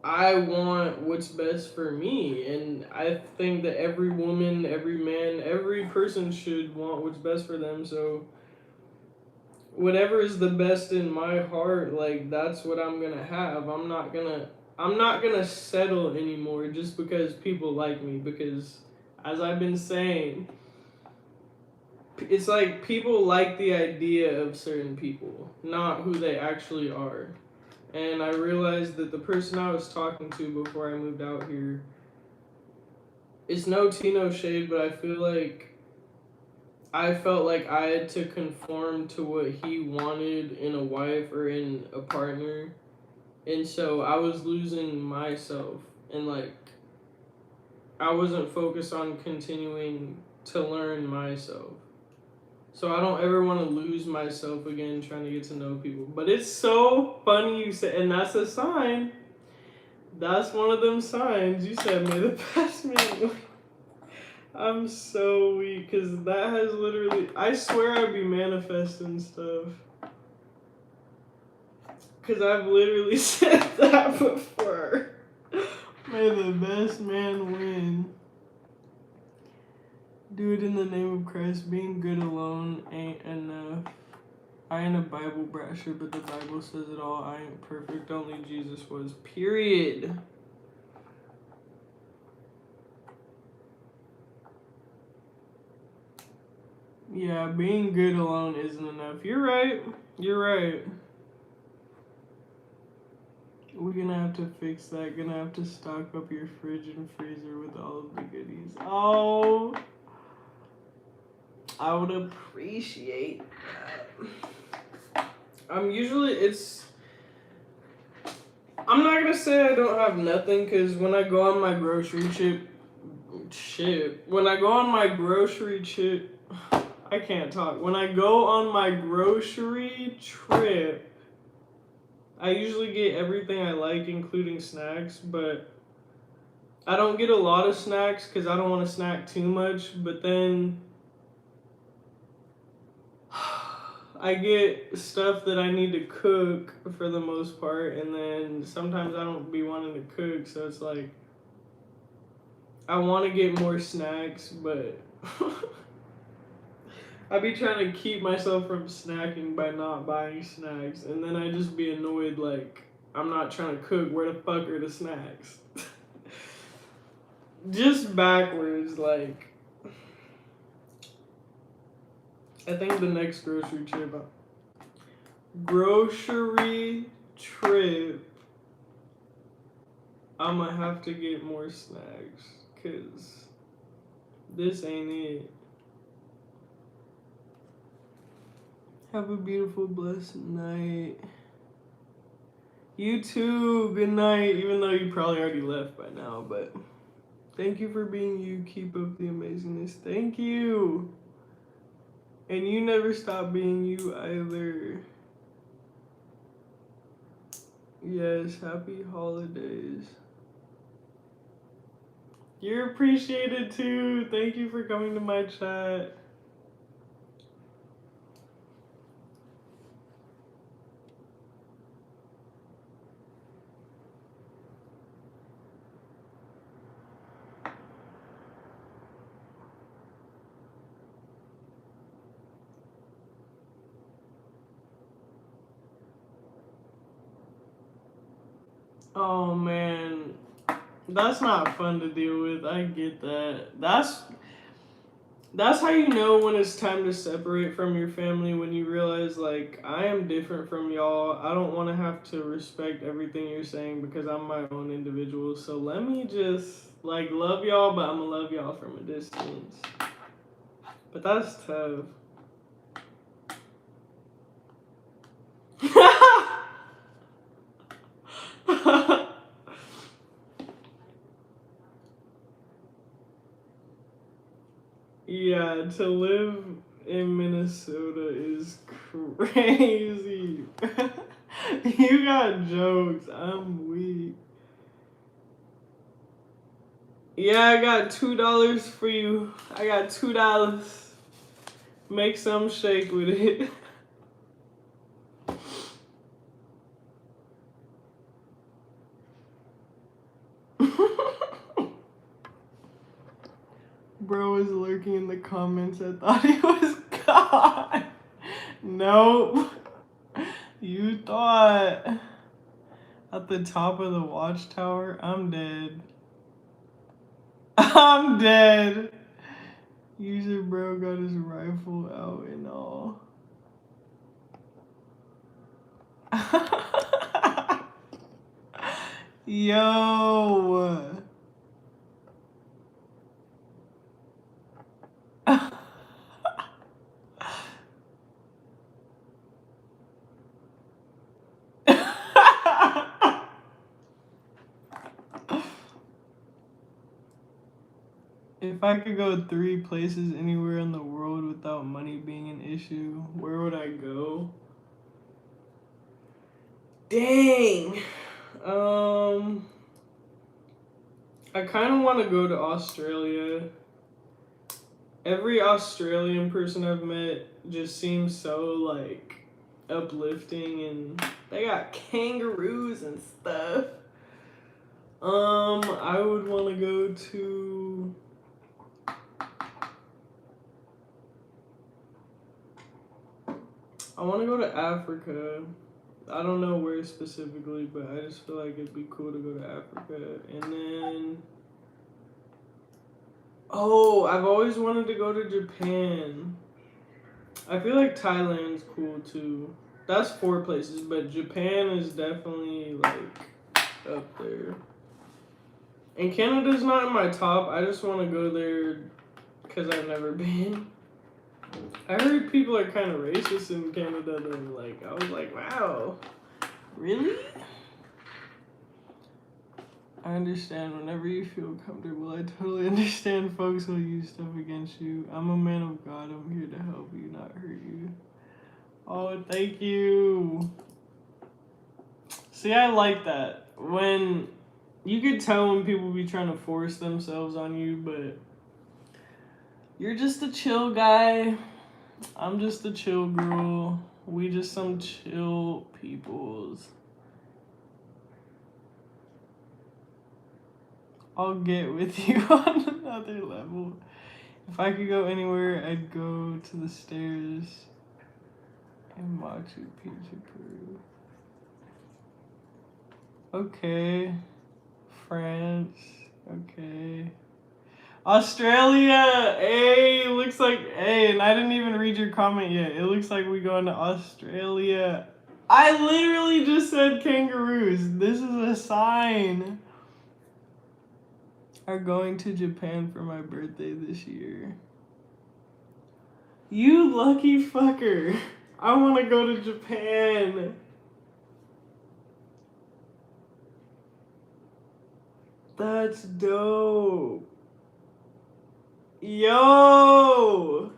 I want what's best for me. And I think that every woman, every man, every person should want what's best for them. So whatever is the best in my heart, like, that's what I'm gonna have. I'm not gonna settle anymore just because people like me, because as I've been saying, it's like people like the idea of certain people, not who they actually are. And I realized that the person I was talking to before I moved out here, it's no tea, no shade, but I felt like I had to conform to what he wanted in a wife or in a partner. And so I was losing myself. And like, I wasn't focused on continuing to learn myself. So I don't ever want to lose myself again trying to get to know people. But it's so funny you said, and that's a sign. That's one of them signs. You said, may the best man. I'm so weak because that has literally. I swear I'd be manifesting stuff. Because I've literally said that before. May the best man win. Do it in the name of Christ. Being good alone ain't enough. I ain't a Bible brasher, but the Bible says it all. I ain't perfect. Only Jesus was. Period. Yeah, being good alone isn't enough. You're right. You're right. We're gonna have to fix that. Gonna have to stock up your fridge and freezer with all of the goodies. Oh, I would appreciate that. I'm not gonna say I don't have nothing, because when I go on my grocery when I go on my grocery I can't talk. When I go on my grocery trip, I usually get everything I like, including snacks, but I don't get a lot of snacks because I don't want to snack too much, but then I get stuff that I need to cook for the most part, and then sometimes I don't be wanting to cook, so it's like I want to get more snacks, but I be trying to keep myself from snacking by not buying snacks, and then I just be annoyed like I'm not trying to cook. Where the fuck are the snacks? Just backwards, like I think the next grocery trip, I'ma have to get more snacks, cause this ain't it. Have a beautiful, blessed night. You too. Good night. Even though you probably already left by now, but thank you for being you. Keep up the amazingness. Thank you. And you never stop being you either. Yes, happy holidays. You're appreciated too. Thank you for coming to my chat. Oh man, that's not fun to deal with. I get that. That's how you know when it's time to separate from your family, when you realize like I am different from y'all. I don't want to have to respect everything you're saying because I'm my own individual. So let me just like love y'all, but I'm gonna love y'all from a distance. But that's tough. Yeah, to live in Minnesota is crazy. You got jokes. I'm weak. Yeah, I got $2 for you. I got $2. Make some shake with it. Bro was lurking in the comments. I thought he was gone. Nope. You thought. At the top of the watchtower? I'm dead. I'm dead. User bro got his rifle out and all. Yo. If I could go 3 places anywhere in the world without money being an issue, where would I go? Dang. I kind of want to go to Australia. Every Australian person I've met just seems so like uplifting, and they got kangaroos and stuff. I would want to go to I want to go to Africa. I don't know where specifically, but I just feel like it'd be cool to go to Africa. And then, oh, I've always wanted to go to Japan. I feel like Thailand's cool too. That's 4 places, but Japan is definitely like up there. And Canada's not in my top. I just want to go there because I've never been. I heard people are kind of racist in Canada, though. Like, I was like, wow, really? I understand whenever you feel comfortable. I totally understand folks will use stuff against you. I'm a man of God. I'm here to help you, not hurt you. Oh, thank you. See, I like that. When you could tell when people be trying to force themselves on you, but you're just a chill guy. I'm just a chill girl. We just some chill peoples. I'll get with you on another level. If I could go anywhere, I'd go to the stairs in Machu Picchu, Peru. Okay. France. Okay. Australia! Hey, looks like, hey, and I didn't even read your comment yet. It looks like we going to Australia. I literally just said kangaroos. This is a sign. Are going to Japan for my birthday this year. You lucky fucker. I want to go to Japan. That's dope. Yo!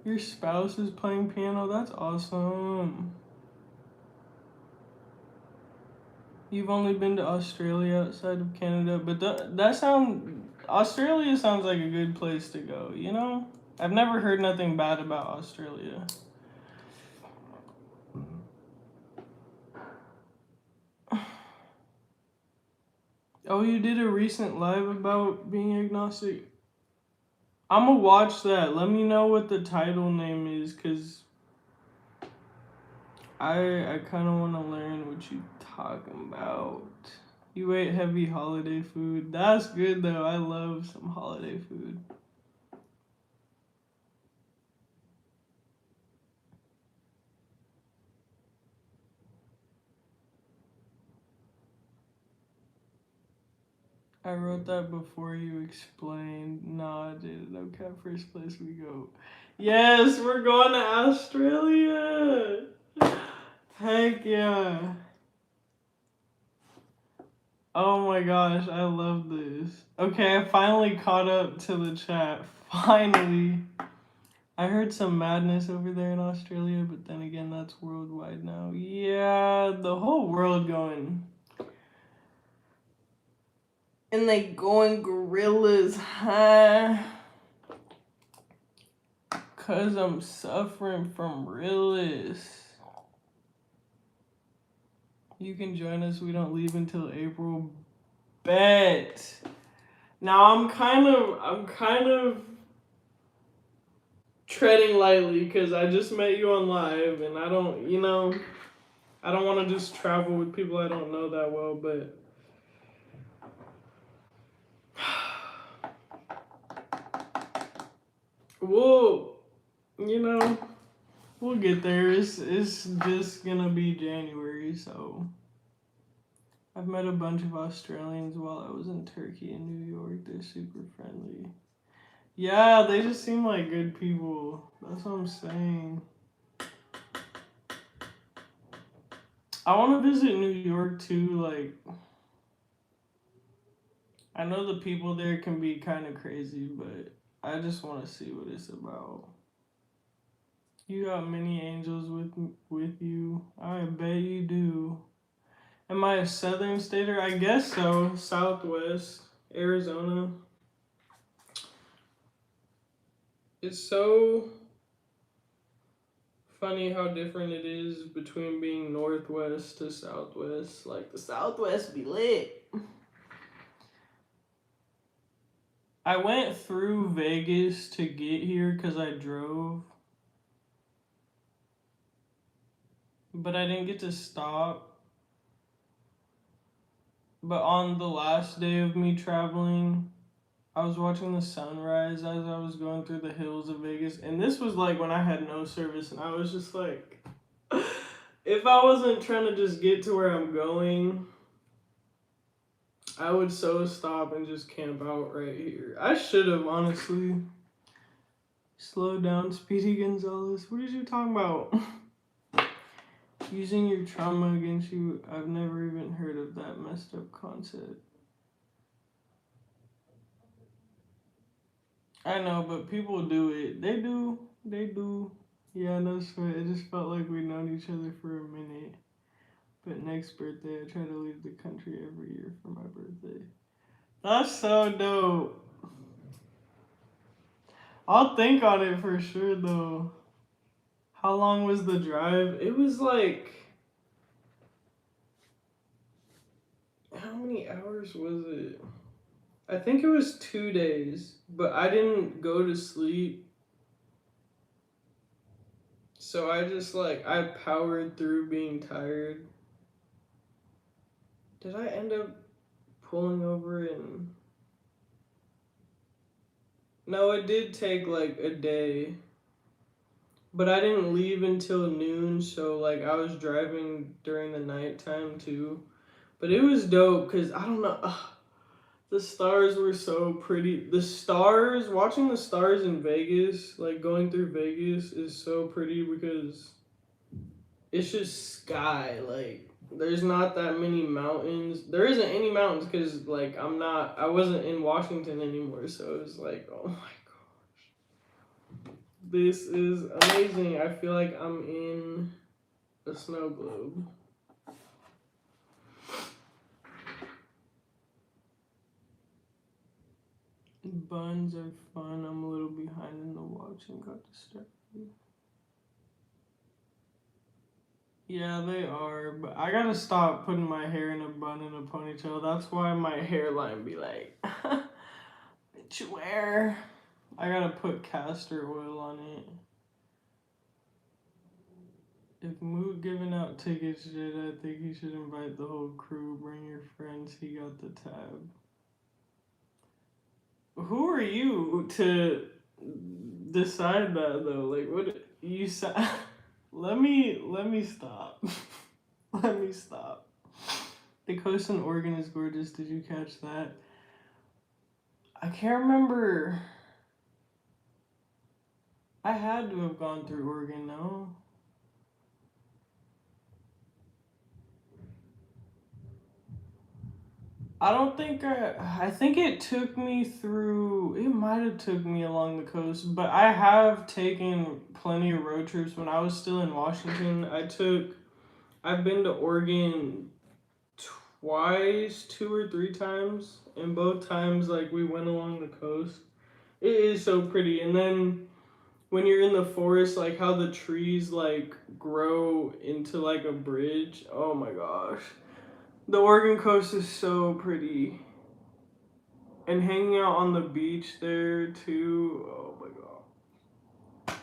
Your spouse is playing piano? That's awesome. You've only been to Australia outside of Canada, but Australia sounds like a good place to go, you know? I've never heard nothing bad about Australia. Oh, you did a recent live about being agnostic? I'm gonna watch that. Let me know what the title name is, cause I kind of want to learn what you talking about. You ate heavy holiday food. That's good though. I love some holiday food. I wrote that before you explained. Nah, dude. Okay, first place we go. Yes, we're going to Australia. Heck yeah. Oh my gosh, I love this. Okay, I finally caught up to the chat. Finally. I heard some madness over there in Australia, but then again, that's worldwide now. Yeah, the whole world going. And they going gorillas, huh? Cause I'm suffering from realist. You can join us. We don't leave until April. Bet. Now I'm kind of treading lightly because I just met you on live, and I don't, I don't want to just travel with people I don't know that well, but well, We'll get there. It's just gonna be January, so I've met a bunch of Australians while I was in Turkey and New York. They're super friendly. Yeah, they just seem like good people. That's what I'm saying. I want to visit New York too. Like, I know the people there can be kind of crazy, but I just want to see what it's about. You got many angels with you. I bet you do. Am I a southern stater? I guess so. Southwest Arizona. It's so funny how different it is between being northwest to southwest. Like the southwest be lit. I went through Vegas to get here because I drove, but I didn't get to stop. But on the last day of me traveling, I was watching the sunrise as I was going through the hills of Vegas. And this was like when I had no service, and I was just like, if I wasn't trying to just get to where I'm going, I would so stop and just camp out right here. I should have, honestly. Slow down, Speedy Gonzalez. What are you talking about? Using your trauma against you. I've never even heard of that messed up concept. I know, but people do it. They do. They do. Yeah, no sweat. It just felt like we'd known each other for a minute. But next birthday, I try to leave the country every year for my birthday. That's so dope. I'll think on it for sure, though. How long was the drive? It was like... How many hours was it? I think it was 2 days, but I didn't go to sleep. So I just I powered through being tired. Did I end up pulling over and... No, it did take like a day. But I didn't leave until noon, so I was driving during the nighttime too. But it was dope because I don't know. The stars were so pretty. The stars, watching the stars in Vegas, like going through Vegas, is so pretty because it's just sky. Like, there's not that many mountains. There isn't any mountains because, I wasn't in Washington anymore. So it was like, oh my gosh. This is amazing. I feel like I'm in a snow globe. Buns are fun. I'm a little behind in the watch and got distracted. Yeah, they are, but I gotta stop putting my hair in a bun and a ponytail. That's why my hairline be like, bitch, where? I gotta put castor oil on it. If Mood giving out tickets shit, I think he should invite the whole crew. Bring your friends. He got the tab. Who are you to decide that though? Like, what you said? Let me stop. Let me stop. The coast in Oregon is gorgeous. Did you catch that? I can't remember. I had to have gone through Oregon, no? I don't think I think it took me through, it might have took me along the coast, but I have taken plenty of road trips when I was still in Washington. I've been to Oregon twice, 2 or 3 times, and both times we went along the coast. It is so pretty. And then when you're in the forest, how the trees grow into a bridge. Oh my gosh. The Oregon coast is so pretty. And hanging out on the beach there too. Oh my god.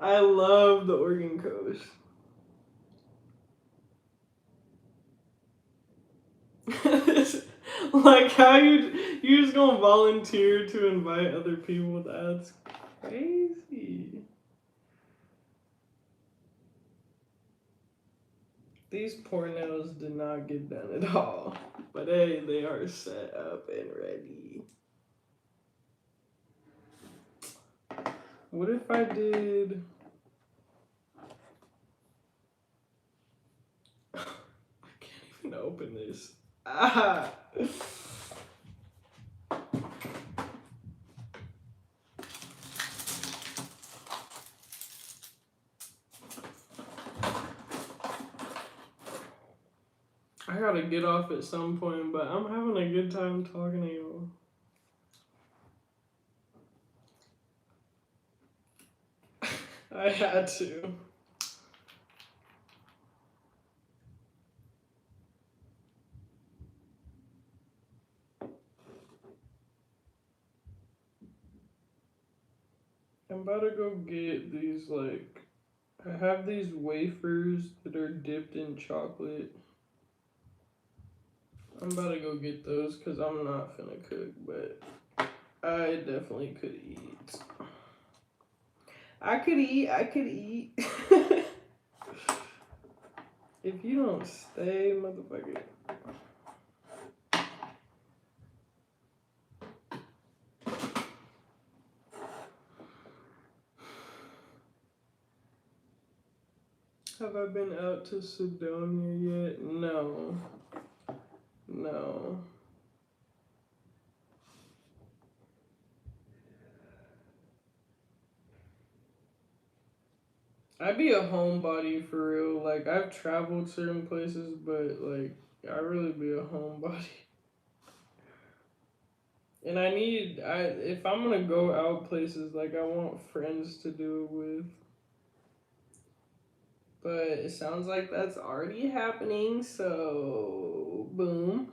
I love the Oregon coast. How you just gonna volunteer to invite other people? That's crazy. These poor nails did not get done at all. But hey, they are set up and ready. What if I did... I can't even open this. Ah! I gotta get off at some point, but I'm having a good time talking to you. I had to. I'm about to go get these, like, I have these wafers that are dipped in chocolate. I'm about to go get those because I'm not finna cook, but I definitely could eat. I could eat. If you don't stay, motherfucker. Have I been out to Sedonia yet? No. No. I'd be a homebody for real. Like, I've traveled certain places, but, like, I'd really be a homebody. And if I'm gonna go out places, like, I want friends to do it with. But it sounds like that's already happening, so boom.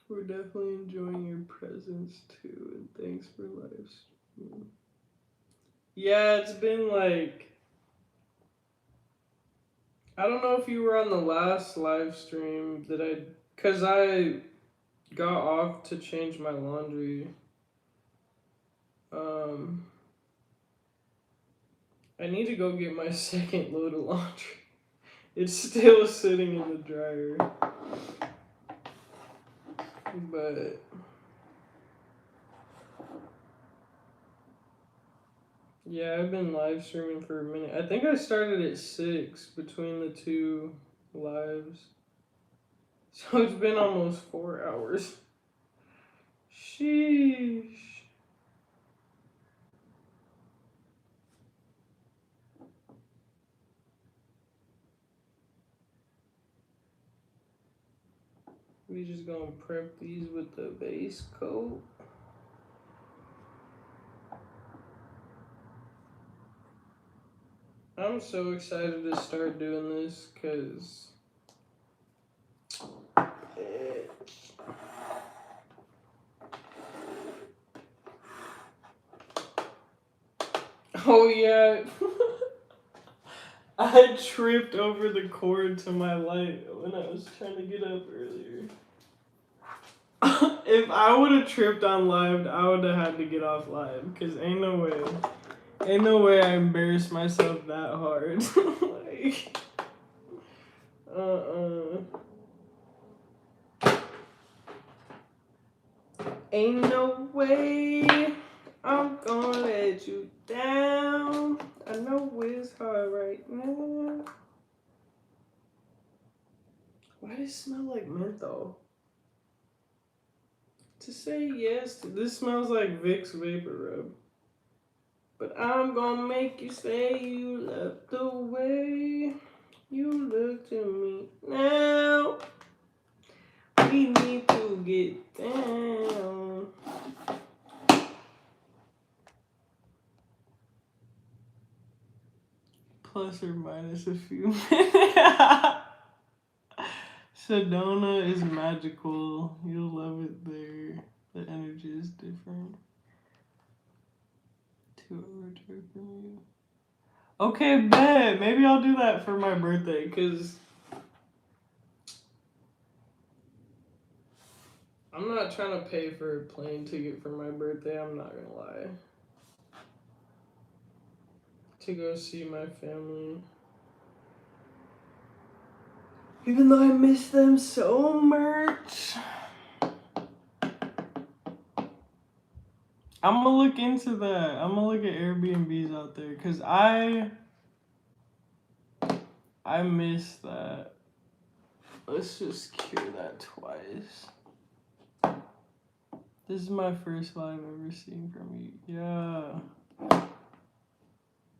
We're definitely enjoying your presence too, and thanks for live streaming. Yeah, it's been like, I don't know if you were on the last live stream cause I got off to change my laundry. I need to go get my second load of laundry. It's still sitting in the dryer. But yeah, I've been live streaming for a minute. I think I started at 6 between the two lives. So it's been almost 4 hours. Sheesh. We just gonna prep these with the base coat. I'm so excited to start doing this because oh yeah. I tripped over the cord to my light when I was trying to get up earlier. If I would have tripped on live, I would have had to get off live because ain't no way I embarrassed myself that hard. Like, ain't no way I'm gonna let you down. I know it's hard right now. Why does it smell like menthol? To say yes to this smells like Vicks Vapor Rub. But I'm gonna make you say you love the way you look to me now. We need to get down. Plus or minus a few minutes. Sedona is magical. You'll love it there. The energy is different. 2-hour drive from you. Okay, bet. Maybe I'll do that for my birthday, because I'm not trying to pay for a plane ticket for my birthday, I'm not gonna lie. To go see my family. Even though I miss them so much. I'm gonna look into that. I'm gonna look at Airbnbs out there because I miss that. Let's just cure that twice. This is my first live ever seen from you. Yeah.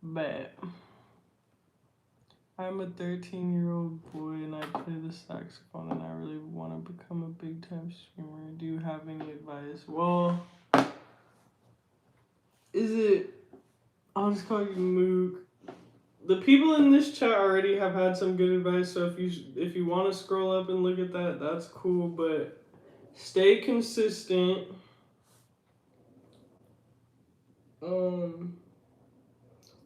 Bet. I'm a 13-year-old boy and I play the saxophone and I really want to become a big time streamer. Do you have any advice? Well, I'll just call you Mook. The people in this chat already have had some good advice, so if you want to scroll up and look at that, that's cool, but stay consistent.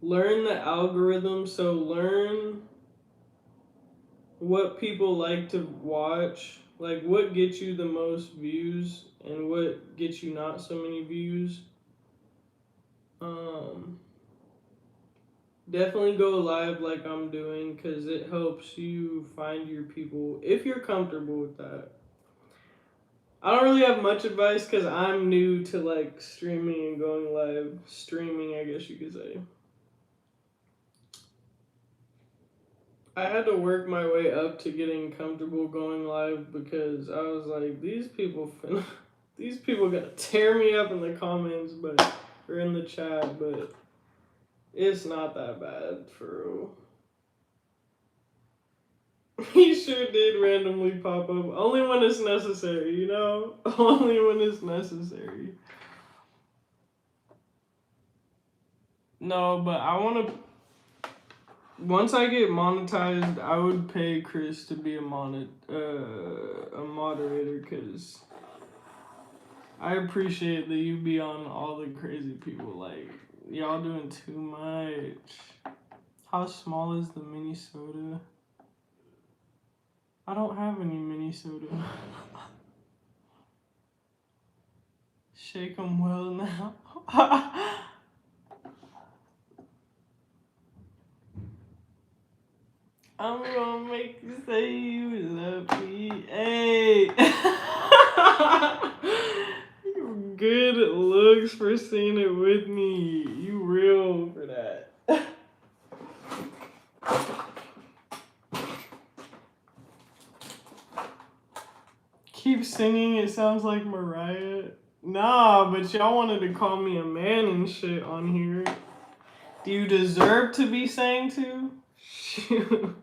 Learn the algorithm, so learn what people like to watch, like what gets you the most views and what gets you not so many views. Definitely go live like I'm doing because it helps you find your people if you're comfortable with that. I don't really have much advice because I'm new to like streaming and going live. Streaming, I guess you could say. I had to work my way up to getting comfortable going live because I was like, these people gonna tear me up in the comments, or in the chat, but it's not that bad for real. He sure did randomly pop up. Only when it's necessary, you know? Only when it's necessary. No, but I want to... Once I get monetized, I would pay Chris to be a moderator because I appreciate that you be on all the crazy people. Like, y'all doing too much. How small is the mini soda? I don't have any mini soda. Shake them well now. I'm gonna make you say you love me. Hey! Good looks for seeing it with me. You real for that. Keep singing, it sounds like Mariah. Nah, but y'all wanted to call me a man and shit on here. Do you deserve to be sang to? Shoot.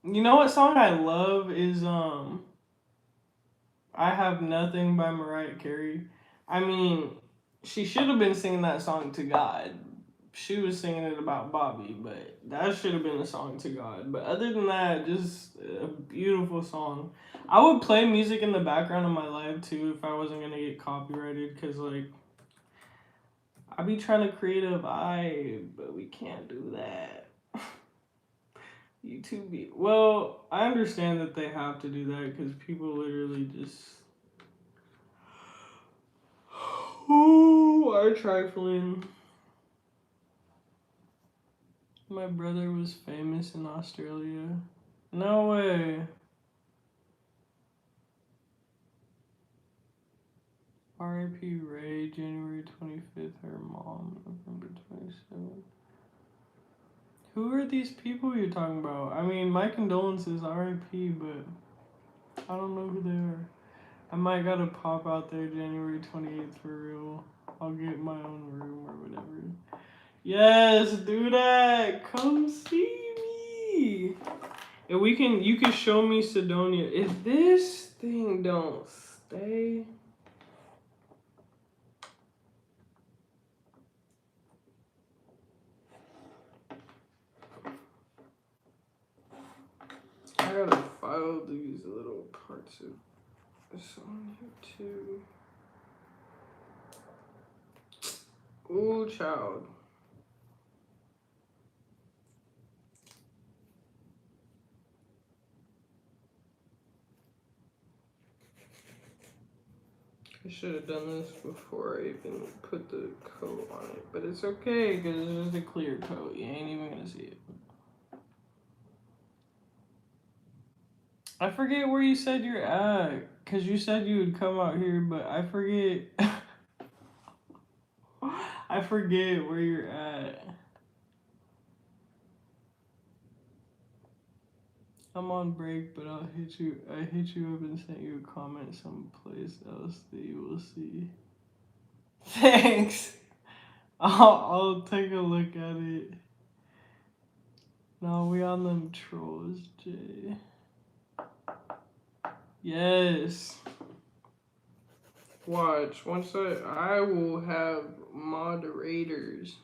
You know what song I love is I Have Nothing by Mariah Carey. I mean, she should have been singing that song to God. She was singing it about Bobby, but that should have been a song to God. But other than that, just a beautiful song. I would play music in the background of my live too if I wasn't gonna get copyrighted, because like I be trying to create a vibe, but we can't do that. YouTube. Well, I understand that they have to do that because people literally just are trifling. My brother was famous in Australia. No way. R.I.P. Ray, January 25th. Her mom, November 27th. Who are these people you're talking about? I mean, my condolences, R.I.P., but I don't know who they are. I might gotta pop out there January 28th for real. I'll get my own room or whatever. Yes, do that. Come see me. And you can show me Sidonia. If this thing don't stay. I gotta file these little parts of this on here too. Ooh, child. I should have done this before I even put the coat on it, but it's okay because it's just a clear coat. You ain't even gonna see it. I forget where you said you're at, because you said you would come out here, but I forget. I forget where you're at. I'm on break, but I'll hit you. I hit you up and sent you a comment someplace else that you will see. Thanks. I'll take a look at it. No, we on them trolls, Jay. Yes. Watch. Once I will have moderators.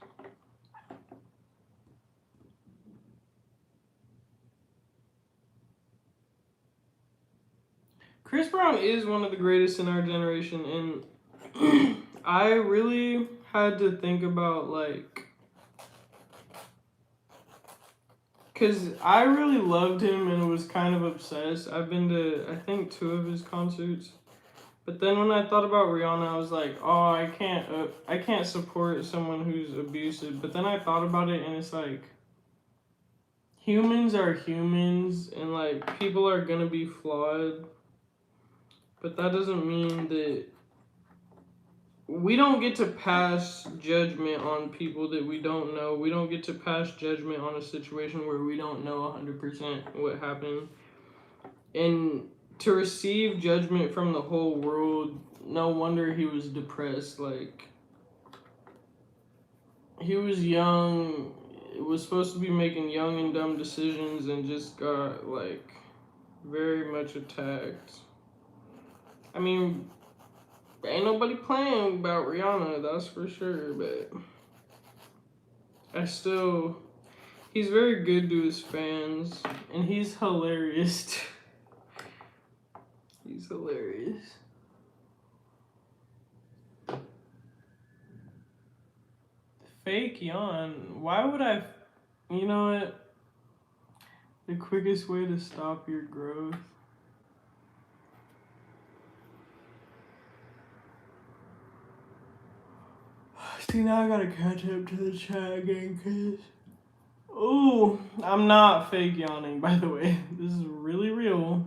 Chris Brown is one of the greatest in our generation, and I really had to think about, like, because I really loved him and was kind of obsessed. I've been to, I think, 2 of his concerts. But then when I thought about Rihanna, I was like, oh, I can't support someone who's abusive. But then I thought about it, and it's like, humans are humans, and, like, people are gonna be flawed. But that doesn't mean that we don't get to pass judgment on people that we don't know. We don't get to pass judgment on a situation where we don't know 100% what happened. And to receive judgment from the whole world, no wonder he was depressed. Like, he was young, was supposed to be making young and dumb decisions, and just got, like, very much attacked. I mean, ain't nobody playing about Rihanna, that's for sure, but he's very good to his fans, and he's hilarious. He's hilarious. Fake yawn. Why would I? You know what? The quickest way to stop your growth. See, now I gotta catch up to the chat again, cause. Ooh, I'm not fake yawning, by the way. This is really real.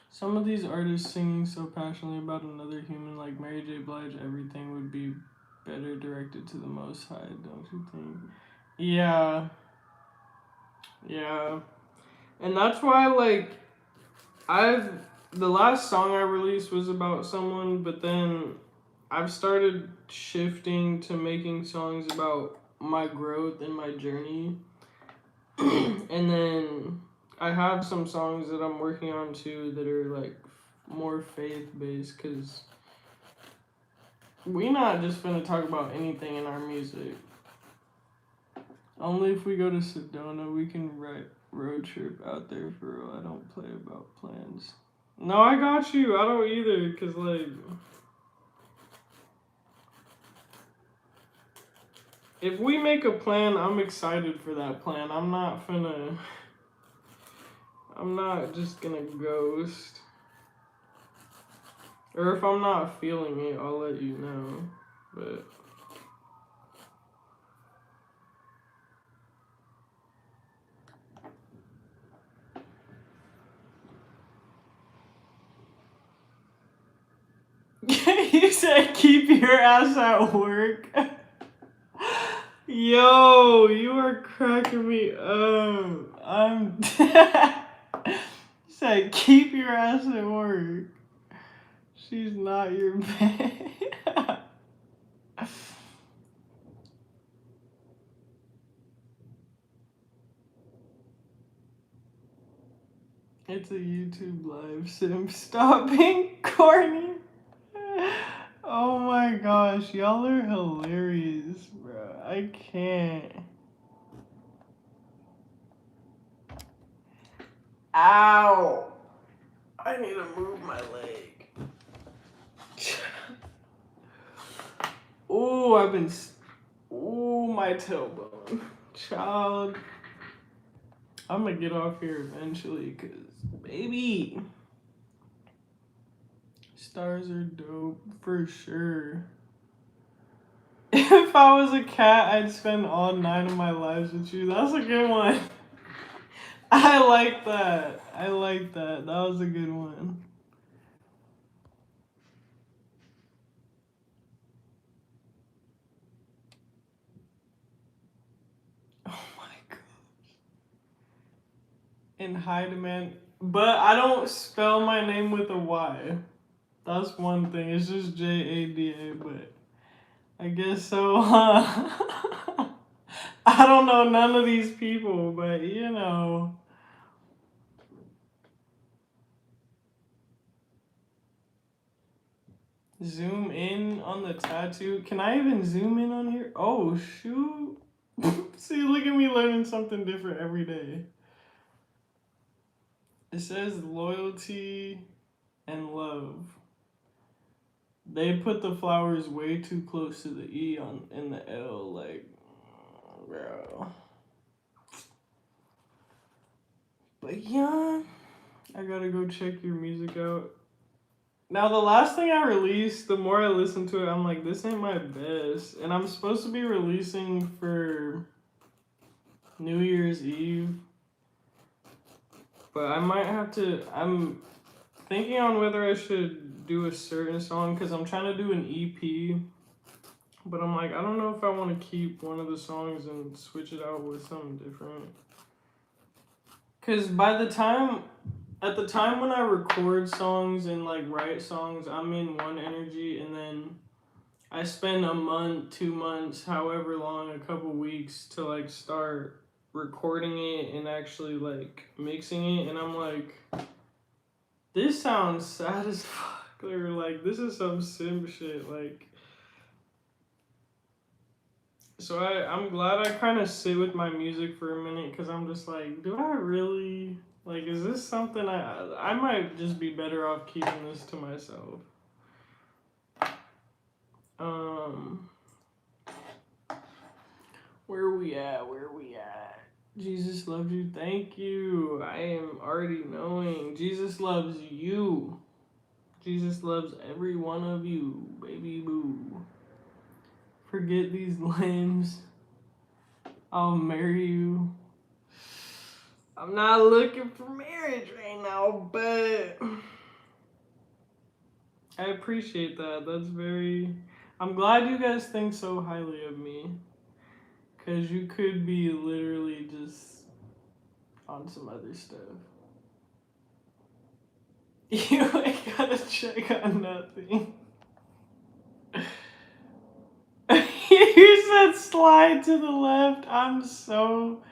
Some of these artists singing so passionately about another human, like Mary J. Blige, everything would be better directed to the Most High, don't you think? Yeah. Yeah. And that's why, like, the last song I released was about someone, but then I've started shifting to making songs about my growth and my journey. And then I have some songs that I'm working on too that are, like, more faith-based, because we not just finna talk about anything in our music. Only if we go to Sedona, we can write road trip out there for real. I don't play about plans. No, I got you. I don't either, because, like, if we make a plan, I'm excited for that plan. I'm not just gonna ghost. Or if I'm not feeling it, I'll let you know. But you said keep your ass at work. Yo, you are cracking me up. You said keep your ass at work. She's not your bae. It's a YouTube live sim. Stop being corny. Oh my gosh, y'all are hilarious, bro. I can't. Ow! I need to move my leg. Ooh, ooh, my tailbone. Child. I'm gonna get off here eventually, cause baby. Stars are dope, for sure. If I was a cat, I'd spend all 9 of my lives with you. That's a good one. I like that. I like that. That was a good one. Oh my god. In high demand. But I don't spell my name with a Y. That's one thing. It's just Jada, but I guess so. I don't know none of these people, but you know. Zoom in on the tattoo. Can I even zoom in on here? Oh, shoot. See, look at me learning something different every day. It says loyalty and love. They put the flowers way too close to the E on in the L, like, bro. But yeah, I gotta go check your music out. Now, the last thing I released, the more I listen to it, I'm like, this ain't my best. And I'm supposed to be releasing for New Year's Eve. But I might have to, I'm thinking on whether I should do a certain song because I'm trying to do an EP. But I'm like, I don't know if I want to keep one of the songs and switch it out with something different. Because at the time when I record songs and like write songs, I'm in one energy, and then I spend a month, 2 months, however long, a couple weeks to like start recording it and actually like mixing it, and I'm like, this sounds sad as fuck, or like this is some sim shit, like. So I'm glad I kind of sit with my music for a minute because I'm just like, do I really, like, is this something I might just be better off keeping this to myself. Where we at? Jesus loves you. Thank you. I am already knowing. Jesus loves you. Jesus loves every one of you, baby boo. Forget these limbs. I'll marry you. I'm not looking for marriage right now, but I appreciate that. That's very... I'm glad you guys think so highly of me. Because you could be literally just on some other stuff. You ain't gotta check on nothing. You said slide to the left. I'm so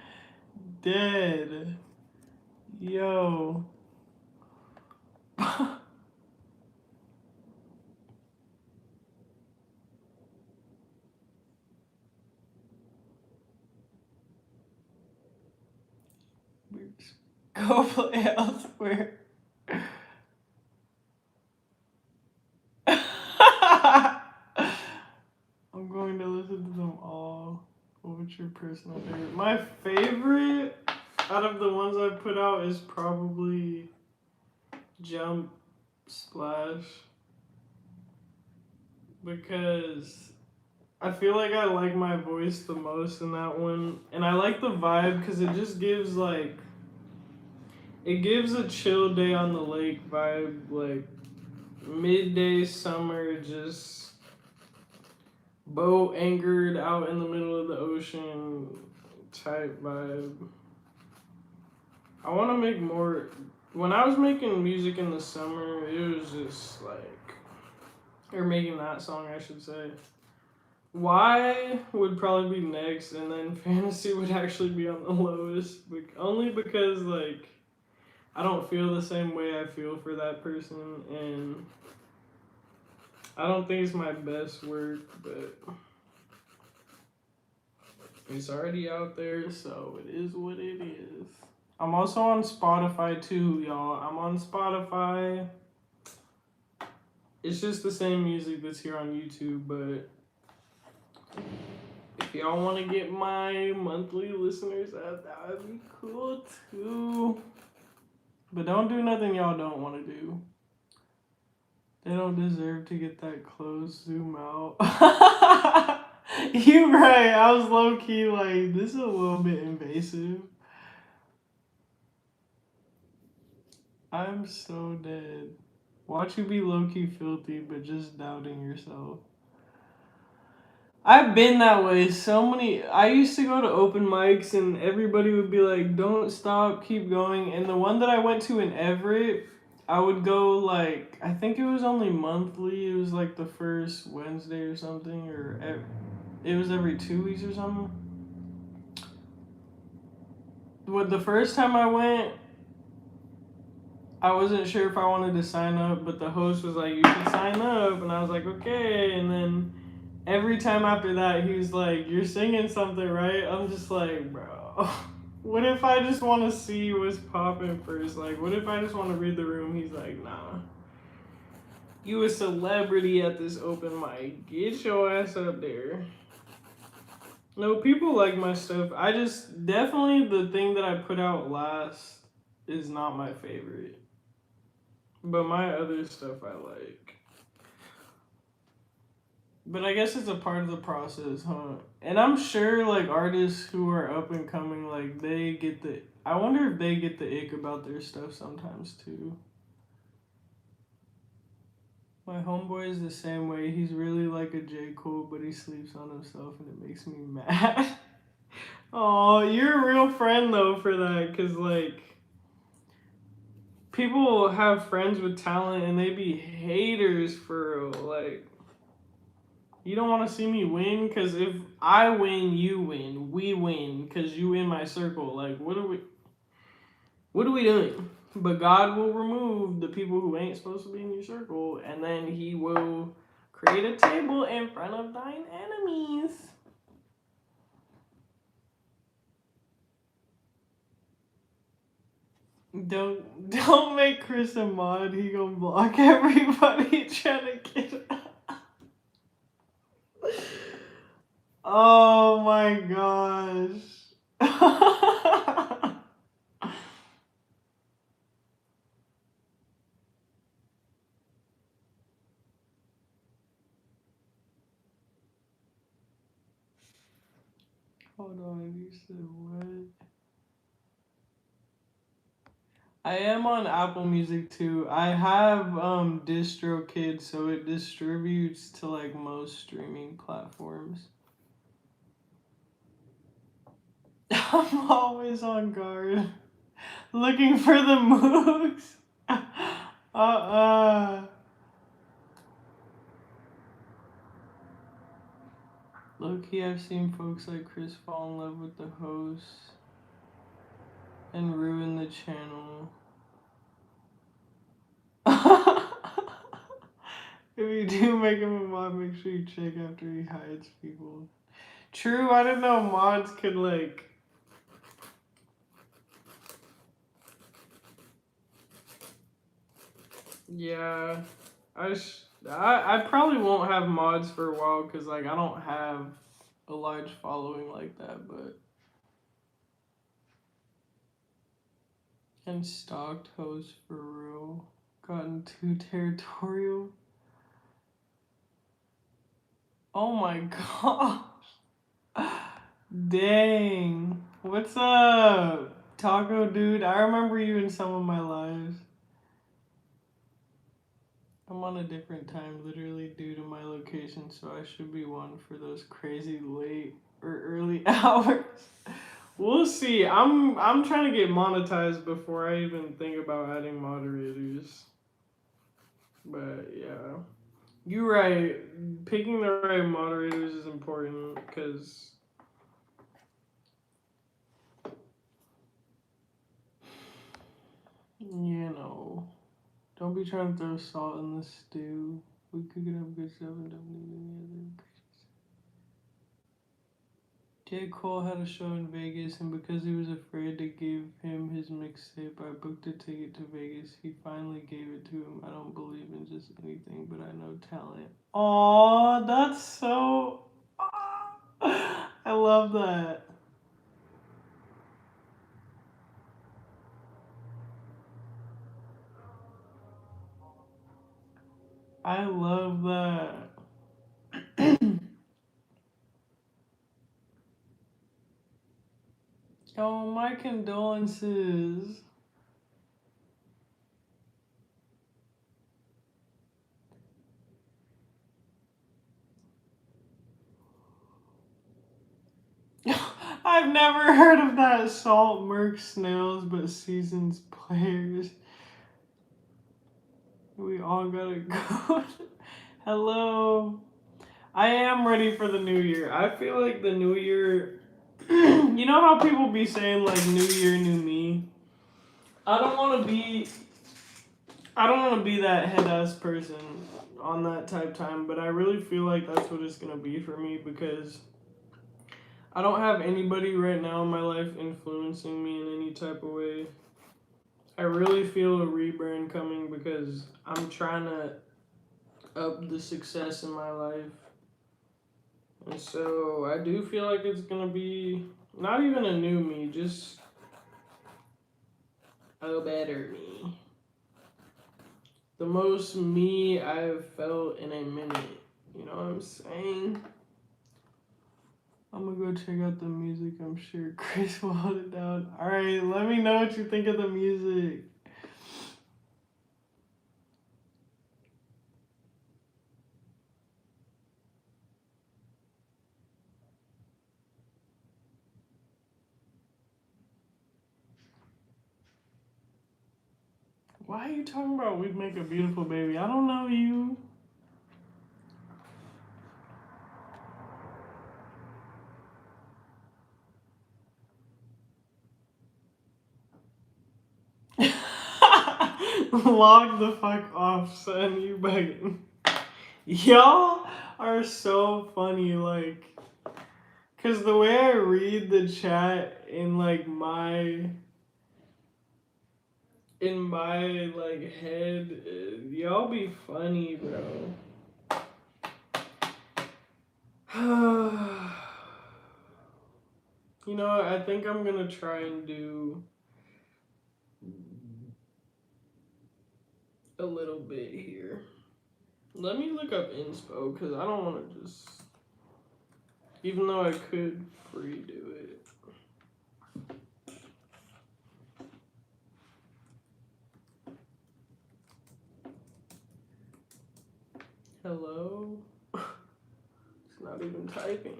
dead. Yo. Go play elsewhere. I'm going to listen to them all. What's your personal favorite? My favorite out of the ones I've put out is probably Jump Splash. Because I feel like I like my voice the most in that one. And I like the vibe because it just gives like... It gives a chill day on the lake vibe. Like midday summer, just... boat anchored out in the middle of the ocean type vibe. I want to make more. When I was making music in the summer, it was just like, or making that song, I should say. Why would probably be next, and then Fantasy would actually be on the lowest, only because like I don't feel the same way I feel for that person, and I don't think it's my best work, but it's already out there, so it is what it is. I'm also on Spotify too, y'all. I'm on Spotify. It's just the same music that's here on YouTube, but if y'all want to get my monthly listeners up, that would be cool too. But don't do nothing y'all don't want to do. They don't deserve to get that close. Zoom out. You right. I was low key like, this is a little bit invasive. I'm so dead. Watch you be low key filthy, but just doubting yourself. I've been that way so many. I used to go to open mics and everybody would be like, "Don't stop, keep going." And the one that I went to in Everett, I would go like, I think it was only monthly. It was like the first Wednesday or something, or it was every 2 weeks or something. But the first time I went, I wasn't sure if I wanted to sign up, but the host was like, "You should sign up," and I was like, "Okay." And then every time after that, he was like, "You're singing something, right?" I'm just like, bro, what if I just want to see what's popping first? Like, what if I just want to read the room? He's like, "Nah, you a celebrity at this open mic. Get your ass up there." No, people like my stuff. I just, definitely the thing that I put out last is not my favorite. But my other stuff I like. But I guess it's a part of the process, huh? And I'm sure like artists who are up and coming, like they get the. I wonder if they get the ick about their stuff sometimes too. My homeboy is the same way. He's really like a J. Cole, but he sleeps on himself and it makes me mad. Oh, you're a real friend though for that, cause like people have friends with talent and they be haters for real. Like, you don't want to see me win, because if I win, you win. We win because you in my circle. Like, what are we doing? But God will remove the people who ain't supposed to be in your circle, and then He will create a table in front of thine enemies. Don't make Chris a mod. He gonna block everybody trying to get out. Oh my gosh. Hold on, you said what? I am on Apple Music too. I have DistroKid, so it distributes to like most streaming platforms. I'm always on guard, looking for the moves. uh-uh. Low-key, I've seen folks like Chris fall in love with the host and ruin the channel. If you do make him a mod, make sure you check after he hides people. True, I didn't know mods could like. Yeah, I probably won't have mods for a while because like I don't have a large following like that, but and stalked hosts for real. Gotten too territorial. Oh my gosh. Dang. What's up, Taco Dude? I remember you in some of my lives. I'm on a different time, literally due to my location, so I should be one for those crazy late or early hours. We'll see. I'm trying to get monetized before I even think about adding moderators. But yeah, you're right. Picking the right moderators is important because you know, don't be trying to throw salt in the stew. We could get up good stuff and don't need any other. J. Cole had a show in Vegas, and because he was afraid to give him his mixtape, I booked a ticket to Vegas. He finally gave it to him. I don't believe in just anything, but I know talent. Aw, that's so. I love that. I love that. Oh, my condolences. I've never heard of that. Salt Merc snails, but seasons players. We all gotta go. Hello. I am ready for the new year. I feel like the new year. You know how people be saying like new year, new me? I don't want to be. I don't want to be that head ass person on that type time, but I really feel like that's what it's gonna be for me because I don't have anybody right now in my life influencing me in any type of way. I really feel a rebrand coming because I'm trying to up the success in my life. And so I do feel like it's going to be not even a new me, just a better me. The most me I've felt in a minute. You know what I'm saying? I'm gonna go check out the music. I'm sure Chris will hold it down. Alright, let me know what you think of the music. Why are you talking about we'd make a beautiful baby? I don't know you. Log the fuck off, son. You begging. Y'all are so funny, like, cause the way I read the chat in like my like head, y'all be funny, bro. You know what? I think I'm gonna try and do a little bit here. Let me look up inspo because I don't want to just, even though I could free do it. Hello? It's not even typing.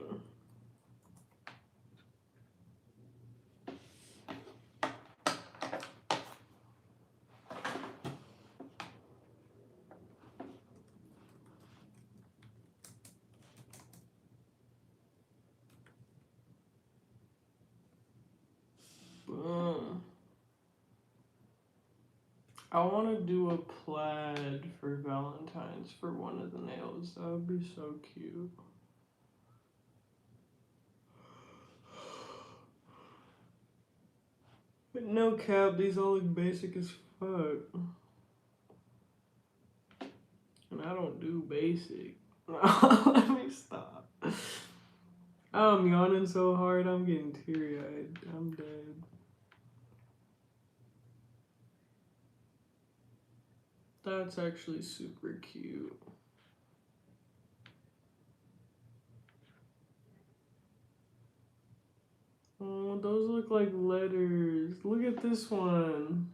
Boom. I want to do a plaid for Valentine's for one of the nails. That would be so cute. But no cap, these all look basic as fuck. And I don't do basic. Let me stop. I'm yawning so hard, I'm getting teary eyed. I'm dead. That's actually super cute. Oh, those look like letters. Look at this one.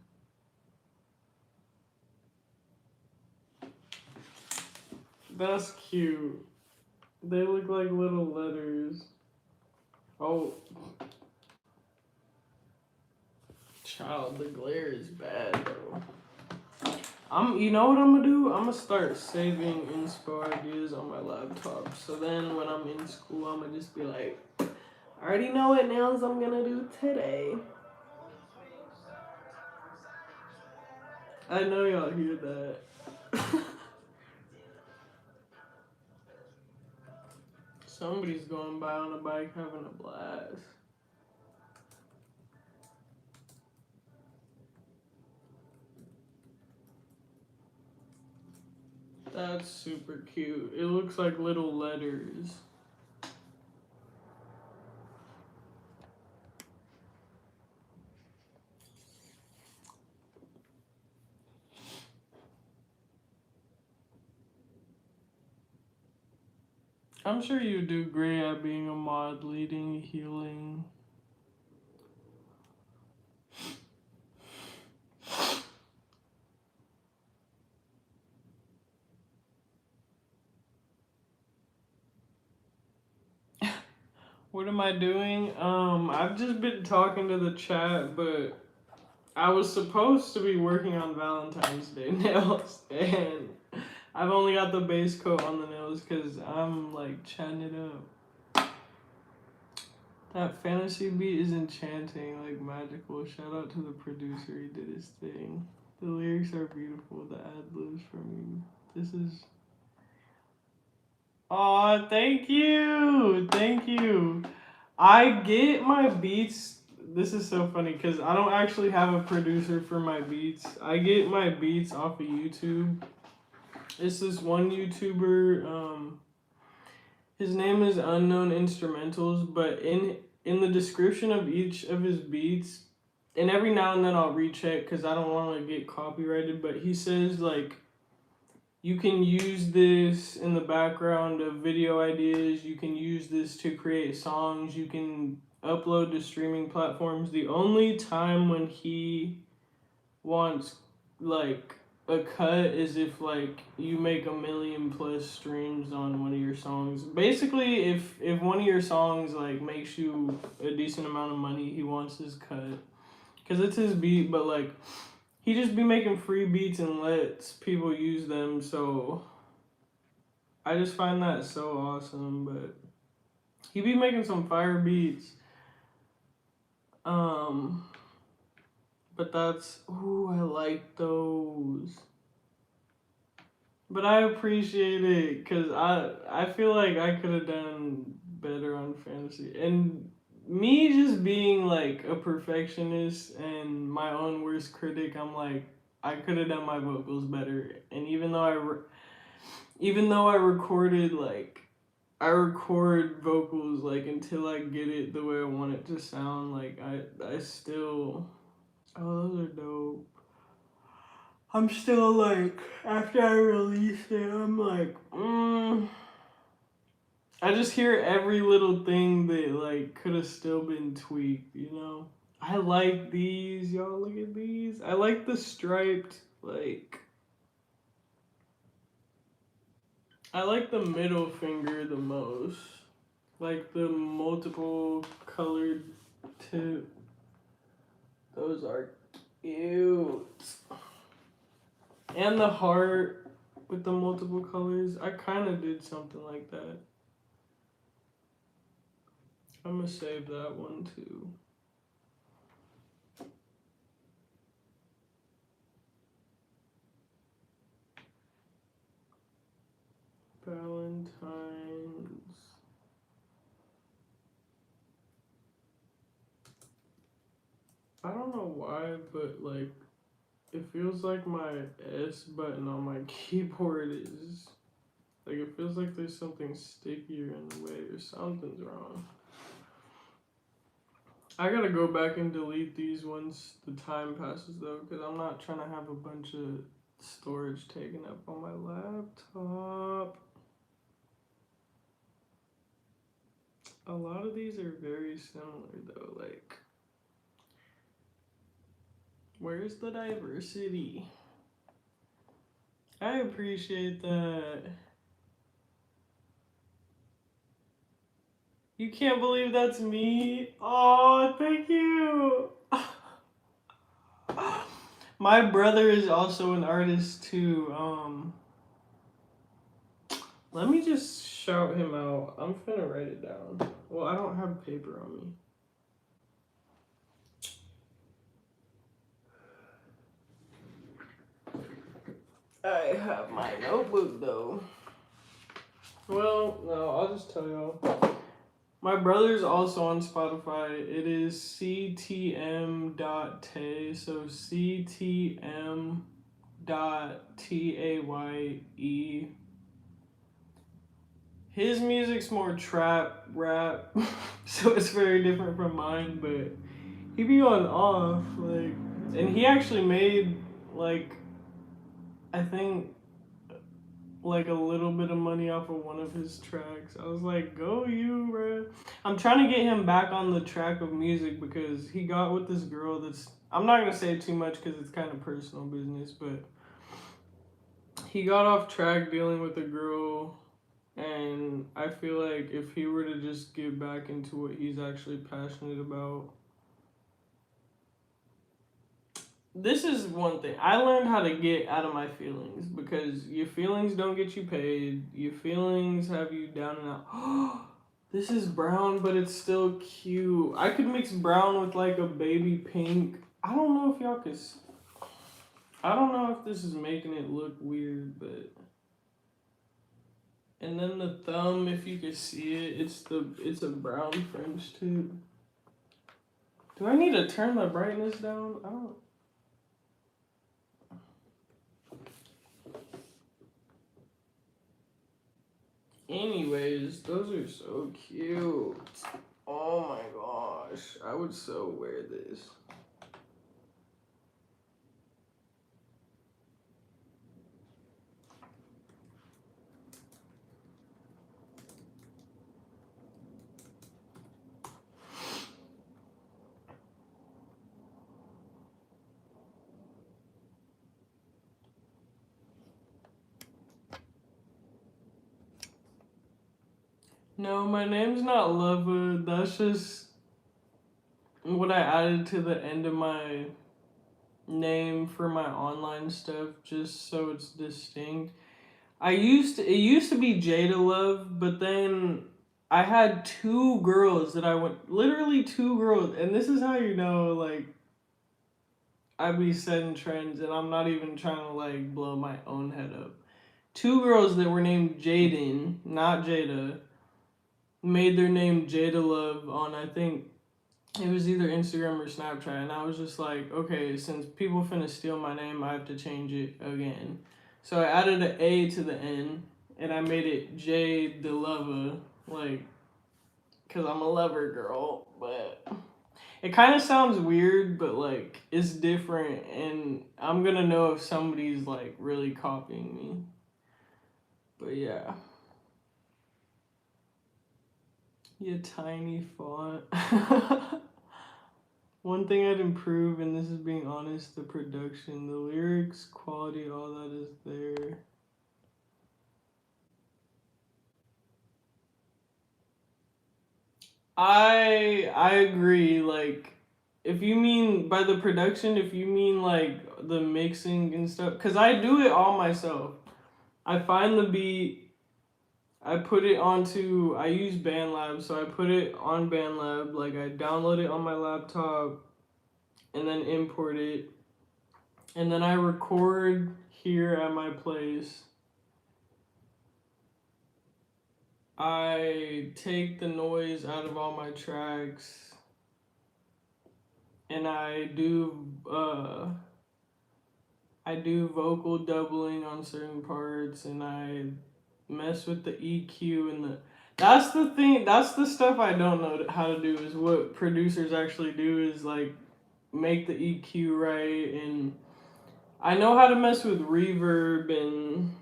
That's cute. They look like little letters. Oh. Child, the glare is bad, bro. You know what I'm gonna do? I'm gonna start saving inspo ideas on my laptop. So then when I'm in school, I'm gonna just be like, I already know what nails I'm gonna do today. I know y'all hear that. Somebody's going by on a bike having a blast. That's super cute. It looks like little letters. I'm sure you do great at being a mod, leading, healing. What am I doing? I've just been talking to the chat, but I was supposed to be working on Valentine's Day nails, and I've only got the base coat on the nails because I'm like chatting it up. That fantasy beat is enchanting, like magical. Shout out to the producer, he did his thing. The lyrics are beautiful, the ad-libs from you. This is... Aw, thank you! Thank you! I get my beats... This is so funny, because I don't actually have a producer for my beats. I get my beats off of YouTube. It's this one YouTuber, his name is Unknown Instrumentals, but in the description of each of his beats, and every now and then I'll recheck because I don't want to get copyrighted, but he says like you can use this in the background of video ideas, you can use this to create songs, you can upload to streaming platforms. The only time when he wants like a cut is if like you make 1 million plus streams on one of your songs. Basically, if one of your songs like makes you a decent amount of money, he wants his cut because it's his beat. But like he just be making free beats and lets people use them. So I just find that so awesome. But he be making some fire beats. But that's, ooh, I like those. But I appreciate it because I feel like I could have done better on fantasy. And me just being like a perfectionist and my own worst critic, I'm like, I could have done my vocals better. And even though I recorded like, I record vocals like until I get it the way I want it to sound, like I still... Oh, those are dope. I'm still like, after I release it, I'm like, I just hear every little thing that like could have still been tweaked, you know? I like these, y'all look at these. I like the striped, like, I like the middle finger the most. Like the multiple colored tip. Those are cute. And the heart with the multiple colors. I kind of did something like that. I'm going to save that one too. Valentine's. I don't know why, but like, it feels like my S button on my keyboard is, like, it feels like there's something stickier in the way or something's wrong. I gotta go back and delete these once the time passes though, because I'm not trying to have a bunch of storage taken up on my laptop. A lot of these are very similar though, like, where's the diversity? I appreciate that. You can't believe that's me? Oh, thank you. My brother is also an artist too. Let me just shout him out. I'm finna write it down. Well, I don't have paper on me. I have my notebook though. Well, no, I'll just tell y'all. My brother's also on Spotify. It is ctm.tay, so ctm.taye. His music's more trap rap, so it's very different from mine, but he be going off, like, and he actually made, like, I think like a little bit of money off of one of his tracks. I was like, go you, bro. I'm trying to get him back on the track of music because he got with this girl that's, I'm not gonna say too much because it's kind of personal business, but he got off track dealing with a girl, and I feel like if he were to just get back into what he's actually passionate about. This is one thing. I learned how to get out of my feelings because your feelings don't get you paid. Your feelings have you down and out. This is brown, but it's still cute. I could mix brown with like a baby pink. I don't know if y'all could. I don't know if this is making it look weird, but. And then the thumb, if you can see it, it's a brown French tip. Do I need to turn the brightness down? I don't. Anyways, those are so cute. Oh my gosh, I would so wear this. No, my name's not Luva. That's just what I added to the end of my name for my online stuff, just so it's distinct. It used to be Jada Love, but then I had two girls that I went, literally two girls, and this is how you know, like, I be setting trends, and I'm not even trying to, like, blow my own head up. Two girls that were named Jaden, not Jada, made their name Jada Love on, I think, it was either Instagram or Snapchat, and I was just like, okay, since people finna steal my name, I have to change it again. So I added an A to the end, and I made it J the Lover, like, cause I'm a lover girl. But it kind of sounds weird, but like it's different, and I'm gonna know if somebody's like really copying me. But yeah, you tiny font. One thing I'd improve, and this is being honest, the production, the lyrics, quality, all that is there. I agree. Like, if you mean by the production, if you mean like the mixing and stuff, cause I do it all myself. I find the beat, I put it onto. I use BandLab, so I put it on BandLab. Like I download it on my laptop, and then import it, and then I record here at my place. I take the noise out of all my tracks, and I do vocal doubling on certain parts, and I mess with the EQ and the. That's the thing. That's the stuff I don't know how to do. Is what producers actually do is like make the EQ right, and I know how to mess with reverb and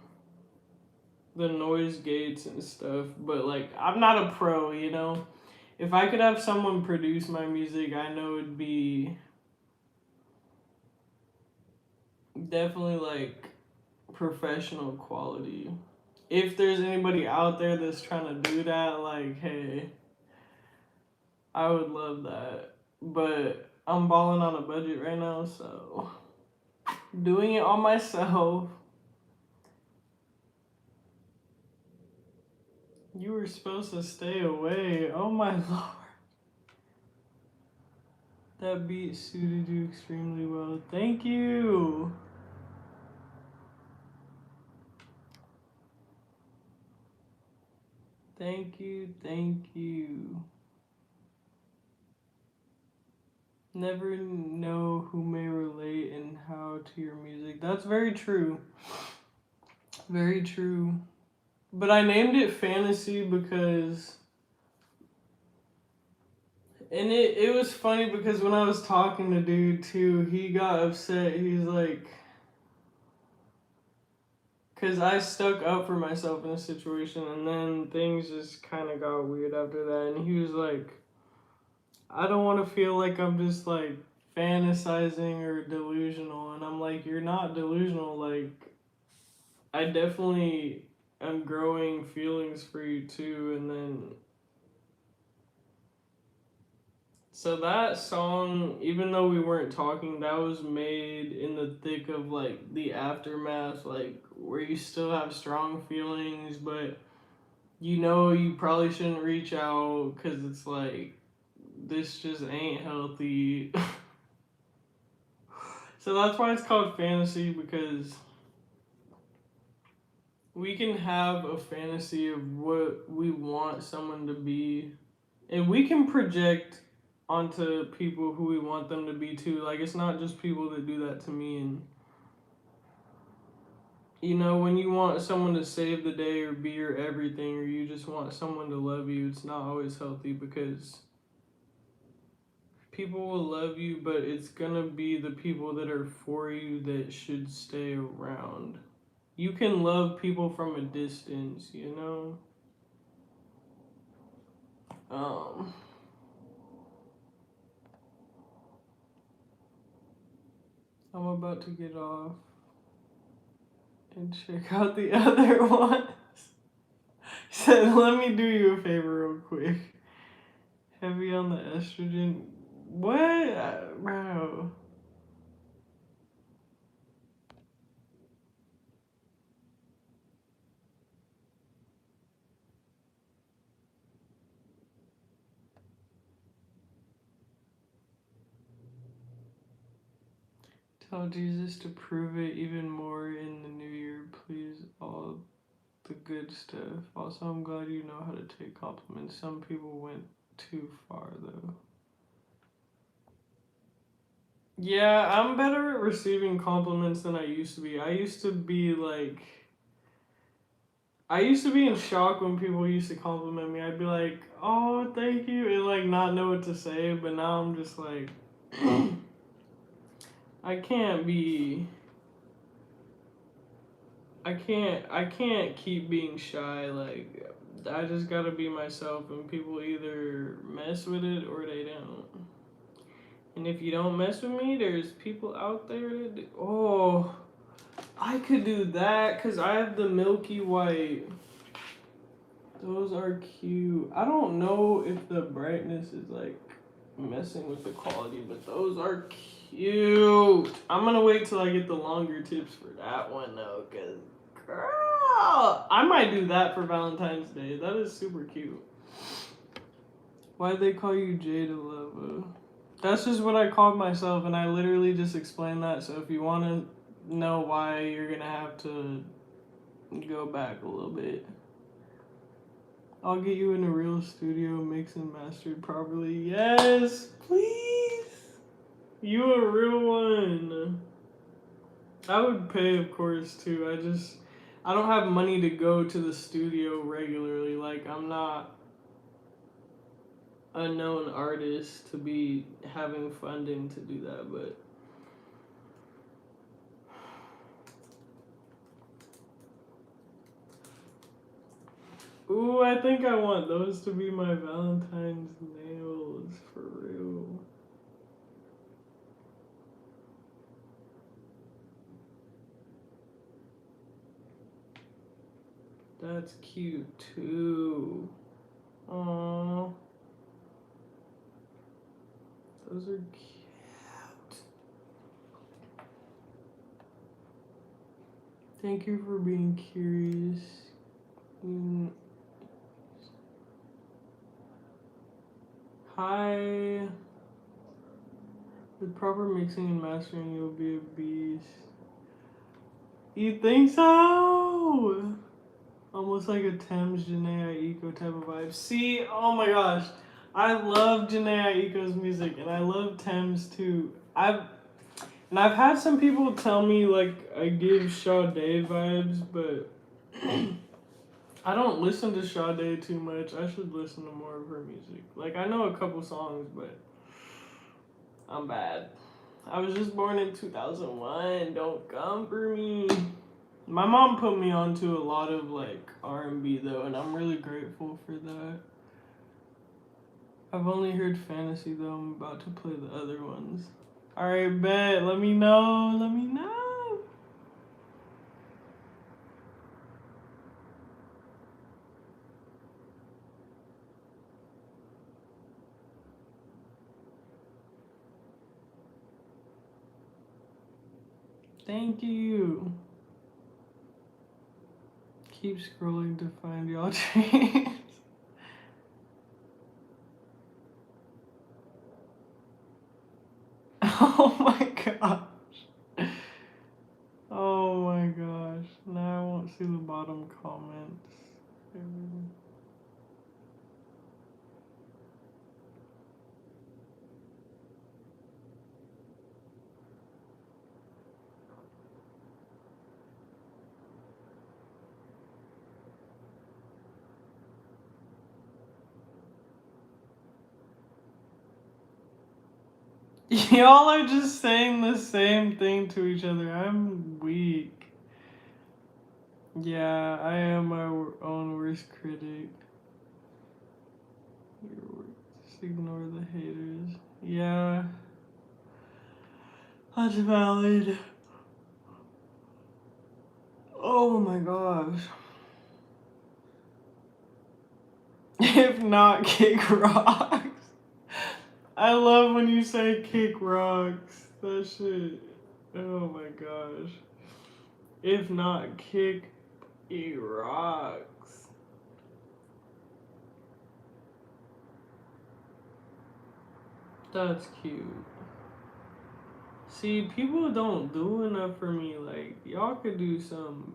the noise gates and stuff, but like I'm not a pro, you know. If I could have someone produce my music, I know it'd be definitely like professional quality. If there's anybody out there that's trying to do that, like, hey, I would love that. But I'm balling on a budget right now, so doing it on myself. You were supposed to stay away. Oh my lord. That beat suited you extremely well. Thank you. Thank you. Thank you. Never know who may relate and how to your music. That's very true. Very true. But I named it Fantasy because. And it was funny because when I was talking to dude too, he got upset. He's like, Because I stuck up for myself in a situation, and then things just kind of got weird after that. And he was like, I don't want to feel like I'm just like fantasizing or delusional. And I'm like, you're not delusional. Like, I definitely am growing feelings for you too. And then, so that song, even though we weren't talking, that was made in the thick of like the aftermath, like where you still have strong feelings, but you know you probably shouldn't reach out because it's like this just ain't healthy. So that's why it's called fantasy, because we can have a fantasy of what we want someone to be, and we can project onto people who we want them to be too. Like, it's not just people that do that to me. And you know, when you want someone to save the day or be your everything, or you just want someone to love you, it's not always healthy, because people will love you, but it's gonna be the people that are for you that should stay around. You can love people from a distance, you know? I'm about to get off and check out the other ones. He said, let me do you a favor real quick. Heavy on the estrogen. What? Bro. Tell Jesus to prove it even more in the new year, please. All the good stuff. Also, I'm glad you know how to take compliments. Some people went too far, though. Yeah, I'm better at receiving compliments than I used to be. I used to be in shock when people used to compliment me. I'd be like, oh, thank you, and like not know what to say. But now I'm just like, I can't be. I can't keep being shy. Like, I just gotta be myself, and people either mess with it or they don't. And if you don't mess with me, there's people out there that do. Oh, I could do that because I have the milky white. Those are cute. I don't know if the brightness is like messing with the quality, but those are cute. I'm gonna wait till I get the longer tips for that one though, because girl, I might do that for Valentine's Day. That is super cute. Why'd they call you Jada Lova? That's just what I called myself, and I literally just explained that. So if you want to know why, you're gonna have to go back a little bit. I'll get you in a real studio, mixed and mastered properly. Yes, please. You a real one. I would pay, of course, too. I don't have money to go to the studio regularly. Like, I'm not a known artist to be having funding to do that, but ooh, I think I want those to be my Valentine's nails, for real. That's cute too. Aww. Those are cute. Thank you for being curious. Hi. With proper mixing and mastering, you'll be a beast. You think so? Almost like a Thames Janae Aiko type of vibe. See, oh my gosh. I love Janae Aiko's music, and I love Thames too. I've had some people tell me like I give Sade vibes, but I don't listen to Sade too much. I should listen to more of her music. Like, I know a couple songs, but I'm bad. I was just born in 2001. Don't come for me. My mom put me onto a lot of like R&B though, and I'm really grateful for that. I've only heard fantasy though. I'm about to play the other ones. All right, bet. Let me know. Let me know. Thank you. Keep scrolling to find y'all dreams. Oh my gosh. Oh my gosh. Now I won't see the bottom comments. Y'all are just saying the same thing to each other. I'm weak. Yeah, I am my own worst critic. Just ignore the haters. Yeah, that's valid. Oh my gosh. If not, kick rocks. I love when you say kick rocks. That shit. Oh my gosh. If not, kick rocks. That's cute. See, people don't do enough for me. Like, y'all could do some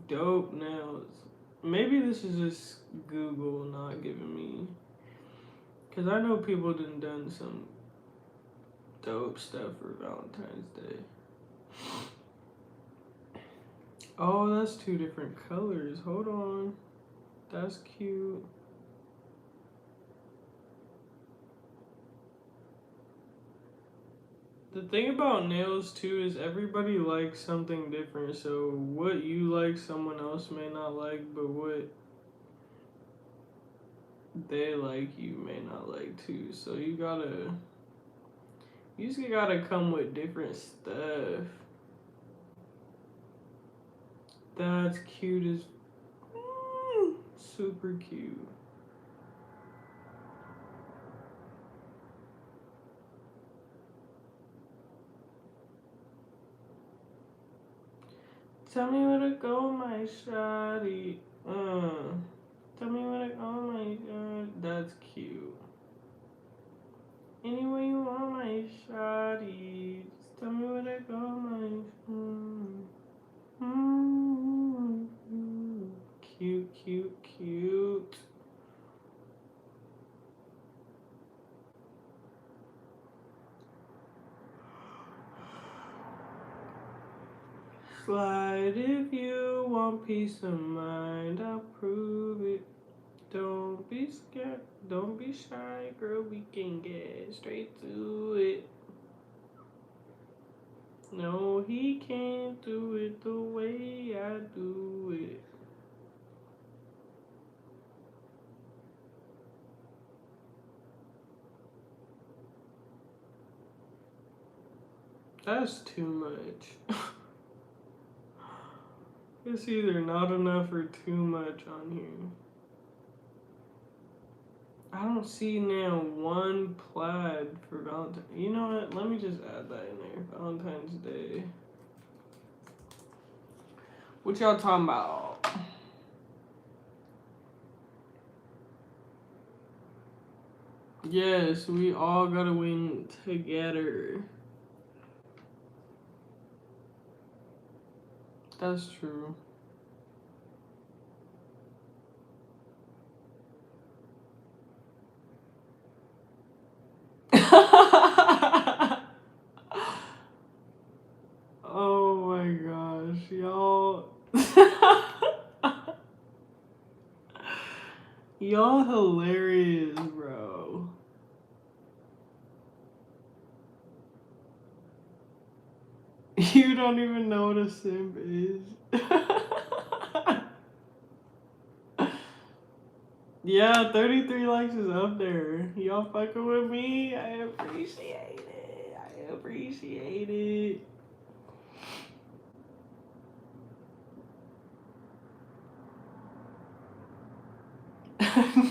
dope nails. Maybe this is just Google not giving me. Because I know people done some dope stuff for Valentine's Day. Oh, that's two different colors. Hold on. That's cute. The thing about nails too is everybody likes something different. So what you like, someone else may not like, but what they like, you may not like too. So you just gotta come with different stuff. That's cute as super cute. Tell me where to go, my shawty. Tell me where to go, my shawty. That's cute. Anywhere you want, my shawty. Just tell me where to go, my Cute, cute, cute. Slide if you want peace of mind, I'll prove it. Don't be scared, don't be shy, girl, we can get straight to it. No, he can't do it the way I do it. That's too much. It's either not enough or too much on here. I don't see now one plaid for Valentine's. You know what? Let me just add that in there. Valentine's Day. What y'all talking about? Yes, we all gotta win together. That's true. Oh my gosh, y'all. Y'all hilarious, bro. You don't even know what a simp is. Yeah, 33 likes is up there. Y'all fucking with me? I appreciate it. I appreciate it.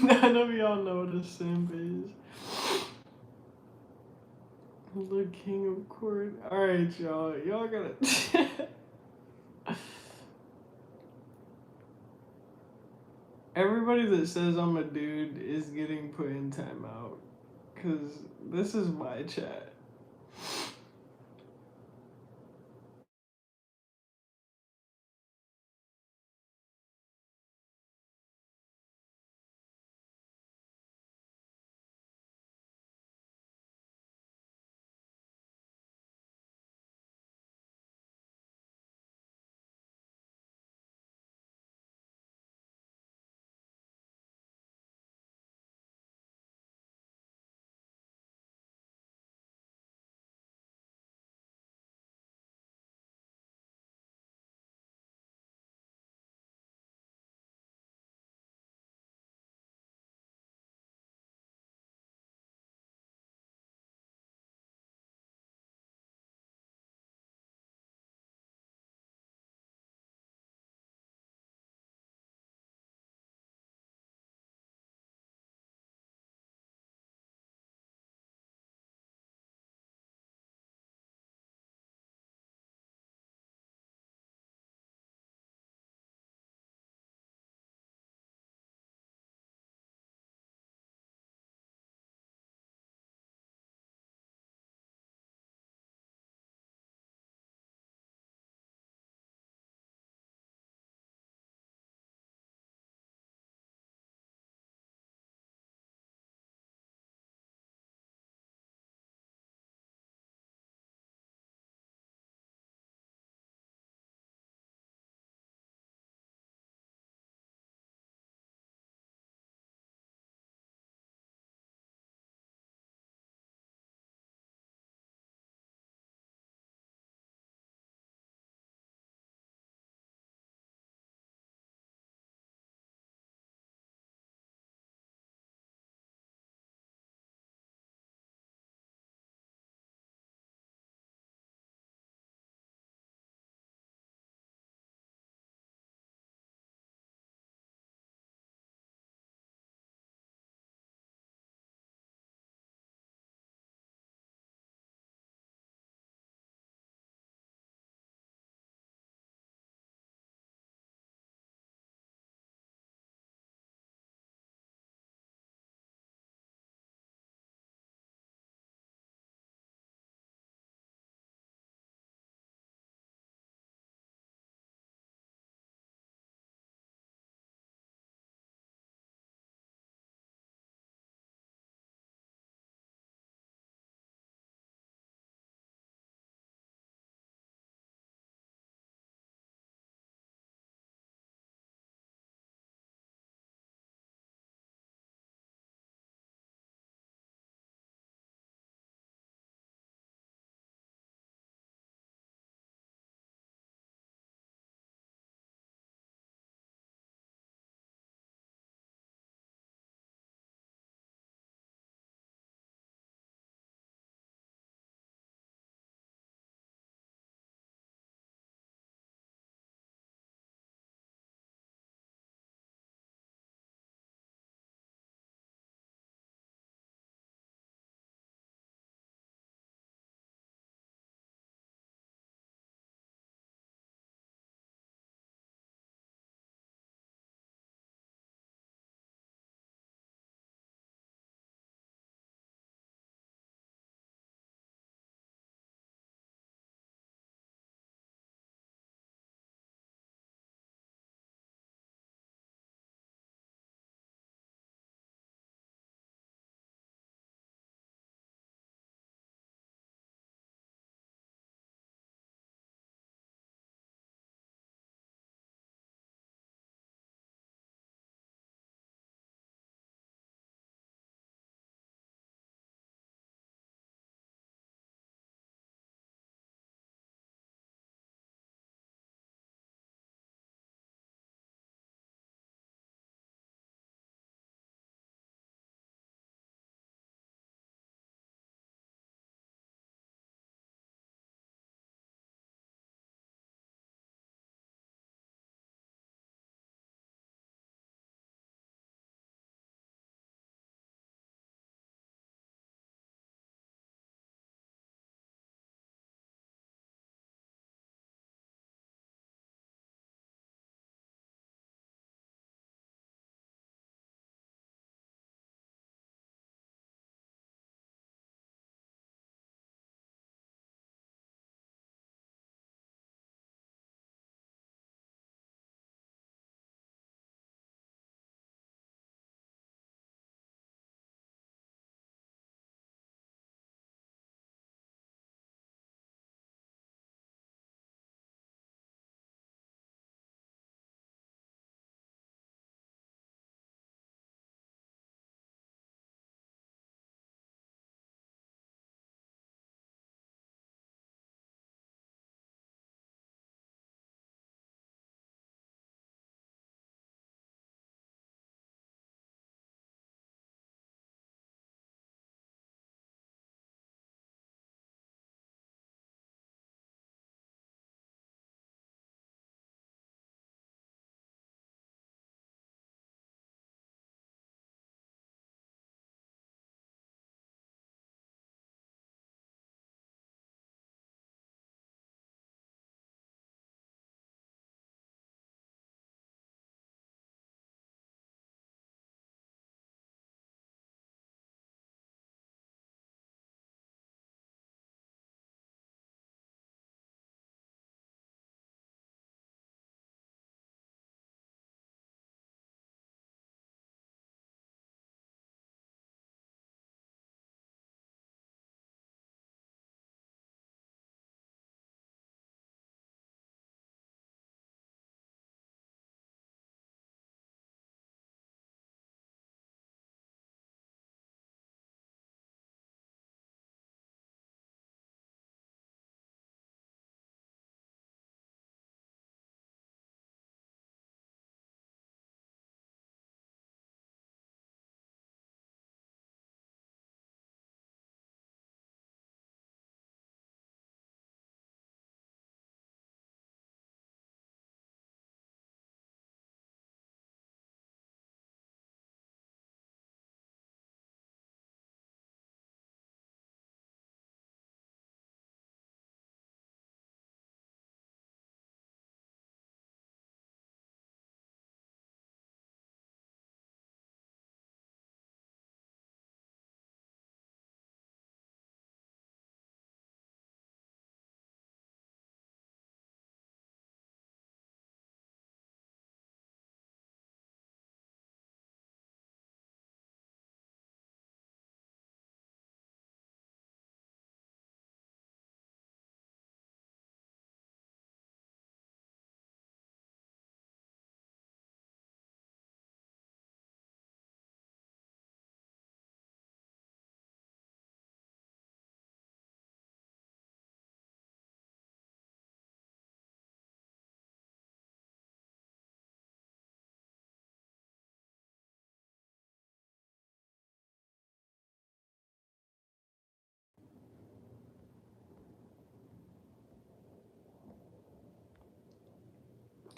None of y'all know what a simp is. The king of court. Alright, y'all. Y'all gotta. Everybody that says I'm a dude is getting put in timeout. Because this is my chat.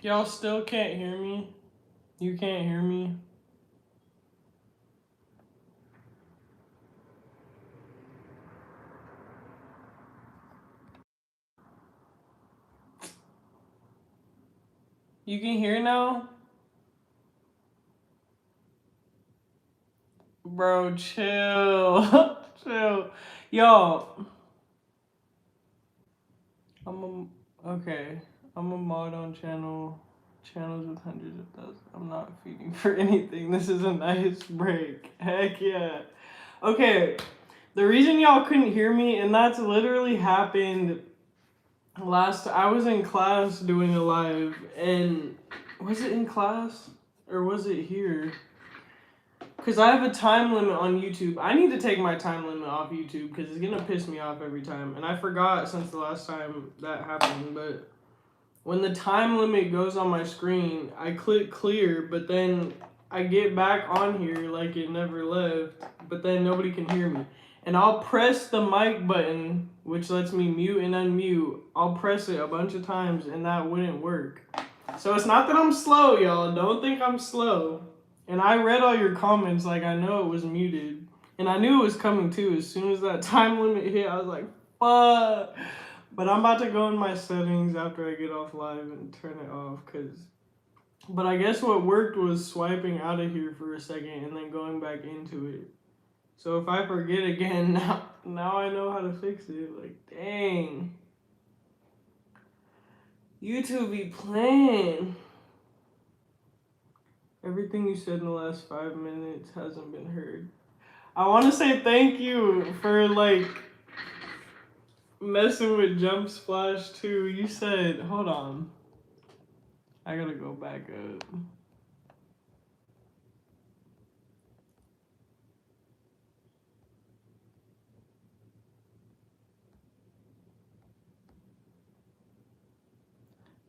Y'all still can't hear me? You can't hear me? You can hear now? Bro, chill. Chill. Yo, okay. I'm a mod on channels with hundreds of thousands. I'm not feeding for anything. This is a nice break. Heck yeah. Okay. The reason y'all couldn't hear me, and that's literally happened I was in class doing a live, and was it in class? Or was it here? Because I have a time limit on YouTube. I need to take my time limit off YouTube because it's going to piss me off every time. And I forgot since the last time that happened. But when the time limit goes on my screen, I click clear, but then I get back on here like it never left. But then nobody can hear me. And I'll press the mic button, which lets me mute and unmute. I'll press it a bunch of times and that wouldn't work. So it's not that I'm slow, y'all. Don't think I'm slow. And I read all your comments, like I know it was muted. And I knew it was coming too. As soon as that time limit hit, I was like, fuck. But I'm about to go in my settings after I get off live and turn it off. But I guess what worked was swiping out of here for a second and then going back into it. So if I forget again, now I know how to fix it. Like, dang. YouTube be playing. Everything you said in the last 5 minutes hasn't been heard. I want to say thank you for, like, messing with Jump Splash too. You said, hold on. I gotta go back up.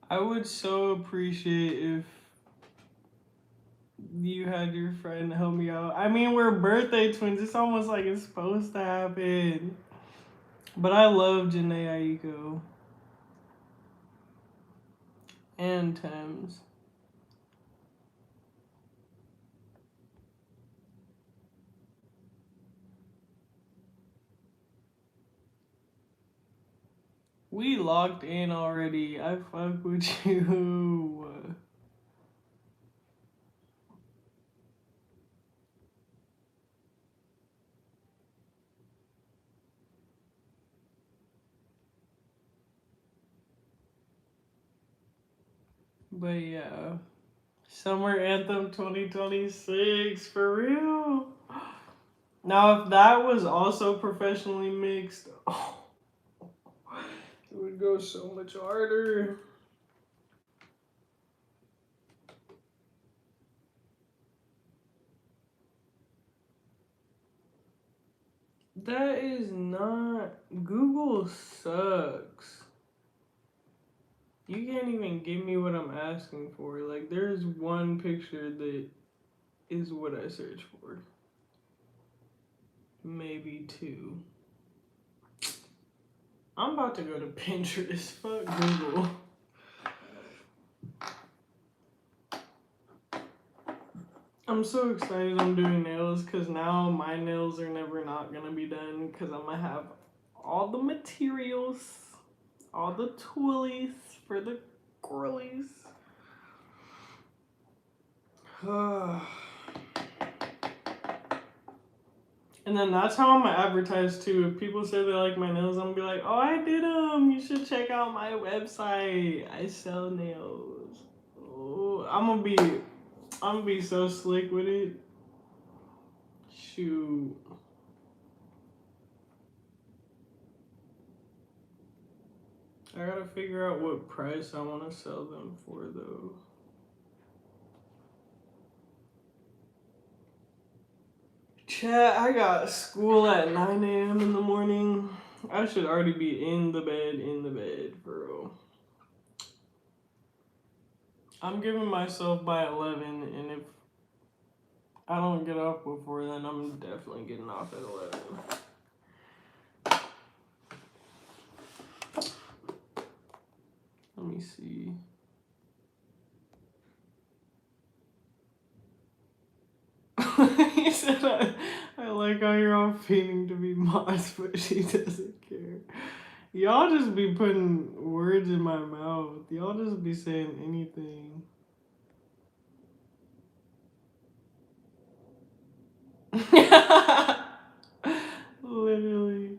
I would so appreciate if you had your friend help me out. I mean, we're birthday twins. It's almost like it's supposed to happen. But I love Janae Aiko and Thames. We locked in already. I fuck with you. But yeah. Summer Anthem 2026, for real. Now, if that was also professionally mixed, oh, it would go so much harder. That is not. Google sucks. You can't even give me what I'm asking for. Like, there's one picture that is what I search for. Maybe two. I'm about to go to Pinterest. Fuck Google. I'm so excited I'm doing nails because now my nails are never not going to be done because I'm going to have all the materials, all the toolies for the girlies. And then that's how I'm going to advertise too. If people say they like my nails, I'm going to be like, oh, I did them. You should check out my website. I sell nails. Oh, I'm going to be so slick with it. Shoot. I gotta figure out what price I want to sell them for, though. Chat, I got school at 9 a.m. in the morning. I should already be in the bed, bro. I'm giving myself by 11, and if I don't get off before then, I'm definitely getting off at 11. Let me see. said, I like how you're all feigning to be mods, but she doesn't care. Y'all just be putting words in my mouth. Y'all just be saying anything. Literally.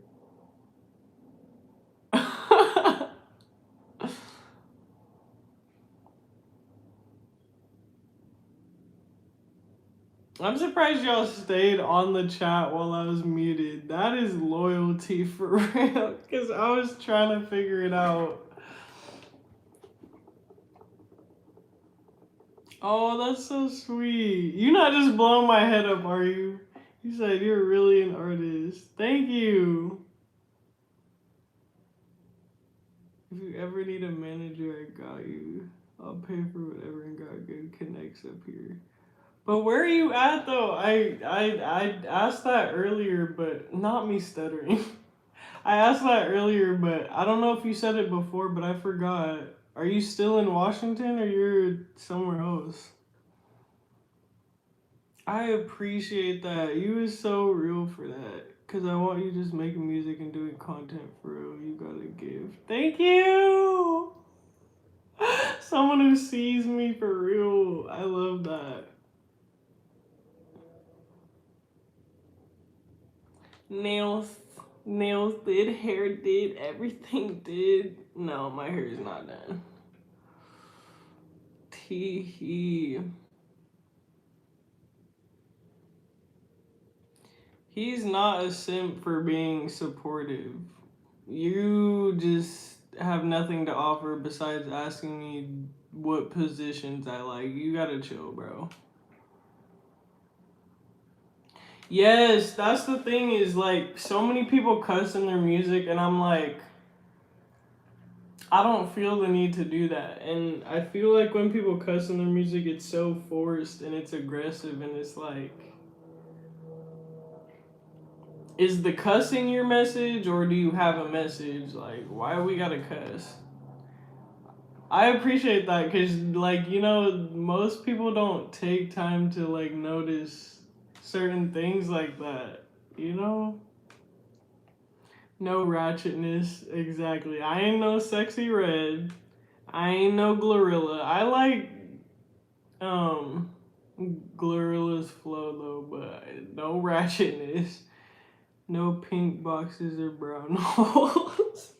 I'm surprised y'all stayed on the chat while I was muted. That is loyalty for real. Because I was trying to figure it out. Oh, that's so sweet. You're not just blowing my head up, are you? You said you're really an artist. Thank you. If you ever need a manager, I got you. I'll pay for whatever and got good connects up here. But where are you at though? I asked that earlier, but not me stuttering. I asked that earlier, but I don't know if you said it before, but I forgot. Are you still in Washington or you're somewhere else? I appreciate that. You is so real for that. Cause I want you just making music and doing content for real. You gotta give. Thank you. Someone who sees me for real. I love that. Nails did, hair did, everything did. No, my hair is not done. Tee. He's not a simp for being supportive. You just have nothing to offer besides asking me what positions I like. You gotta chill, bro. Yes, that's the thing is like so many people cuss in their music and I'm like I don't feel the need to do that. And I feel like when people cuss in their music it's so forced and it's aggressive and it's like is the cussing your message or do you have a message? Like why we gotta cuss? I appreciate that because like you know most people don't take time to like notice certain things like that, you know? No ratchetness, exactly. I ain't no sexy red. I ain't no Glorilla. I like Glorilla's flow though, but no ratchetness. No pink boxes or brown holes.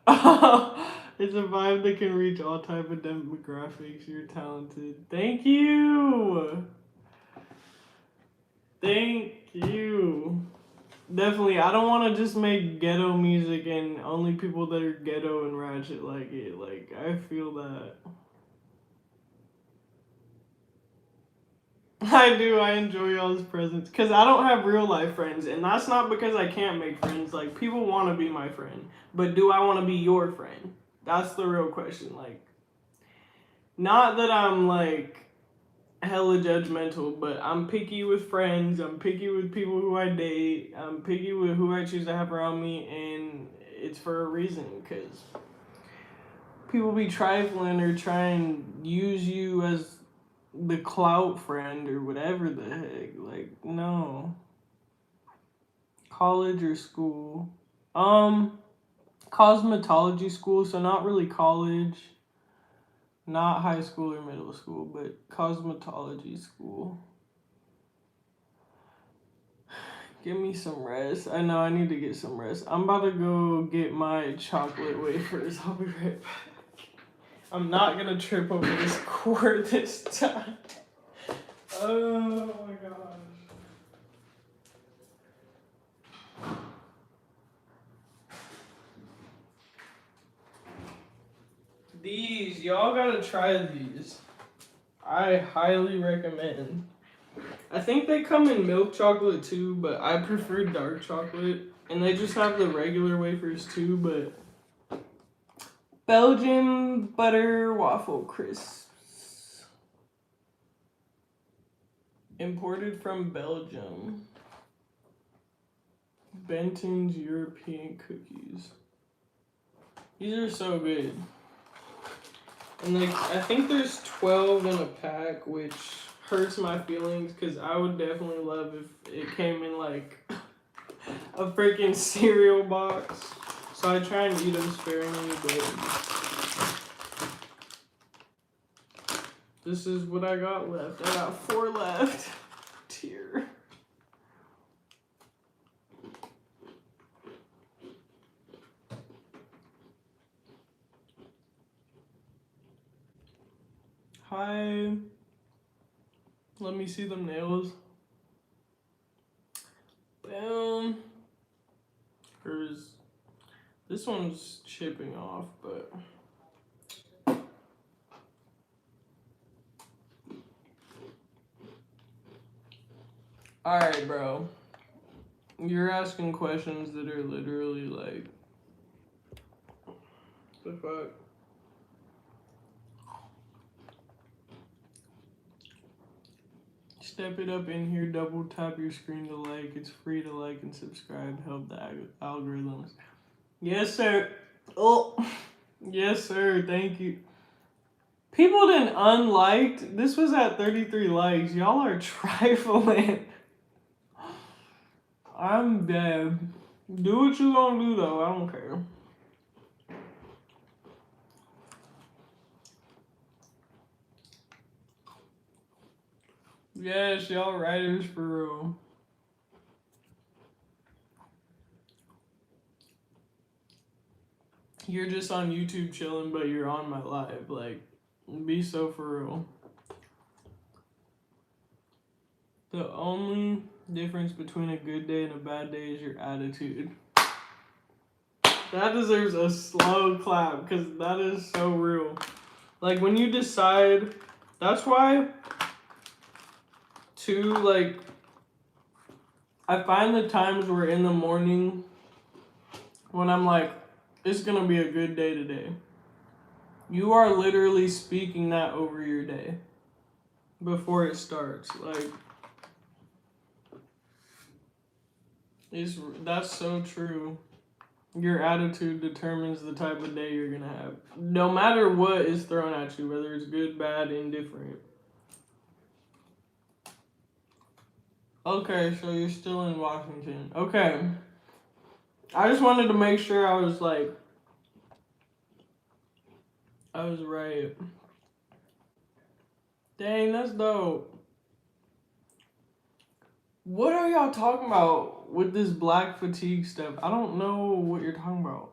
It's a vibe that can reach all type of demographics. You're talented. Thank you. Thank you. Definitely, I don't want to just make ghetto music and only people that are ghetto and ratchet like it. Like, I feel that. I do, I enjoy y'all's presence. Because I don't have real life friends, and that's not because I can't make friends. Like, people want to be my friend, but do I want to be your friend? That's the real question. Like, not that I'm like hella judgmental, but I'm picky with friends. I'm picky with people who I date. I'm picky with who I choose to have around me, and it's for a reason because people be trifling or try and use you as the clout friend or whatever the heck. Like, no. College or school? Cosmetology school, so not really college. Not high school or middle school, but cosmetology school. Give me some rest. I know I need to get some rest. I'm about to go get my chocolate wafers. I'll be right back. I'm not gonna trip over this cord this time. Oh my gosh. These, y'all gotta try these. I highly recommend. I think they come in milk chocolate too, but I prefer dark chocolate. And they just have the regular wafers too, but Belgian butter waffle crisps. Imported from Belgium. Benton's European cookies. These are so good. And like, I think there's 12 in a pack, which hurts my feelings because I would definitely love if it came in like a freaking cereal box. So I try and eat them sparingly, but this is what I got left. I got 4 left. Tear. Hi. Let me see them nails. Boom. This one's chipping off, but alright, bro. You're asking questions that are literally like, the fuck? Step it up in here, double tap your screen to like. It's free to like and subscribe. Help the algorithms. Yes, sir. Oh, yes, sir. Thank you. People didn't unliked. This was at 33 likes. Y'all are trifling. I'm dead. Do what you gonna do, though. I don't care. Yes, y'all writers for real. You're just on YouTube chilling, but you're on my live. Like, be so for real. The only difference between a good day and a bad day is your attitude. That deserves a slow clap because that is so real. Like, when you decide, that's why, too, like, I find the times where in the morning when I'm like, it's gonna be a good day today. You are literally speaking that over your day before it starts. Like, that's so true. Your attitude determines the type of day you're gonna have. No matter what is thrown at you, whether it's good, bad, indifferent. Okay, so you're still in Washington. Okay. I just wanted to make sure I was right. Dang, that's dope. What are y'all talking about with this black fatigue stuff? I don't know what you're talking about.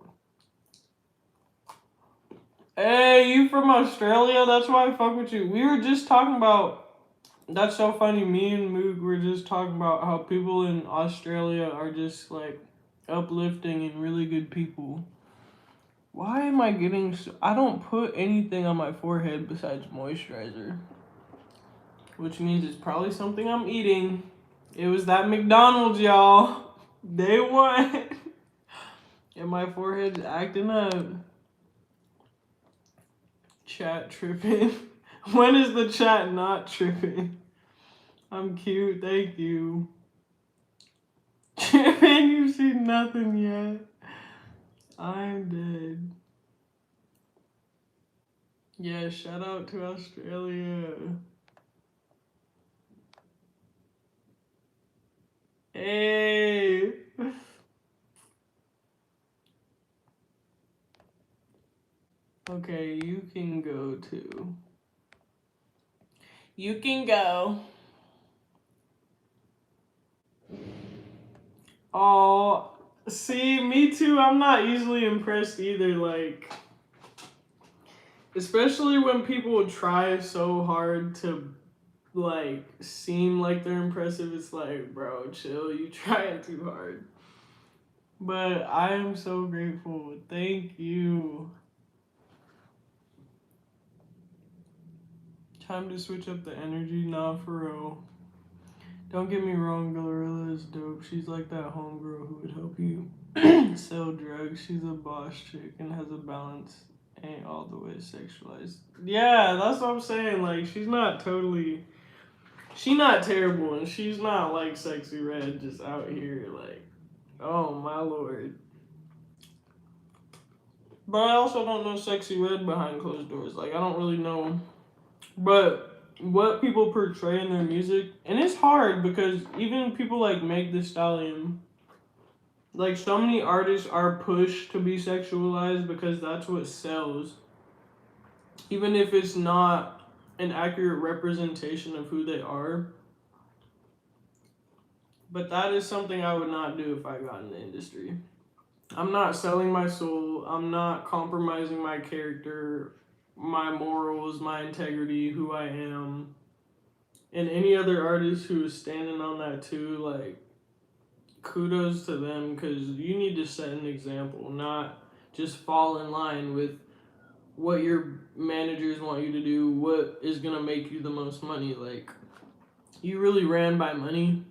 Hey, you from Australia? That's why I fuck with you. We were just talking about... That's so funny. Me and Moog were just talking about how people in Australia are just, like, uplifting and really good people. Why am I getting... I don't put anything on my forehead besides moisturizer. Which means it's probably something I'm eating. It was that McDonald's, y'all. Day 1. And my forehead's acting up. Chat tripping. When is the chat not tripping? I'm cute, thank you. Tripping, you see nothing yet. I'm dead. Yeah, shout out to Australia. Hey. Okay, you can go too. You can go. Oh, see, me too. I'm not easily impressed either. Like, especially when people try so hard to, like, seem like they're impressive. It's like, bro, chill. You trying too hard. But I am so grateful. Thank you. Time to switch up the energy. Nah, for real. Don't get me wrong, Gorilla is dope. She's like that homegirl who would help you sell drugs. She's a boss chick and has a balance. Ain't all the way sexualized. Yeah, that's what I'm saying. Like, she's not totally... She's not terrible, and she's not like Sexy Red just out here like, oh my lord. But I also don't know Sexy Red behind closed doors. Like, I don't really know. But what people portray in their music, and it's hard because even people like Meg Thee Stallion, like so many artists are pushed to be sexualized because that's what sells, even if it's not an accurate representation of who they are. But that is something I would not do if I got in the industry. I'm not selling my soul. I'm not compromising my character, my morals, my integrity, who I am. And any other artist who is standing on that too, like, kudos to them because you need to set an example, not just fall in line with what your managers want you to do, what is going to make you the most money. Like, you really ran by money.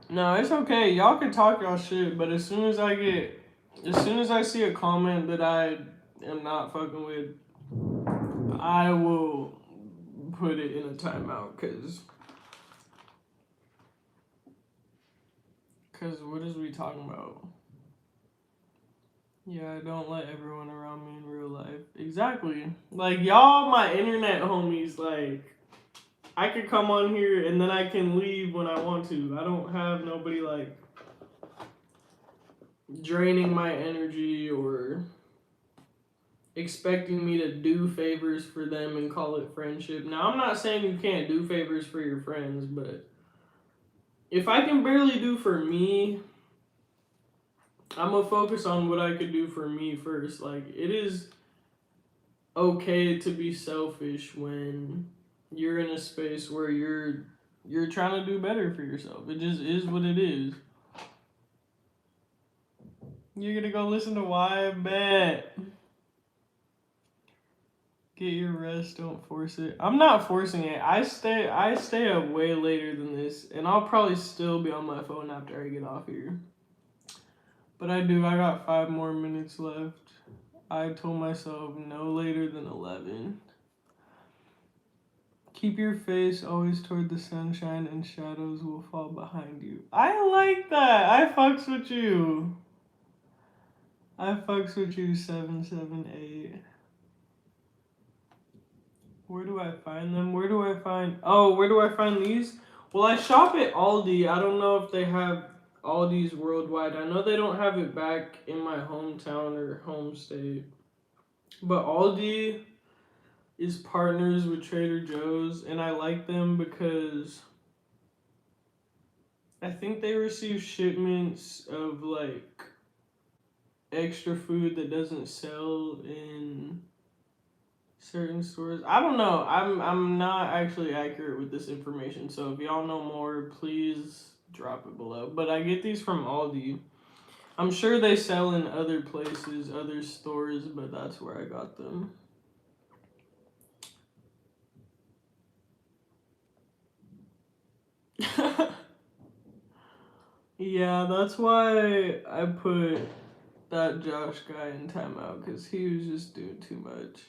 No, it's okay. Y'all can talk y'all shit, but as soon as I see a comment that I am not fucking with, I will put it in a timeout, cause what is we talking about? Yeah, I don't let everyone around me in real life. Exactly. Like, y'all, my internet homies, like, I could come on here and then I can leave when I want to. I don't have nobody, like, draining my energy or expecting me to do favors for them and call it friendship. Now, I'm not saying you can't do favors for your friends, but if I can barely do for me, I'm gonna focus on what I could do for me first. Like, it is okay to be selfish when you're in a space where you're trying to do better for yourself. It just is what it is. You're gonna go listen to Why I Bet. Get your rest, don't force it. I'm not forcing it. I stay up way later than this, and I'll probably still be on my phone after I get off here. But I got 5 more minutes left. I told myself no later than 11. Keep your face always toward the sunshine and shadows will fall behind you. I like that. I fucks with you. 778. Where do I find them? Where do I find these? Well, I shop at Aldi. I don't know if they have Aldi's worldwide. I know they don't have it back in my hometown or home state. But Aldi is partners with Trader Joe's, and I like them because I think they receive shipments of like extra food that doesn't sell in certain stores. I don't know. I'm not actually accurate with this information. So if y'all know more, please drop it below. But I get these from Aldi. I'm sure they sell in other places, other stores, but that's where I got them. Yeah, that's why I put that Josh guy in timeout because he was just doing too much.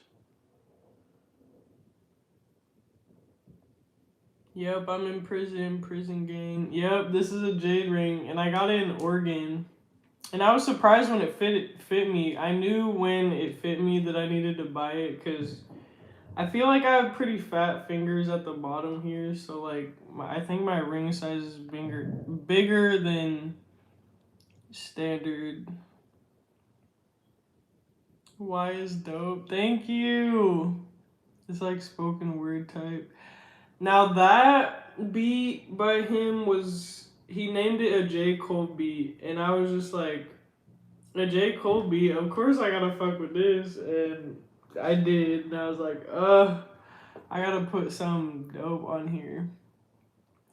Yep, I'm in prison gang. Yep, this is a jade ring, and I got it in Oregon. And I was surprised when it fit me. I knew when it fit me that I needed to buy it because I feel like I have pretty fat fingers at the bottom here. So like, I think my ring size is bigger than standard. Why is dope? Thank you. It's like spoken word type. Now that beat by him he named it a J. Cole beat, and I was just like, a J. Cole beat, of course I gotta fuck with this, and I did, and I was like, I gotta put some dope on here.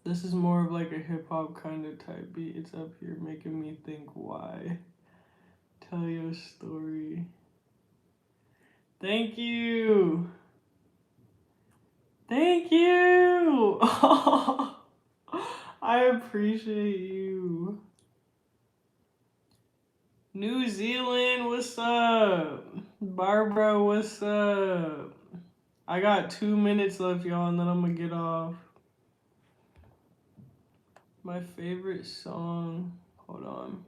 This is more of like a hip-hop kind of type beat. It's up here making me think why. Tell your story. Thank you. Thank you. I appreciate you. New Zealand, what's up? Barbara, what's up? I got 2 minutes left, y'all, and then I'm gonna get off. My favorite song. Hold on.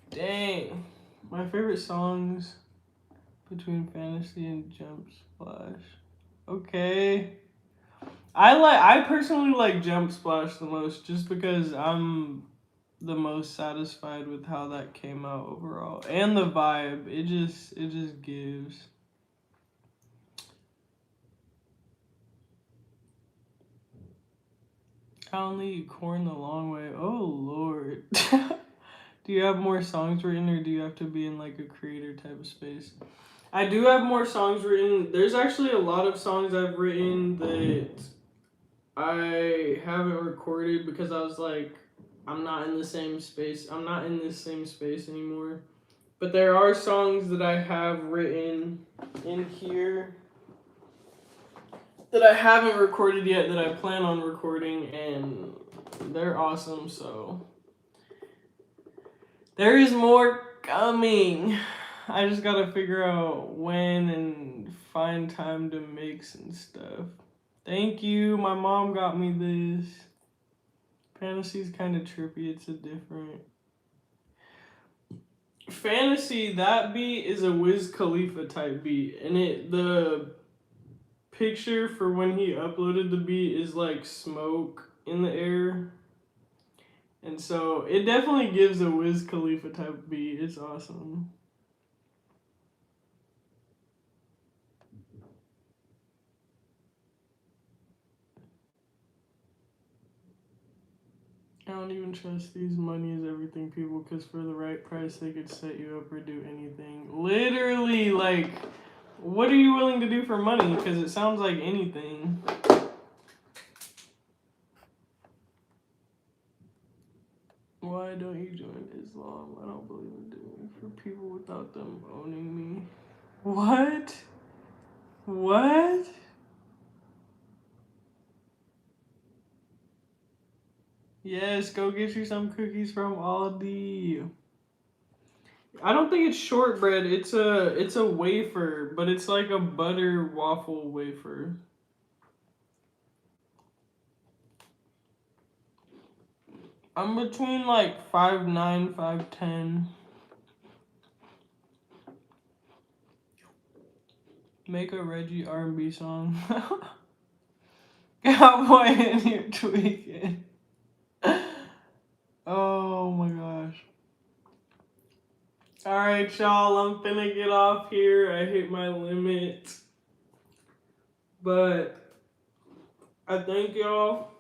Dang. My favorite songs between Fantasy and Jump Splash. Okay. I personally like Jump Splash the most just because I'm the most satisfied with how that came out overall. And the vibe. It just gives. I only eat corn the long way. Oh Lord. Do you have more songs written or do you have to be in like a creator type of space? I do have more songs written. There's actually a lot of songs I've written that I haven't recorded because I was like, I'm not in the same space. I'm not in this same space anymore. But there are songs that I have written in here that I haven't recorded yet that I plan on recording, and they're awesome, so there is more coming. I just gotta figure out when and find time to mix and stuff. Thank you. My mom got me this. Fantasy's kind of trippy. It's a different... Fantasy, that beat is a Wiz Khalifa type beat. And the picture for when he uploaded the beat is like smoke in the air. And so it definitely gives a Wiz Khalifa type beat. It's awesome. I don't even trust these money is everything people because for the right price they could set you up or do anything. Literally, like, what are you willing to do for money? Because it sounds like anything. Why don't you join Islam? I don't believe in doing it for people without them owning me. What? What? Yes, go get you some cookies from Aldi. I don't think it's shortbread. It's a wafer, but it's like a butter waffle wafer. I'm between like 5'9", 5'10". Make a Reggie R&B song. Cowboy in here tweaking. Oh my gosh. Alright, y'all. I'm finna get off here. I hit my limit. But I thank y'all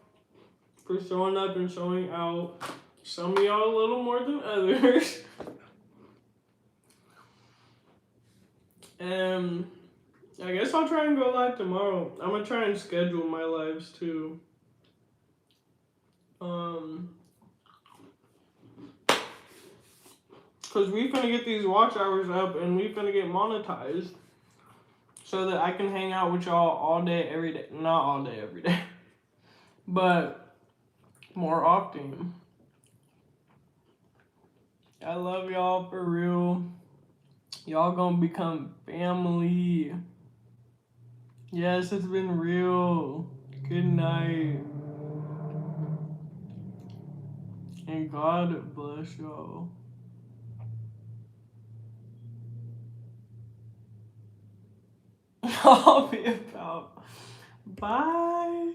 for showing up and showing out. Some of y'all a little more than others. And I guess I'll try and go live tomorrow. I'm gonna try and schedule my lives too. Cause we finna get these watch hours up and we finna get monetized. So that I can hang out with y'all all day, every day. Not all day, every day. But more often. I love y'all for real. Y'all gonna become family. Yes, it's been real. Good night. And God bless y'all. I'll be about. Bye.